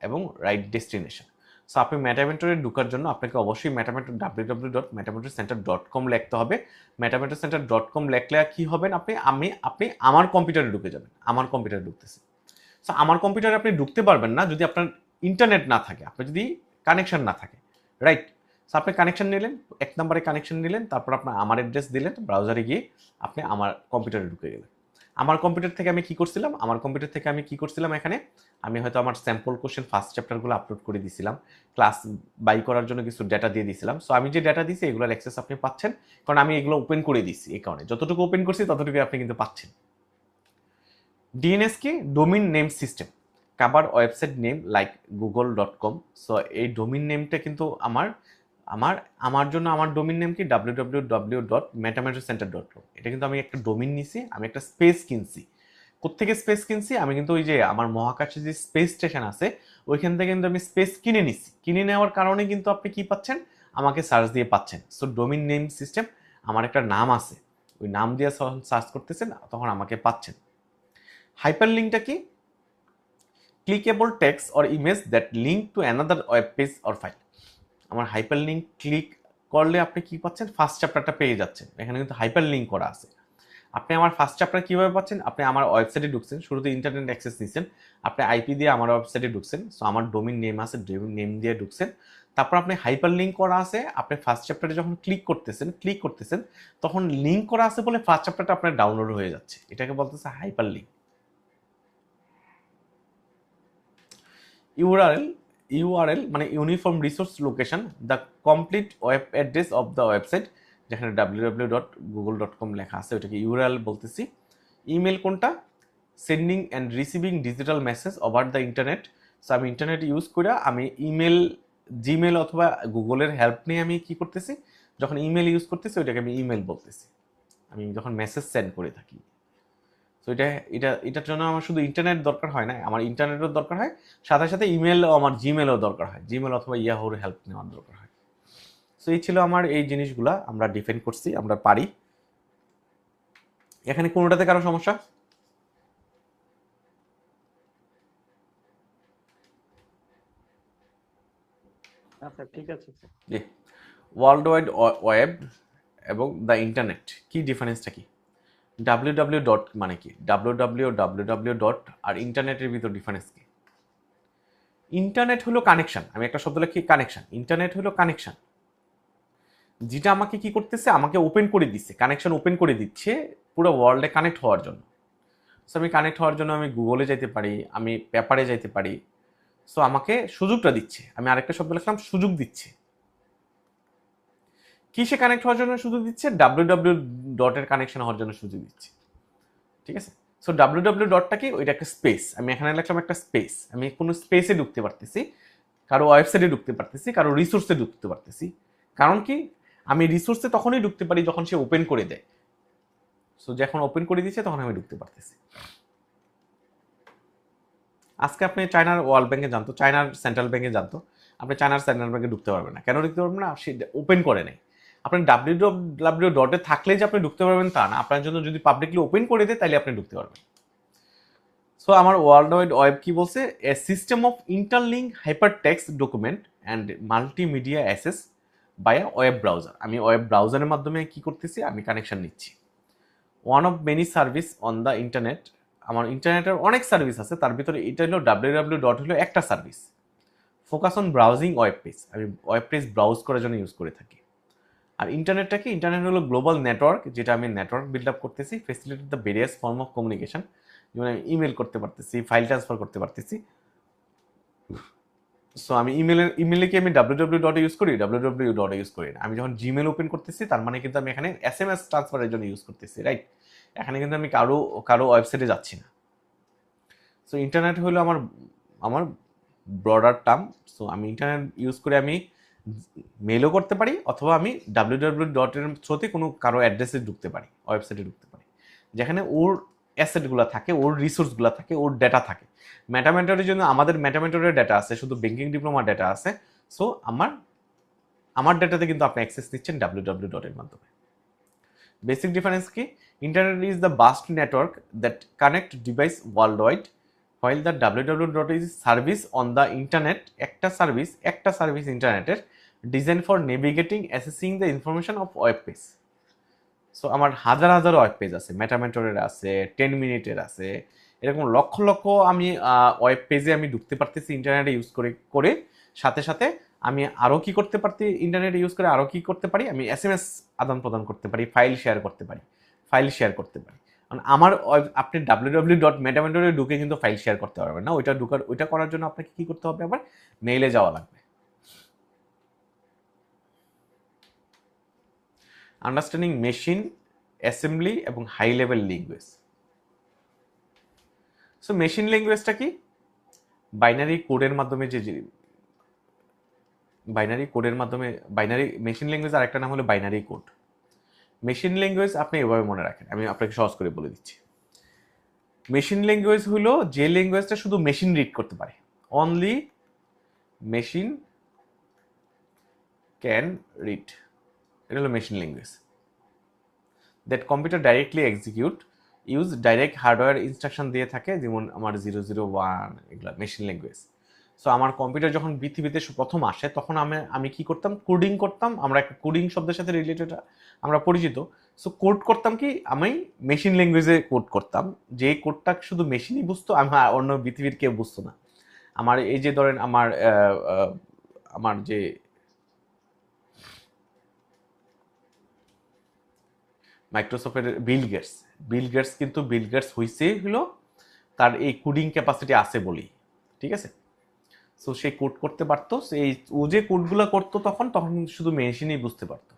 এবং রাইট ডেস্টিনেশন। সো আপনি মেটামেট্রোরে ঢোকার জন্য আপনাকে অবশ্যই www.metametrocenter.com লিখতে হবে। metametrocenter.com লিখলে কি হবেন? আপনি আমার কম্পিউটারে ঢুকে যাবেন। আমার কম্পিউটারে ঢুকতেছে। সো আমার কম্পিউটারে আপনি ঢুকতে পারবেন না যদি আপনার ইন্টারনেট না থাকে, আপনার যদি কানেকশন না থাকে, রাইট? সো আপনি কানেকশন নিলেন, 1 নম্বরে কানেকশন নিলেন, তারপর আপনার আমার অ্যাড্রেস দিলেন, ব্রাউজারে গিয়ে আপনি আমার কম্পিউটারে ঢুকে গেলেন। আমার কম্পিউটার থেকে আমি কি করছিলাম? এখানে আমি হয়তো আমার স্যাম্পল কোশ্চেন ফার্স্ট চ্যাপ্টারগুলো আপলোড করে দিয়েছিলাম, ক্লাস বাই করার জন্য কিছু ডেটা দিয়ে দিয়েছিলাম। সো আমি যে ডেটা দিয়েছি এগুলোর অ্যাক্সেস আপনি পাচ্ছেন, কারণ আমি এগুলো ওপেন করে দিয়েছি। এই কারণে যতটুকু ওপেন করছি ততটুকু আপনি কিন্তু পাচ্ছেন। ডিএনএস কি? Domain name system, cover website name like google.com। So এই ডোমিন নেমটা কিন্তু আমার জন্য আমার ডোমিন নেম কি? www.metamatrocenter.com। এটা কিন্তু আমি একটা ডোমিন নিছি, আমি একটা স্পেস কিনছি। কোত্থেকে স্পেস কিনছি? আমি কিন্তু ওই যে আমার মহাকাশে যে স্পেস স্টেশন আছে, ওইখান থেকে কিন্তু আমি স্পেস কিনে নিছি। কিনে নেওয়ার কারণে কিন্তু আপনি কি পাচ্ছেন? আমাকে সার্চ দিয়ে পাচ্ছেন। সো ডোমিন নেম সিস্টেম, আমার একটা নাম আছে, ওই নাম দিয়ে সার্চ করতেছেন, তখন আমাকে পাচ্ছেন। হাইপারলিংকটা কি? Clickable text or image that link to another web page or file. আমার হাইপারলিংক ক্লিক করলে আপনি কি পাচ্ছেন? ফার্স্ট চ্যাপ্টারটা পেয়ে যাচ্ছেন। এখানে কিন্তু হাইপারলিংক করা আছে। আপনি আমার ফার্স্ট চ্যাপ্টার কিভাবে পাচ্ছেন? আপনি আমার ওয়েবসাইটে ঢুকছেন, শুরুতে ইন্টারনেট অ্যাক্সেস নিচ্ছেন, আপনি আইপি দিয়ে আমার ওয়েবসাইটে ঢুকছেন। সো আমার ডোমিন নেম আছে, ডোমিন নেম দিয়ে ঢুকছেন। তারপর আপনি হাইপারলিংক করা আছে, আপনি ফার্স্ট চ্যাপ্টারে যখন ক্লিক করতেছেন, তখন লিঙ্ক করা আছে বলে ফার্স্ট চ্যাপ্টারটা আপনার ডাউনলোড হয়ে যাচ্ছে। এটাকে বলতেছে হাইপারলিংক। ইউআরএল মানে uniform resource location, the complete web address of the website, যেখানে www.google.com লেখা আছে, ওটাকে ইউআরএল বলতেছি। ইমেল কোনটা? Sending and receiving digital message over the internet. So আমি ইন্টারনেট ইউজ করে আমি ইমেল, জিমেল অথবা গুগলের হেল্প নিয়ে আমি কি করতেছি? যখন ইমেল ইউজ করতেছি, ওইটাকে আমি ইমেল বলতেছি। আমি যখন মেসেজ সেন্ড করে থাকি। তো এটার জন্য আমার শুধু ইন্টারনেট দরকার হয় না, আমার ইন্টারনেটের দরকার হয়, সাথে সাথে ইমেলও, আমার জিমেলও দরকার হয়, জিমেল অথবা ইয়াহুর হেল্প নেওয়ার দরকার হয়। সো এই ছিল আমার এই জিনিসগুলা, আমরা ডিফেন্ড করছি, আমরা পারি। এখানে কোনোটাতে কারো সমস্যা? আচ্ছা ঠিক আছে স্যার। জি। ওয়ার্ল্ড ওয়াইড ওয়েব এবং দ্য ইন্টারনেট, কি ডিফারেন্সটা কি? ডাব্লিউ ডট মানে কি, ডাব্লিউ ডট আর ইন্টারনেটের ভিতর ডিফারেন্স কি? ইন্টারনেট হলো কানেকশন, আমি একটা শব্দ লিখি কানেকশন, ইন্টারনেট হলো কানেকশন, যেটা আমাকে কি করতেছে, আমাকে ওপেন করে দিচ্ছে, কানেকশন ওপেন করে দিচ্ছে পুরো ওয়ার্ল্ডে কানেক্ট হওয়ার জন্য। সো আমি কানেক্ট হওয়ার জন্য আমি গুগলে যাইতে পারি, আমি পেপারে যাইতে পারি। সো আমাকে সুযোগটা দিচ্ছে, আমি আরেকটা শব্দ লিখলাম সুযোগ দিচ্ছে। কিসে কানেক্ট হওয়ার জন্য সুযোগ দিচ্ছে? ডাব্লিউ ডটের কানেকশন হওয়ার জন্য সুযোগ দিচ্ছে, ঠিক আছে? সো ডাব্লিউ ডটটা কি? ওইটা একটা স্পেস, আমি এখানে লিখলাম একটা স্পেস, আমি কোনো স্পেসে ঢুকতে পারতেছি, কারো ওয়েবসাইটে ঢুকতে পারতেছি, কারো রিসোর্সে ঢুকতে পারতেছি। কারণ কি, আমি রিসোর্সে তখনই ঢুকতে পারি যখন সে ওপেন করে দেয়। সো যখন ওপেন করে দিচ্ছে তখন আমি ঢুকতে পারতেছি। আজকে আপনি চায়নার ওয়ার্ল্ড ব্যাংকে জানতো, চায়নার সেন্ট্রাল ব্যাংকে জানতো, আপনি চায়নার সেন্ট্রাল ব্যাংকে ঢুকতে পারবেন না। কেন ঢুকতে পারবেন না? সে ওপেন করে নেই। আপনি ডাব্লিউ ডটে থাকলে যে আপনি ঢুকতে পারবেন তা না, আপনার জন্য যদি পাবলিকলি ওপেন করে দেয় তাহলে আপনি ঢুকতে পারবেন। সো আমার ওয়ার্ল্ড ওয়াইড ওয়েব কি বলছে? A system of interlink hypertext document and multimedia access by web browser. আমি ওয়েব ব্রাউজারের মাধ্যমে কি করতেছি? আমি কানেকশন নিচ্ছি। One of many service on the internet, আমার ইন্টারনেটের অনেক সার্ভিস আছে, তার ভিতরে এটা হলো ডাব্লিউ ডট হলো একটা service. Focus on browsing web page, আমি ওয়েব পেজ ব্রাউজ করার জন্য ইউজ করে থাকি। আর ইন্টারনেটটা কি? ইন্টারনেট হলো গ্লোবাল নেটওয়ার্ক, যেটা আমি নেটওয়ার্ক বিল্ড আপ করতেছি, facilitate the various form of communication, যেমন আমি ইমেল করতে পারতেছি, ফাইল ট্রান্সফার করতে পারতেছি। সো আমি ইমেলে কি আমি ডাব্লিউ ডট ইউজ করি? ডাব্লিউ ডট ইউজ করি না। আমি যখন জিমেল ওপেন করতেছি তার মানে কিন্তু আমি এখানে SMS ট্রান্সফারের জন্য ইউজ করতেছি, রাইট? এখানে কিন্তু আমি কারো ওয়েবসাইটে যাচ্ছি না। সো ইন্টারনেট হলো আমার আমার ব্রডার টার্ম। সো আমি ইন্টারনেট ইউজ করে আমি মেলও করতে পারি, অথবা আমি ডাব্লিউ ডটের থ্রুতে কোনো কারো অ্যাড্রেসে ঢুকতে পারি, ওয়েবসাইটে ঢুকতে পারি, যেখানে ওর অ্যাসেটগুলো থাকে, ওর রিসোর্সগুলো থাকে, ওর ডেটা থাকে। ম্যাটামেন্টরের জন্য আমাদের ম্যাটামেন্টরের ডেটা আছে, শুধু ব্যাংকিং ডিপ্লোমার ডেটা আছে। সো আমার ডেটাতে কিন্তু আপনি অ্যাক্সেস নিচ্ছেন ডাব্লিউ ডটের মাধ্যমে। বেসিক ডিফারেন্স কি? Internet is the vast network that connect device world wide, while the www is service on the internet, একটা সার্ভিস ইন্টারনেটের design for navigating accessing the information of web page. So আমার হাজার হাজার web page আছে, মেটামেন্টরের আছে, 10 মিনিটের আছে, এরকম লক্ষ লক্ষ আমি ওয়েব পেজে আমি ঢুকতে পারতেছি ইন্টারনেটে ইউজ করে সাথে সাথে আমি আরও কি করতে পারছি? ইন্টারনেটে ইউজ করে আরও কি করতে পারি? আমি SMS আদান প্রদান করতে পারি, ফাইল শেয়ার করতে পারি। কারণ আপনি ডাব্লিউ ডট মেটামেন্টরে ঢুকে কিন্তু ফাইল শেয়ার করতে পারবেন না। ওইটা করার জন্য আপনাকে কি করতে হবে? আবার মেইলে যাওয়া লাগবে। আন্ডারস্ট্যান্ডিং মেশিন অ্যাসেম্বলি এবং high level language. So machine ল্যাঙ্গুয়েজটা কি? বাইনারি কোডের মাধ্যমে মেশিন ল্যাঙ্গুয়েজ আর একটা নাম হলো বাইনারি কোড। মেশিন ল্যাঙ্গুয়েজ আপনি এভাবে মনে রাখেন, আমি আপনাকে সহজ করে বলে দিচ্ছি। মেশিন ল্যাঙ্গুয়েজ হলো যে ল্যাঙ্গুয়েজটা শুধু মেশিন রিড করতে পারে, অনলি মেশিন ক্যান রিড, এটা হলো machine language. That computer directly execute use direct hardware instruction দিয়ে থাকে, যেমন আমার 001 এগুলো মেশিন ল্যাঙ্গুয়েজ। সো আমার কম্পিউটার যখন পৃথিবীতে প্রথম আসে তখন আমি কি করতাম? কোডিং করতাম। আমরা একটা কোডিং শব্দের সাথে রিলেটেড আমরা পরিচিত। সো কোড করতাম কি? আমি মেশিন ল্যাঙ্গুয়েজে কোড করতাম, যে কোডটা শুধু মেশিনই বুঝতো, অন্য পৃথিবীর কেউ বুঝতো না। আমার এই যে ধরেন আমার যে মাইক্রোসফটের বিল গেটস কিন্তু হলো তার এই কোডিং ক্যাপাসিটি আছে বলেই, ঠিক আছে? সো সে কোড করতে পারতো, ও যে কোডগুলো করতো তখন শুধু মেশিনই বুঝতে পারতো।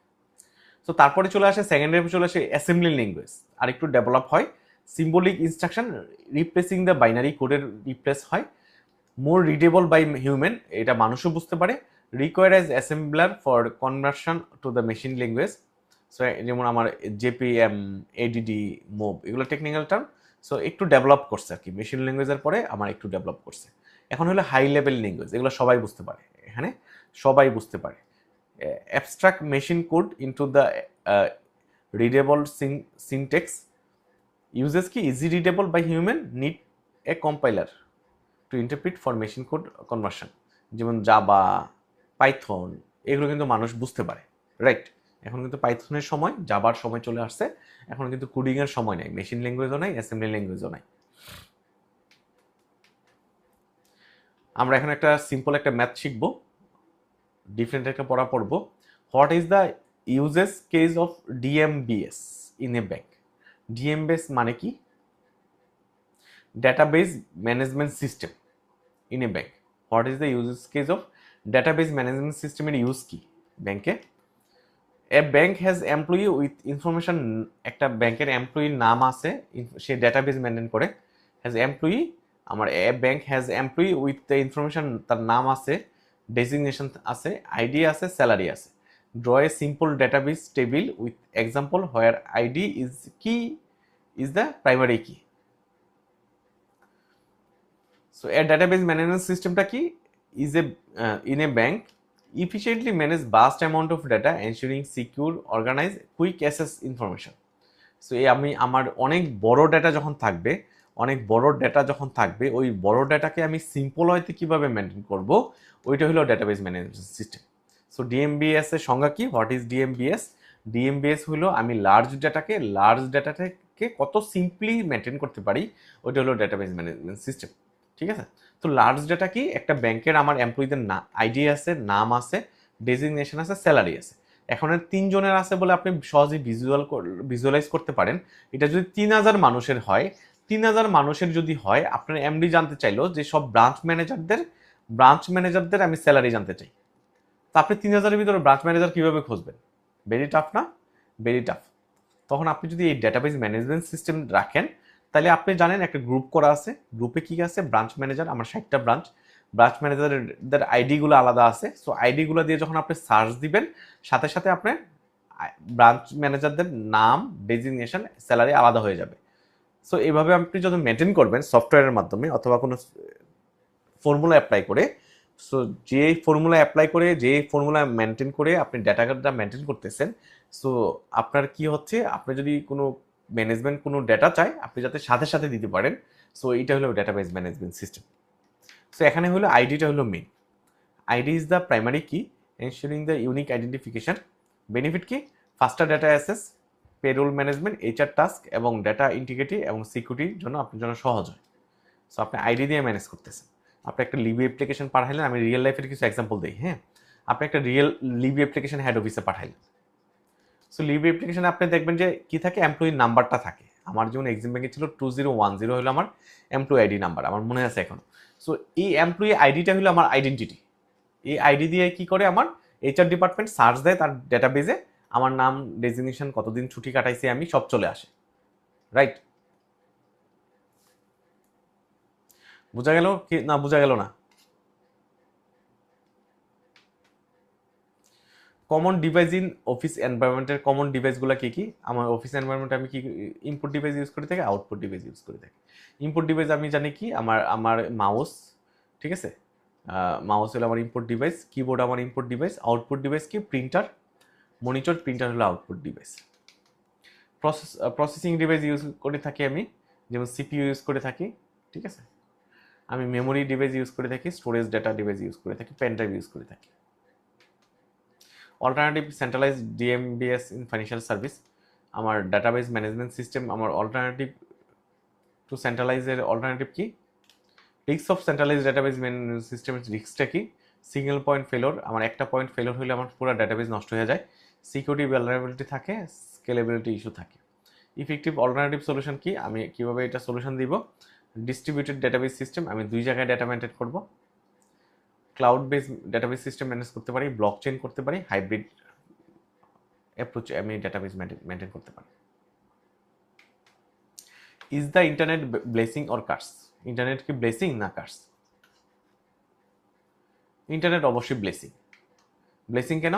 সো তারপরে চলে আসে সেকেন্ডারি, চলে আসে অ্যাসেম্বলি ল্যাঙ্গুয়েজ, আর একটু ডেভেলপ হয়। Symbolic instruction replacing the binary কোডের রিপ্লেস হয়, মোর রিডেবল বাই হিউম্যান, এটা মানুষও বুঝতে পারে, require as assembler for conversion to the machine language. So যেমন আমার JPM, ADD, মুভ, এগুলো টেকনিক্যাল টার্ম। সো একটু ডেভেলপ করছে আর কি, মেশিন ল্যাঙ্গুয়েজের পরে আমার একটু ডেভেলপ করছে। এখন হলো হাই লেভেল ল্যাঙ্গুয়েজ, এগুলো সবাই বুঝতে পারে, এখানে সবাই বুঝতে পারে। Abstract machine code into the readable syntax, uses কি easy readable by human, need a compiler to interpret for machine code conversion, যেমন জাভা, পাইথন, এগুলো কিন্তু মানুষ বুঝতে পারে, রাইট? এখন কিন্তু পাইথনের সময়, জাভার সময় চলে আসছে। এখন কিন্তু কোডিং এর সময় নাই, মেশিন ল্যাঙ্গুয়েজও নাই, অ্যাসেম্বলি ল্যাঙ্গুয়েজও নাই। আমরা এখন একটা সিম্পল একটা ম্যাথ শিখবো, ডিফারেন্ট একটা পড়া পড়বো। What is the uses case of DBMS in a bank? DBMS মানে কি? Database management system in a bank. What is the uses case of database management সিস্টেমের ইউজ কি ব্যাংকে? A bank has employee with information, একটা ব্যাংকের এমপ্লয়ির নাম আছে, সে ডাটাবেস মেনটেন করে। হ্যাজ এমপ্লয়ি, আমার a bank has employee with the information, তার নাম আছে, ডেজিগনেশন আছে, আইডি আছে, স্যালারি আছে। Draw a simple database table with example where ID is কি ইজ দ্য প্রাইমারি কি। সো এ ডাটাবেস ম্যানেজমেন্ট সিস্টেমটা কি? Is a in a bank efficiently manage vast amount of data ensuring secure organize quick access information. So এই আমি আমার অনেক বড় data যখন থাকবে, ওই বড় ডেটাকে আমি সিম্পল ওয়েতে কিভাবে মেনটেন করব, ওইটা হলো ডাটাবেস ম্যানেজমেন্ট সিস্টেম। সো ডিএমবিএস এর সংজ্ঞা কি? What is ডিএমবিএস? ডিএমবিএস হলো আমি লার্জ ডেটাটাকে কত সিম্পলি মেনটেন করতে পারি, ওইটা হলো ডাটাবেস ম্যানেজমেন্ট সিস্টেম। ঠিক আছে? তো লার্জ ডেটা কি? একটা ব্যাংকের আমার এমপ্লয়ীদের আইডি আছে, নাম আছে, ডেজিগনেশন আছে, স্যালারি আছে। এখন 3 জনের আছে বলে আপনি সহজেই ভিজুয়ালাইজ করতে পারেন। এটা যদি 3000 মানুষের হয়, 3000 মানুষের যদি হয়, আপনার এমডি জানতে চাইলো যে সব ব্রাঞ্চ ম্যানেজারদের আমি স্যালারি জানতে চাই। তো আপনি 3000-এর ভিতরে ব্রাঞ্চ ম্যানেজার কিভাবে খুঁজবেন? ভেরি টাফ না? Very tough. তখন আপনি যদি এই ডাটাবেস ম্যানেজমেন্ট সিস্টেম রাখেন, তাহলে আপনি জানেন একটা গ্রুপ করা আছে, গ্রুপে কি আছে? ব্রাঞ্চ ম্যানেজার, আমার 60টা ব্রাঞ্চ ম্যানেজারদের আইডিগুলো আলাদা আছে। সো আইডিগুলো দিয়ে যখন আপনি সার্চ দিবেন, সাথে সাথে আপনার ব্রাঞ্চ ম্যানেজারদের নাম, ডেজিগনেশন, স্যালারি আলাদা হয়ে যাবে। সো এইভাবে আপনি যদি মেনটেন করবেন সফটওয়্যারের মাধ্যমে অথবা কোনো ফর্মুলা অ্যাপ্লাই করে, সো যে ফর্মুলা মেনটেন করে আপনি ডাটাটা মেনটেন করতেছেন, সো আপনার কি হচ্ছে, আপনি যদি কোনো ম্যানেজমেন্ট কোনো ডেটা চাই, আপনি যাতে সাথে সাথে দিতে পারেন। সো এইটা হলো ডাটাবেস ম্যানেজমেন্ট সিস্টেম। সো এখানে হলো আইডিটা হলো main. ID is the primary key ensuring the unique identification. Benefit কি? Faster data access, payroll management, HR task এবং ডাটা ইন্টিগ্রিটি এবং সিকিউরিটির জন্য আপনার জন্য সহজ হয়। সো আপনি আইডি দিয়ে ম্যানেজ করতেছেন। আপনি একটা লিভ অ্যাপ্লিকেশন পাঠাইলেন, আমি রিয়েল লাইফের কিছু এক্সাম্পল দিই। হ্যাঁ, আপনি একটা লিভ অ্যাপ্লিকেশন হেড অফিসে পাঠাইলেন। সো লিভ অ্যাপ্লিকেশনে আপনি দেখবেন যে কি থাকে, এমপ্লয়ির নাম্বারটা থাকে। আমার যেমন এক্সিম ব্যাংকে ছিল 2010 হলো আমার এমপ্লয়ি আইডি নাম্বার, আমার মনে আছে এখন। সো এই এমপ্লয়ি আইডিটা হলো আমার আইডেন্টিটি। এই আইডি দিয়ে কি করে, আমার এইচআর ডিপার্টমেন্ট সার্চ দেয় তার ডেটাবেজে, আমার নাম, ডেজিগনেশন, কতদিন ছুটি কাটাইছি আমি, সব চলে আসে। রাইট? বোঝা গেল কি না? বোঝা গেল না? কমন ডিভাইস ইন অফিস এনভায়রনমেন্টের কমন ডিভাইসগুলো কি কি? আমার অফিস এনভায়রনমেন্টে আমি কি ইনপুট ডিভাইস ইউজ করে থাকি, আউটপুট ডিভাইস ইউজ করে থাকি। ইনপুট ডিভাইস আমি জানি কি, আমার মাউস, ঠিক আছে, মাউস হলো আমার ইনপুট ডিভাইস, কিবোর্ড আমার ইনপুট ডিভাইস, আউটপুট ডিভাইস কি? প্রিন্টার, মনিটর, প্রিন্টার হলো output device. Processing device use করে থাকি আমি, যেমন সিপিইউ ইউজ করে থাকি, ঠিক আছে। আমি মেমোরি ডিভাইস ইউজ করে থাকি, স্টোরেজ ডাটা ডিভাইস ইউজ করে থাকি, পেন ড্রাইভ ইউজ করে থাকি। Alternative centralise DBMS in financial service, আমার ডাটাবেস ম্যানেজমেন্ট সিস্টেম, আমার অল্টারনেটিভ টু সেন্ট্রালাইজের অল্টারনেটিভ কি? Risk of centralise database management সিস্টেমের রিস্কটা কি? সিঙ্গেল পয়েন্ট ফেলোর, আমার একটা পয়েন্ট ফেলোর হলে আমার পুরো ডাটাবেস নষ্ট হয়ে যায়। সিকিউরিটি ভ্যালনারেবিলিটি থাকে, স্কেলেবিলিটি ইস্যু থাকে। ইফেক্টিভ অল্টারনেটিভ সলিউশন কি? আমি কিভাবে এটা সলিউশন দিব? ডিস্ট্রিবিউটেড ডাটাবেস সিস্টেম, আমি 2 জায়গায় ডাটা মেনটেন করব। Cloud base database system manage করতে পারি, ব্লক চেইন করতে পারি, হাইব্রিড অ্যাপ্রোচ আমি ডাটাবেস মেনটেন করতে পারি। Is the internet blessing or curse? Internet কি ব্লেসিং না কার্স? ইন্টারনেট অবশ্যই ব্লেসিং। ব্লেসিং কেন?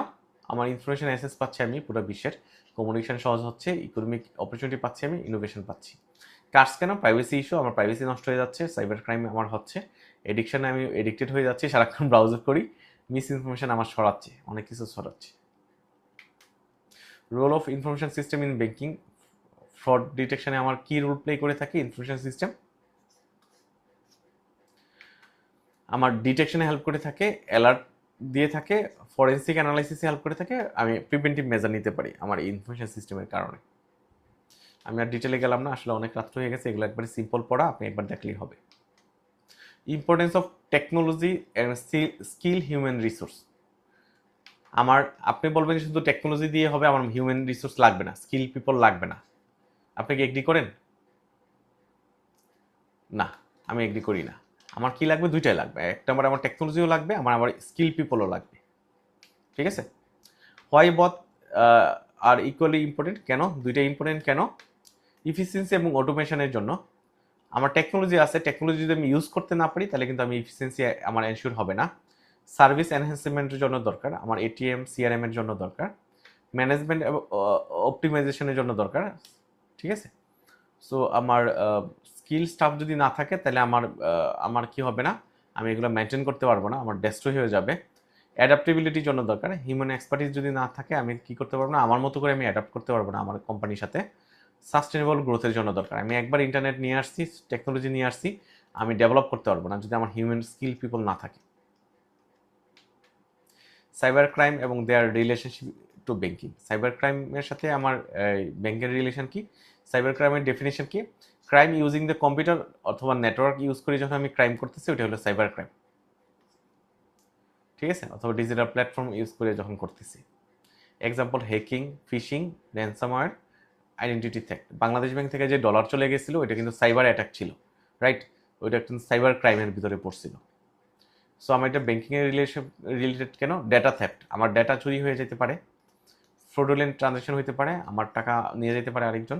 আমার ইনফরমেশন অ্যাক্সেস পাচ্ছি আমি পুরো বিশ্বের, কমিউনিকেশন সহজ হচ্ছে, ইকোনমিক অপরচুনিটি পাচ্ছি আমি, ইনোভেশন পাচ্ছি। কার্স কেন? প্রাইভেসি ইস্যু, আমার প্রাইভেসি নষ্ট হয়ে যাচ্ছে, সাইবার ক্রাইম আমার হচ্ছে, এডিকশনে আমি এডিক্টেড হয়ে যাচ্ছি, সারাক্ষণ ব্রাউজার করি, মিস ইনফরমেশন আমার ছড়াচ্ছে, অনেক কিছু ছড়াচ্ছে। Role of information system in banking, fraud ডিটেকশনে আমার কি রোল প্লে করে থাকে ইনফরমেশন সিস্টেম? আমার ডিটেকশনে হেল্প করে থাকে, অ্যালার্ট দিয়ে থাকে, ফরেন্সিক অ্যানালাইসিসে হেল্প করে থাকে, আমি প্রিভেন্টিভ মেজার নিতে পারি আমার ইনফরমেশন সিস্টেমের কারণে। আমি আর ডিটেলে গেলাম না, আসলে অনেক রাত্র হয়ে গেছে, এগুলো একবারে সিম্পল পড়া, আপনি একবার দেখলেই হবে। Importance of technology and skill human resource. আমার আপনি বলবেন শুধু টেকনোলজি দিয়ে হবে, আমার হিউম্যান রিসোর্স লাগবে না, স্কিল পিপল লাগবে না। আপনি কি এগ্রি করেন? না, আমি এগ্রি করি না। আমার কি লাগবে? দুইটাই লাগবে। একটা আমার টেকনোলজিও লাগবে, আমার স্কিল পিপলও লাগবে। ঠিক আছে? Why both are equally important? কেন দুইটাই ইম্পর্টেন্ট? কেন? ইফিসিয়েন্সি এবং অটোমেশনের জন্য। আমার টেকনোলজি আছে, টেকনোলজি যদি আমি ইউজ করতে না পারি তাহলে কিন্তু আমি ইফিসিয়েন্সি আমার এনশিওর হবে না। সার্ভিস এনহ্যান্সমেন্টের জন্য দরকার, আমার এটিএম সিআরএম এর জন্য দরকার, ম্যানেজমেন্ট এবং অপটিমাইজেশনের জন্য দরকার। ঠিক আছে? সো আমার স্কিল স্টাফ যদি না থাকে তাহলে আমার কি হবে না, আমি এগুলো মেনটেন করতে পারবো না, আমার ডেস্ট্রয় হয়ে যাবে। অ্যাডাপ্টেবিলিটির জন্য দরকার, হিউম্যান এক্সপার্টিস যদি না থাকে আমি কি করতে পারবো না, আমার মতো করে আমি অ্যাডাপ্ট করতে পারবো না আমার কোম্পানির সাথে। সাস্টেনেবল গ্রোথের জন্য দরকার, আমি একবার ইন্টারনেট নিয়ে আসছি, টেকনোলজি নিয়ে আসছি, আমি ডেভেলপ করতে পারবো না যদি আমার হিউম্যান স্কিল পিপল না থাকে। সাইবার ক্রাইম এবং their relationship to banking. Cyber ক্রাইমের সাথে আমার ব্যাংকের রিলেশন কি? সাইবার ক্রাইমের ডেফিনেশন কি? ক্রাইম ইউজিং দ্য কম্পিউটার অথবা নেটওয়ার্ক ইউজ করে যখন আমি ক্রাইম করতেছি ওটা হলো সাইবার ক্রাইম। ঠিক আছে? অথবা ডিজিটাল প্ল্যাটফর্ম ইউজ করে যখন করতেছি। Example hacking, phishing, ransomware, identity theft. Bangladesh bank থেকে যে ডলার চলে গেছিল ওইটা কিন্তু সাইবার অ্যাটাক ছিল, রাইট? ওইটা কিন্তু সাইবার ক্রাইমের ভিতরে পড়ছিল। সো আমার এটা ব্যাংকিংয়ের রিলেটেড কেন? ডেটা থ্যাফট, আমার ডেটা চুরি হয়ে যেতে পারে, ফ্রডুলেন্ট ট্রানজাকশন হতে পারে, আমার টাকা নিয়ে যেতে পারে আরেকজন,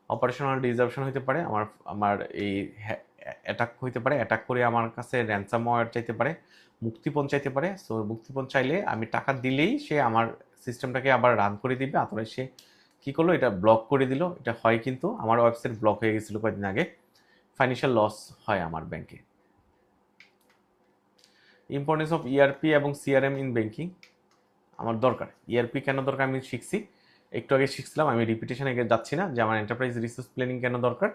অপারেশনাল ডিসরাপশন হতে পারে, আমার এই অ্যাটাক হইতে পারে, অ্যাটাক করে আমার কাছে র্যানসামওয়্যার চাইতে পারে, মুক্তিপণ চাইতে পারে। সো মুক্তিপণ চাইলে আমি টাকা দিলেই সে আমার সিস্টেমটাকে আবার রান করে দিবে, অথবা সে কী করলো, এটা ব্লক করে দিল। এটা হয় কিন্তু আমার ওয়েবসাইট ব্লক হয়ে গেছিলো কয়েকদিন আগে, ফাইন্যান্সিয়াল লস হয় আমার ব্যাংকে। ইম্পর্টেন্স অফ ইআরপি এবং সিআরএম ইন ব্যাংকিং। আমার দরকার ইআরপি কেন দরকার আমি শিখছি, একটু আগে শিখছিলাম, আমি রিপিটেশনে যাচ্ছি না, যে আমার এন্টারপ্রাইজ রিসোর্স প্ল্যানিং কেন দরকার।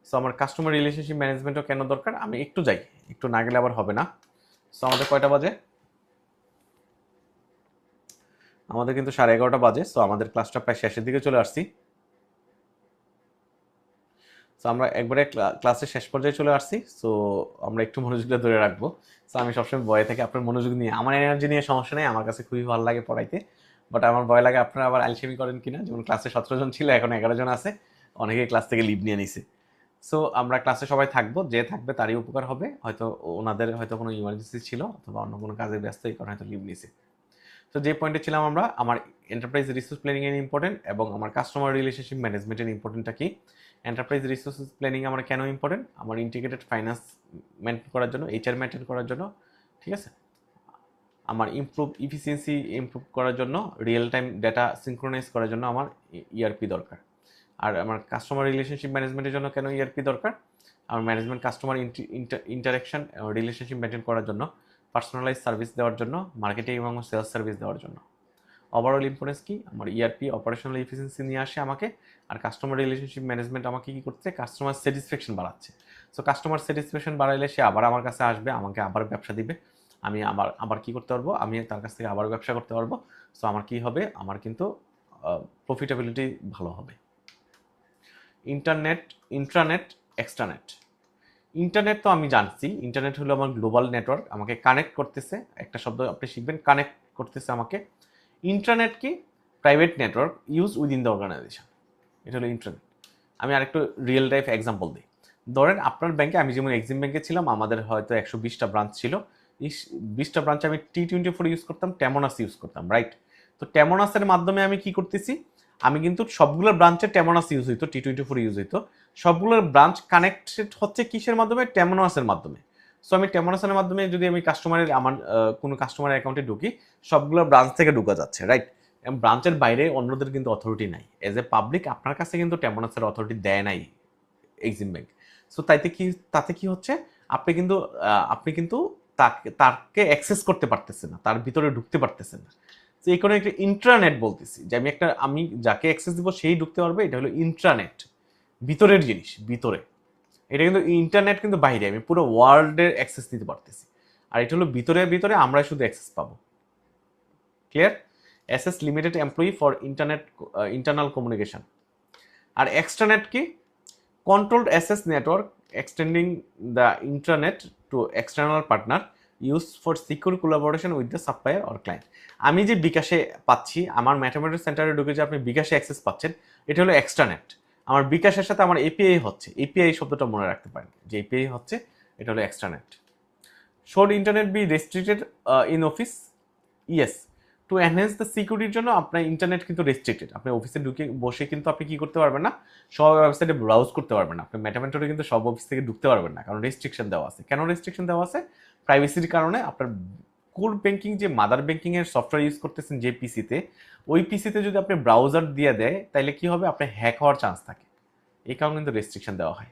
সো আমার কাস্টমার রিলেশনশিপ ম্যানেজমেন্টও কেন দরকার, আমি একটু যাই, একটু না গেলে আবার হবে না। সো আমাদের কয়টা বাজে? আমাদের কিন্তু 11:30 বাজে। সো আমাদের ক্লাসটা প্রায় শেষের দিকে চলে আসছি। সো আমরা একবারে ক্লাসের শেষ পর্যায়ে চলে আসছি। সো আমরা একটু মনোযোগটা ধরে রাখবো। সো আমি সবসময় ভয় থেকে আপনার মনোযোগ নিয়ে, আমার এনার্জি নিয়ে সমস্যা নেই, আমার কাছে খুবই ভালো লাগে পড়াইতে, বাট আমার ভয় লাগে আপনারা আবার আলসেমি করেন কিনা। যেমন ক্লাসে 17 জন ছিল, এখন 11 জন আছে, অনেকেই ক্লাস থেকে লিভ নিয়ে নিছে। সো আমরা ক্লাসে সবাই থাকবো, যে থাকবে তারই উপকার হবে, হয়তো ওনাদের হয়তো কোনো ইমার্জেন্সি ছিল অথবা অন্য কোনো কাজে ব্যস্ত, এই কারণে হয়তো লিভ নিছে। তো যে পয়েন্টে ছিলাম আমরা, আমার এন্টারপ্রাইজ রিসোর্স প্ল্যানিং এর ইম্পর্টেন্ট এবং আমার কাস্টমার রিলেশনশিপ ম্যানেজমেন্টের ইম্পর্টেন্টটা কি। এন্টারপ্রাইজ রিসোর্স প্ল্যানিং আমার কেন ইম্পর্টেন্ট? আমার ইন্টিগ্রেটেড ফাইন্যান্স মেনটেন করার জন্য, এইচআর মেনটেন করার জন্য, ঠিক আছে, আমার ইফিসিয়েন্সি ইমপ্রুভ করার জন্য, রিয়েল টাইম ডেটা সিনক্রোনাইজ করার জন্য আমার ইআরপি দরকার। আর আমার কাস্টমার রিলেশনশিপ ম্যানেজমেন্টের জন্য কেন ইআরপি দরকার? আমার management customer interaction relationship maintain করার জন্য, পার্সোনালাইজ সার্ভিস দেওয়ার জন্য, মার্কেটিং এবং সেলস সার্ভিস দেওয়ার জন্য। ওভারঅল ইম্পর্টেন্স কি? আমার ইআরপি অপারেশনাল এফিসিয়েন্সি নিয়ে আসে আমাকে, আর কাস্টমার রিলেশনশিপ ম্যানেজমেন্ট আমাকে কি করছে? কাস্টমার স্যাটিসফ্যাকশন বাড়াচ্ছে। সো কাস্টমার স্যাটিসফ্যাকশন বাড়াইলে সে আবার আমার কাছে আসবে, আমাকে আবার ব্যবসা দিবে, আমি আবার কি করতে পারবো? আমি তার কাছ থেকে আবার ব্যবসা করতে পারবো। সো আমার কি হবে? আমার কিন্তু প্রফিটেবিলিটি ভালো হবে। ইন্ট্রানেট, এক্সট্রানেট। ইন্টারনেট তো আমি জানছি, ইন্টারনেট হলো আমার গ্লোবাল নেটওয়ার্ক, আমাকে কানেক্ট করতেছে, একটা শব্দ আপনি শিখবেন, কানেক্ট করতেছে আমাকে। ইন্টারনেট কি? Private network use within the organization, এটা হলো ইন্টারনেট। আমি আরেকটু রিয়েল লাইফ এক্সাম্পল দিই। ধরেন আপনার ব্যাংকে, আমি যেমন এক্সিম ব্যাংকে ছিলাম, আমাদের হয়তো 120টা ব্রাঞ্চ ছিল, এই 20টা ব্রাঞ্চে আমি T24 ইউজ করতাম, টেমোনাস ইউজ করতাম, রাইট? তো টেমোনাসের মাধ্যমে আমি কি করতেছি, আমি কিন্তু সবগুলো ব্রাঞ্চে টেমোনাস ইউজ হইতো, T24 ইউজ হইতো, সবগুলোর ব্রাঞ্চ কানেক্টেড হচ্ছে কিসের মাধ্যমে? টেমোনাসের মাধ্যমে। সো আমি টেমোনাসের মাধ্যমে যদি আমি কাস্টমারের, আমার কোনো কাস্টমারের অ্যাকাউন্টে ঢুকি, সবগুলো ব্রাঞ্চ থেকে ঢুকা যাচ্ছে, রাইট? ব্রাঞ্চের বাইরে অন্যদের কিন্তু অথরিটি নাই। এজ এ পাবলিক আপনার কাছে কিন্তু টেমোনাসের অথরিটি দেয় নাই এক্সিম ব্যাংক। সো তাতে কি হচ্ছে, আপনি কিন্তু তাকে অ্যাক্সেস করতে পারতেছেন না, তার ভিতরে ঢুকতে পারতেছেন না। তো এই কারণে একটা ইন্ট্রানেট বলতেছি, যে আমি যাকে অ্যাক্সেস দিব সেই ঢুকতে পারবে, এটা হলো ইন্ট্রানেট, ভিতরের জিনিস, ভিতরে। এটা কিন্তু ইন্টারনেট কিন্তু বাইরে, আমি পুরো ওয়ার্ল্ডের অ্যাক্সেস নিতে পারতেছি, আর এটা হলো ভিতরে, আমরাই শুধু অ্যাক্সেস পাবো। Clear? Access limited employee for internal communication. আর এক্সট্রানেট কি? Controlled access network extending the internet to external partner use for secure collaboration with the supplier or client. আমি যে বিকাশে পাচ্ছি, আমার ম্যাথমেটিক্স সেন্টারে ঢুকে যে আপনি বিকাশে অ্যাক্সেস পাচ্ছেন, এটা হলো এক্সট্রানেট। আমার বিকাশের সাথে আমার এপিআই হচ্ছে, এপিআই শব্দটা মনে রাখতে পারেন যে এপিআই হচ্ছে, এটা হলো extranet. Should internet be restricted in office? Yes, to enhance the সিকিউরিটির জন্য আপনার ইন্টারনেট কিন্তু রেস্ট্রিক্টেড। আপনি অফিসে ঢুকে বসে কিন্তু আপনি কি করতে পারবেন না, সব ওয়েবসাইটে ব্রাউজ করতে পারবেন না। আপনি ম্যাটামেন্টরে কিন্তু সব অফিস থেকে ঢুকতে পারবেন না, কারণ রেস্ট্রিকশন দেওয়া আছে। কেন রেস্ট্রিকশন দেওয়া আছে? প্রাইভেসির কারণে। আপনার কোর ব্যাংকিং যে মাদার ব্যাংকিং এর সফটওয়্যার ইউজ করতেছেন যে পিসিতে, ওই পিসিতে যদি আপনি ব্রাউজার দিয়ে দেয় তাহলে কি হবে, আপনার হ্যাক হওয়ার চান্স থাকে। এই কারণে কিন্তু রেস্ট্রিকশন দেওয়া হয়।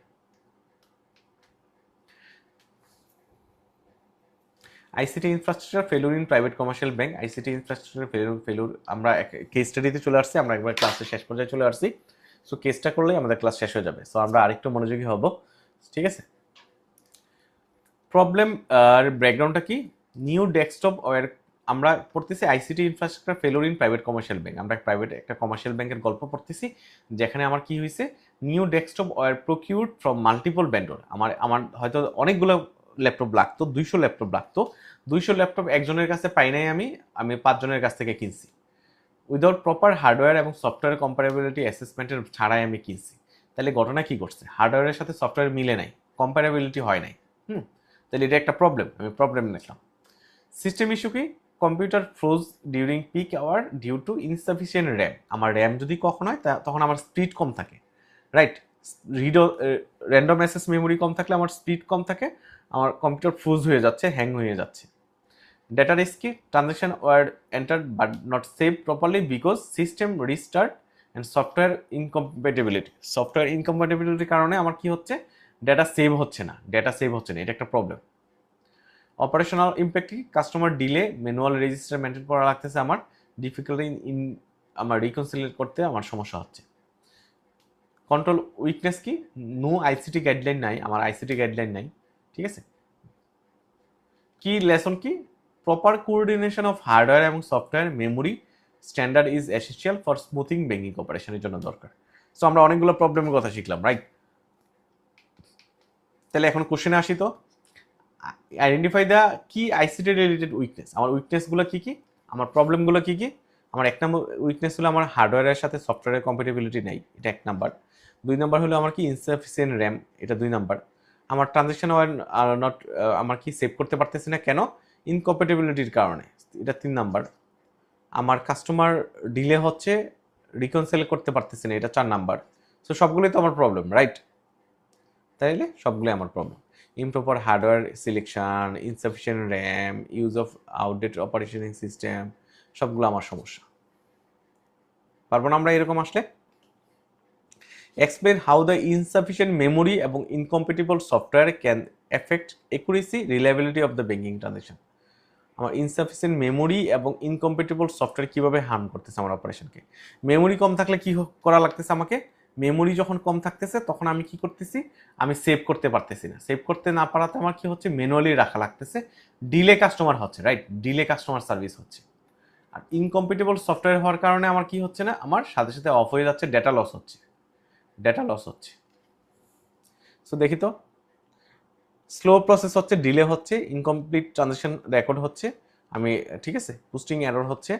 ICT infrastructure failure in private commercial bank. ICT infrastructure failure আমরা কেস স্টাডিতে চলে আসছি, আমরা একবার ক্লাসের শেষ পর্যায়ে চলে আসছি। সো কেসটা করলেই আমাদের ক্লাস শেষ হয়ে যাবে। সো আমরা আরেকটু মনোযোগী হব, ঠিক আছে? প্রবলেম আর ব্যাকগ্রাউন্ডটা কি? নিউ ডেস্কটপ ওয়্যার আমরা পড়তেছি ICT infrastructure failure in private commercial bank. আমরা প্রাইভেট একটা কমার্শিয়াল ব্যাংকের গল্প পড়তেছি, যেখানে আমার কি হয়েছে, new desktop were procured from multiple vendor. আমার হয়তো অনেকগুলো ল্যাপটপ লাগতো, 200 ল্যাপটপ লাগতো। 200 ল্যাপটপ একজনের কাছে পাই নাই, আমি 5 জনের কাছ থেকে কিনছি। উইদাউট প্রপার হার্ডওয়্যার এবং সফটওয়্যার কম্পারেবিলিটি অ্যাসেসমেন্টের ছাড়াই আমি কিনছি। তাহলে ঘটনা কি করছে, হার্ডওয়্যারের সাথে সফটওয়্যার মিলে নাই, কম্পারেবিলিটি হয় নাই। তাহলে এটা একটা প্রবলেম, আমি প্রবলেম লিখলাম। সিস্টেম ইস্যু কি? Computer froze during peak hour due to insufficient RAM. আমার র্যাম যদি কখন হয় তখন আমার স্পিড কম থাকে, রাইট? র্যান্ডম অ্যাক্সেস মেমোরি কম থাকলে আমার স্পিড কম থাকে, আমার কম্পিউটার ফ্রোজ হয়ে যাচ্ছে, হ্যাং হয়ে যাচ্ছে। ডেটা রিস্ক কি? Transaction were entered but not save properly because system restart and software incompatibility. Software ইনকম্প্যাটিবিলিটির কারণে আমার কি হচ্ছে, ডেটা সেভ হচ্ছে না, এটা একটা প্রবলেম। অপারেশনাল ইম্প্যাক্ট কি? Customer delay, manual register maintain করা লাগতেছে, আমার ডিফিকাল্টি ইন আমার রিকনসিলিয়েট করতে আমার সমস্যা হচ্ছে। কন্ট্রোল উইকনেস কি? নো আইসিটি গাইডলাইন নাই, আমার আইসিটি গাইডলাইন নাই, ঠিক আছে? কি লেসন কি? প্রপার কোঅর্ডিনেশন অফ হার্ডওয়্যার এবং software memory standard is essential for smoothing banking অপারেশনের জন্য দরকার। সো আমরা অনেকগুলো প্রবলেমের কথা শিখলাম, রাইট? তাহলে এখন কোশ্চেনে আসি তো। আইডেন্টিফাই দ্য কি আইসিটি রিলেটেড উইকনেস। আমার উইকনেসগুলো কি কি, আমার প্রবলেমগুলো কি কি? আমার 1 নম্বর উইকনেস হলো আমার হার্ডওয়্যারের সাথে সফটওয়্যারের কম্প্যাটিবিলিটি নাই, এটা 1 নাম্বার। 2 নাম্বার হলো আমার কি ইনসাফিসিয়েন্ট র্যাম, এটা 2 নাম্বার। আমার ট্রানজাকশন আর নট আমার কি সেভ করতে পারতেছি না, কেন? ইনকম্প্যাটিবিলিটির কারণে, এটা 3 নাম্বার। আমার কাস্টমার ডিলে হচ্ছে, রিকনসাইল করতে পারতেছি না, এটা 4 নাম্বার। সো সবগুলোই তো আমার প্রবলেম, রাইট? তাইলে সবগুলোই আমার problem. Improper hardware selection, insufficient RAM, use of outdated operating system, সবগুলো আমার সমস্যা। পারবো না আমরা এরকম আসলে? Explain how the insufficient memory এবং incompatible software can affect accuracy reliability of the banking transaction. আমার ইনসাফিসিয়েন্ট মেমোরি এবং ইনকম্প্যাটিবল সফটওয়্যার কীভাবে হার্ম করতেছে আমার অপারেশনকে? মেমোরি কম থাকলে কি করা লাগতেছে আমাকে? মেমোরি যখন কম থাকতেছে তখন আমি কি করতেছি, আমি সেভ করতে পারতেছি না। সেভ করতে না পারাতে আমার কি হচ্ছে, ম্যানুয়ালি রাখা লাগতেছে, ডিলে কাস্টমার হচ্ছে, রাইট? ডিলে কাস্টমার সার্ভিস হচ্ছে। আর ইনকম্প্যাটিবল সফটওয়্যার হওয়ার কারণে আমার কি হচ্ছে না, আমার সাথে সাথে অফ হয়ে যাচ্ছে, ডেটা লস হচ্ছে। সো দেখি তো, স্লো প্রসেস হচ্ছে, ডিলে হচ্ছে, ইনকমপ্লিট ট্রানজাকশন রেকর্ড হচ্ছে, আমি ঠিক আছে, পোস্টিং এরর হচ্ছে,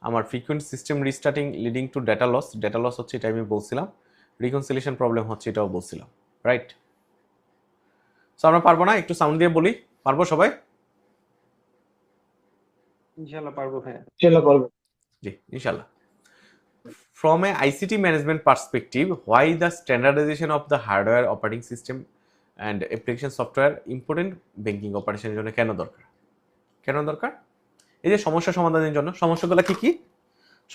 আমার frequent system restarting leading to data loss হচ্ছে, এটা আমি বলছিলাম। রিকনসিলিয়েশন প্রবলেম হচ্ছে, এটাও বলছিলাম, রাইট? সো আমরা পারবো না, একটু সাউন্ড দিয়ে বলি, পারবো সবাই? ইনশাআল্লাহ পারবো ভাইয়া। চেলা করবে। জি, ইনশাল্লাহ। From a ICT management perspective, why the standardization of the hardware operating system and application software important banking অপারেশনের জন্য কেন দরকার? এই যে সমস্যা সমাধানের জন্য। সমস্যাগুলো কি কি?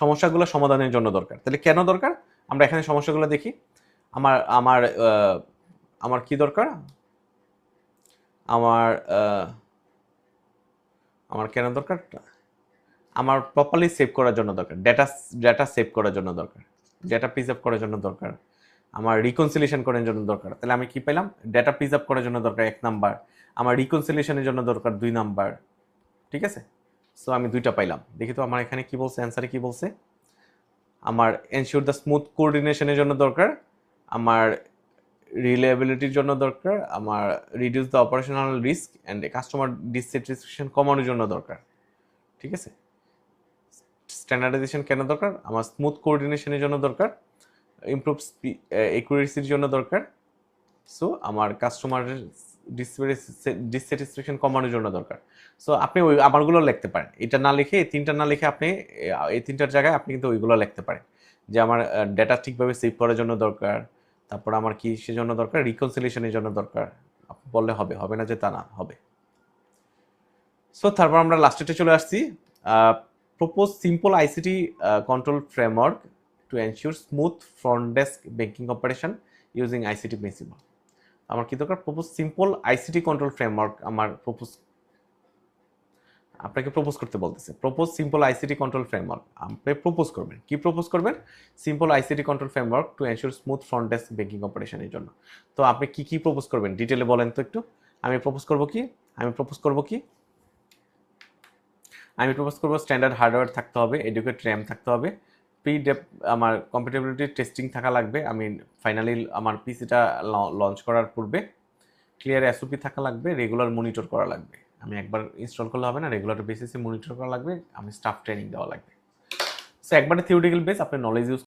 সমস্যাগুলো সমাধানের জন্য দরকার। তাহলে কেন দরকার? আমরা এখানে সমস্যাগুলো দেখি। আমার আমার আমার কি দরকার? আমার কেন দরকার? আমার প্রপারলি সেভ করার জন্য দরকার, ডেটা সেভ করার জন্য দরকার, ডেটা প্রিজার্ভ করার জন্য দরকার, আমার রিকনসিলিয়েশন করার জন্য দরকার। তাহলে আমি কি পেলাম? ডেটা প্রিজার্ভ করার জন্য দরকার 1 নাম্বার, আমার রিকনসিলিয়েশনের জন্য দরকার 2 নাম্বার, ঠিক আছে? সো আমি দুইটা পাইলাম। দেখি তো আমার এখানে কি বলছে, অ্যান্সারে কি বলছে। আমার এনশিওর দ্য স্মুথ কোঅর্ডিনেশনের জন্য দরকার, আমার রিলায়েবিলিটির জন্য দরকার, আমার reduce the operational risk and customer dissatisfaction কমানোর জন্য দরকার। ঠিক আছে, স্ট্যান্ডার্ডাইজেশন কেন দরকার, আমার স্মুথ কোঅর্ডিনেশনের জন্য দরকার, ইমপ্রুভ একুরেসির জন্য দরকার, সো আমার কাস্টমারের ডিসস্যাটিসফ্যাকশন কমানোর জন্য দরকার। সো আপনি ওই আমারগুলো লিখতে পারেন, এটা না লিখে এই তিনটা না লিখে আপনি এই তিনটার জায়গায় আপনি কিন্তু ওইগুলো লিখতে পারেন, যে আমার ডেটা ঠিকভাবে সেভ করার জন্য দরকার, তারপর আমার কি সেজন্য দরকার, রিকনসিলিয়েশনের জন্য দরকার। আপনি বললে হবে, হবে না যে তা না, হবে। সো তারপর আমরা লাস্টেতে চলে আসছি, propose simple ICT control framework to ensure smooth front desk banking operation using ICT principal. আমার কি দরকার, propose simple ICT control framework আমার আপনাকে প্রপোজ করতে বলতেছে। Propose simple ICT control framework, আপনি প্রপোজ করবেন, কি প্রপোজ করবেন, simple ICT control framework to ensure smooth front desk banking অপারেশনের জন্য। তো আপনি কি কি প্রপোজ করবেন ডিটেলে বলেন তো একটু। আমি প্রপোজ করব কি, আমি প্রপোজ করব স্ট্যান্ডার্ড হার্ডওয়্যার থাকতে হবে, এডুকেট র্যাম থাকতে হবে, আমার কম্পিটেবিলিটি টেস্টিং থাকা লাগবে, আমি ফাইনালি আমার পিসিটা লঞ্চ করার পূর্বে ক্লিয়ার এসওপি থাকা লাগবে, রেগুলার মনিটর করা লাগবে, আমি একবার ইনস্টল করলে হবে না, রেগুলার বেসিসে মনিটর করা লাগবে, আমি স্টাফ ট্রেনিং দেওয়া লাগবে। সো একবারে থিওরিটিক্যাল বেস আপনি নলেজ ইউজ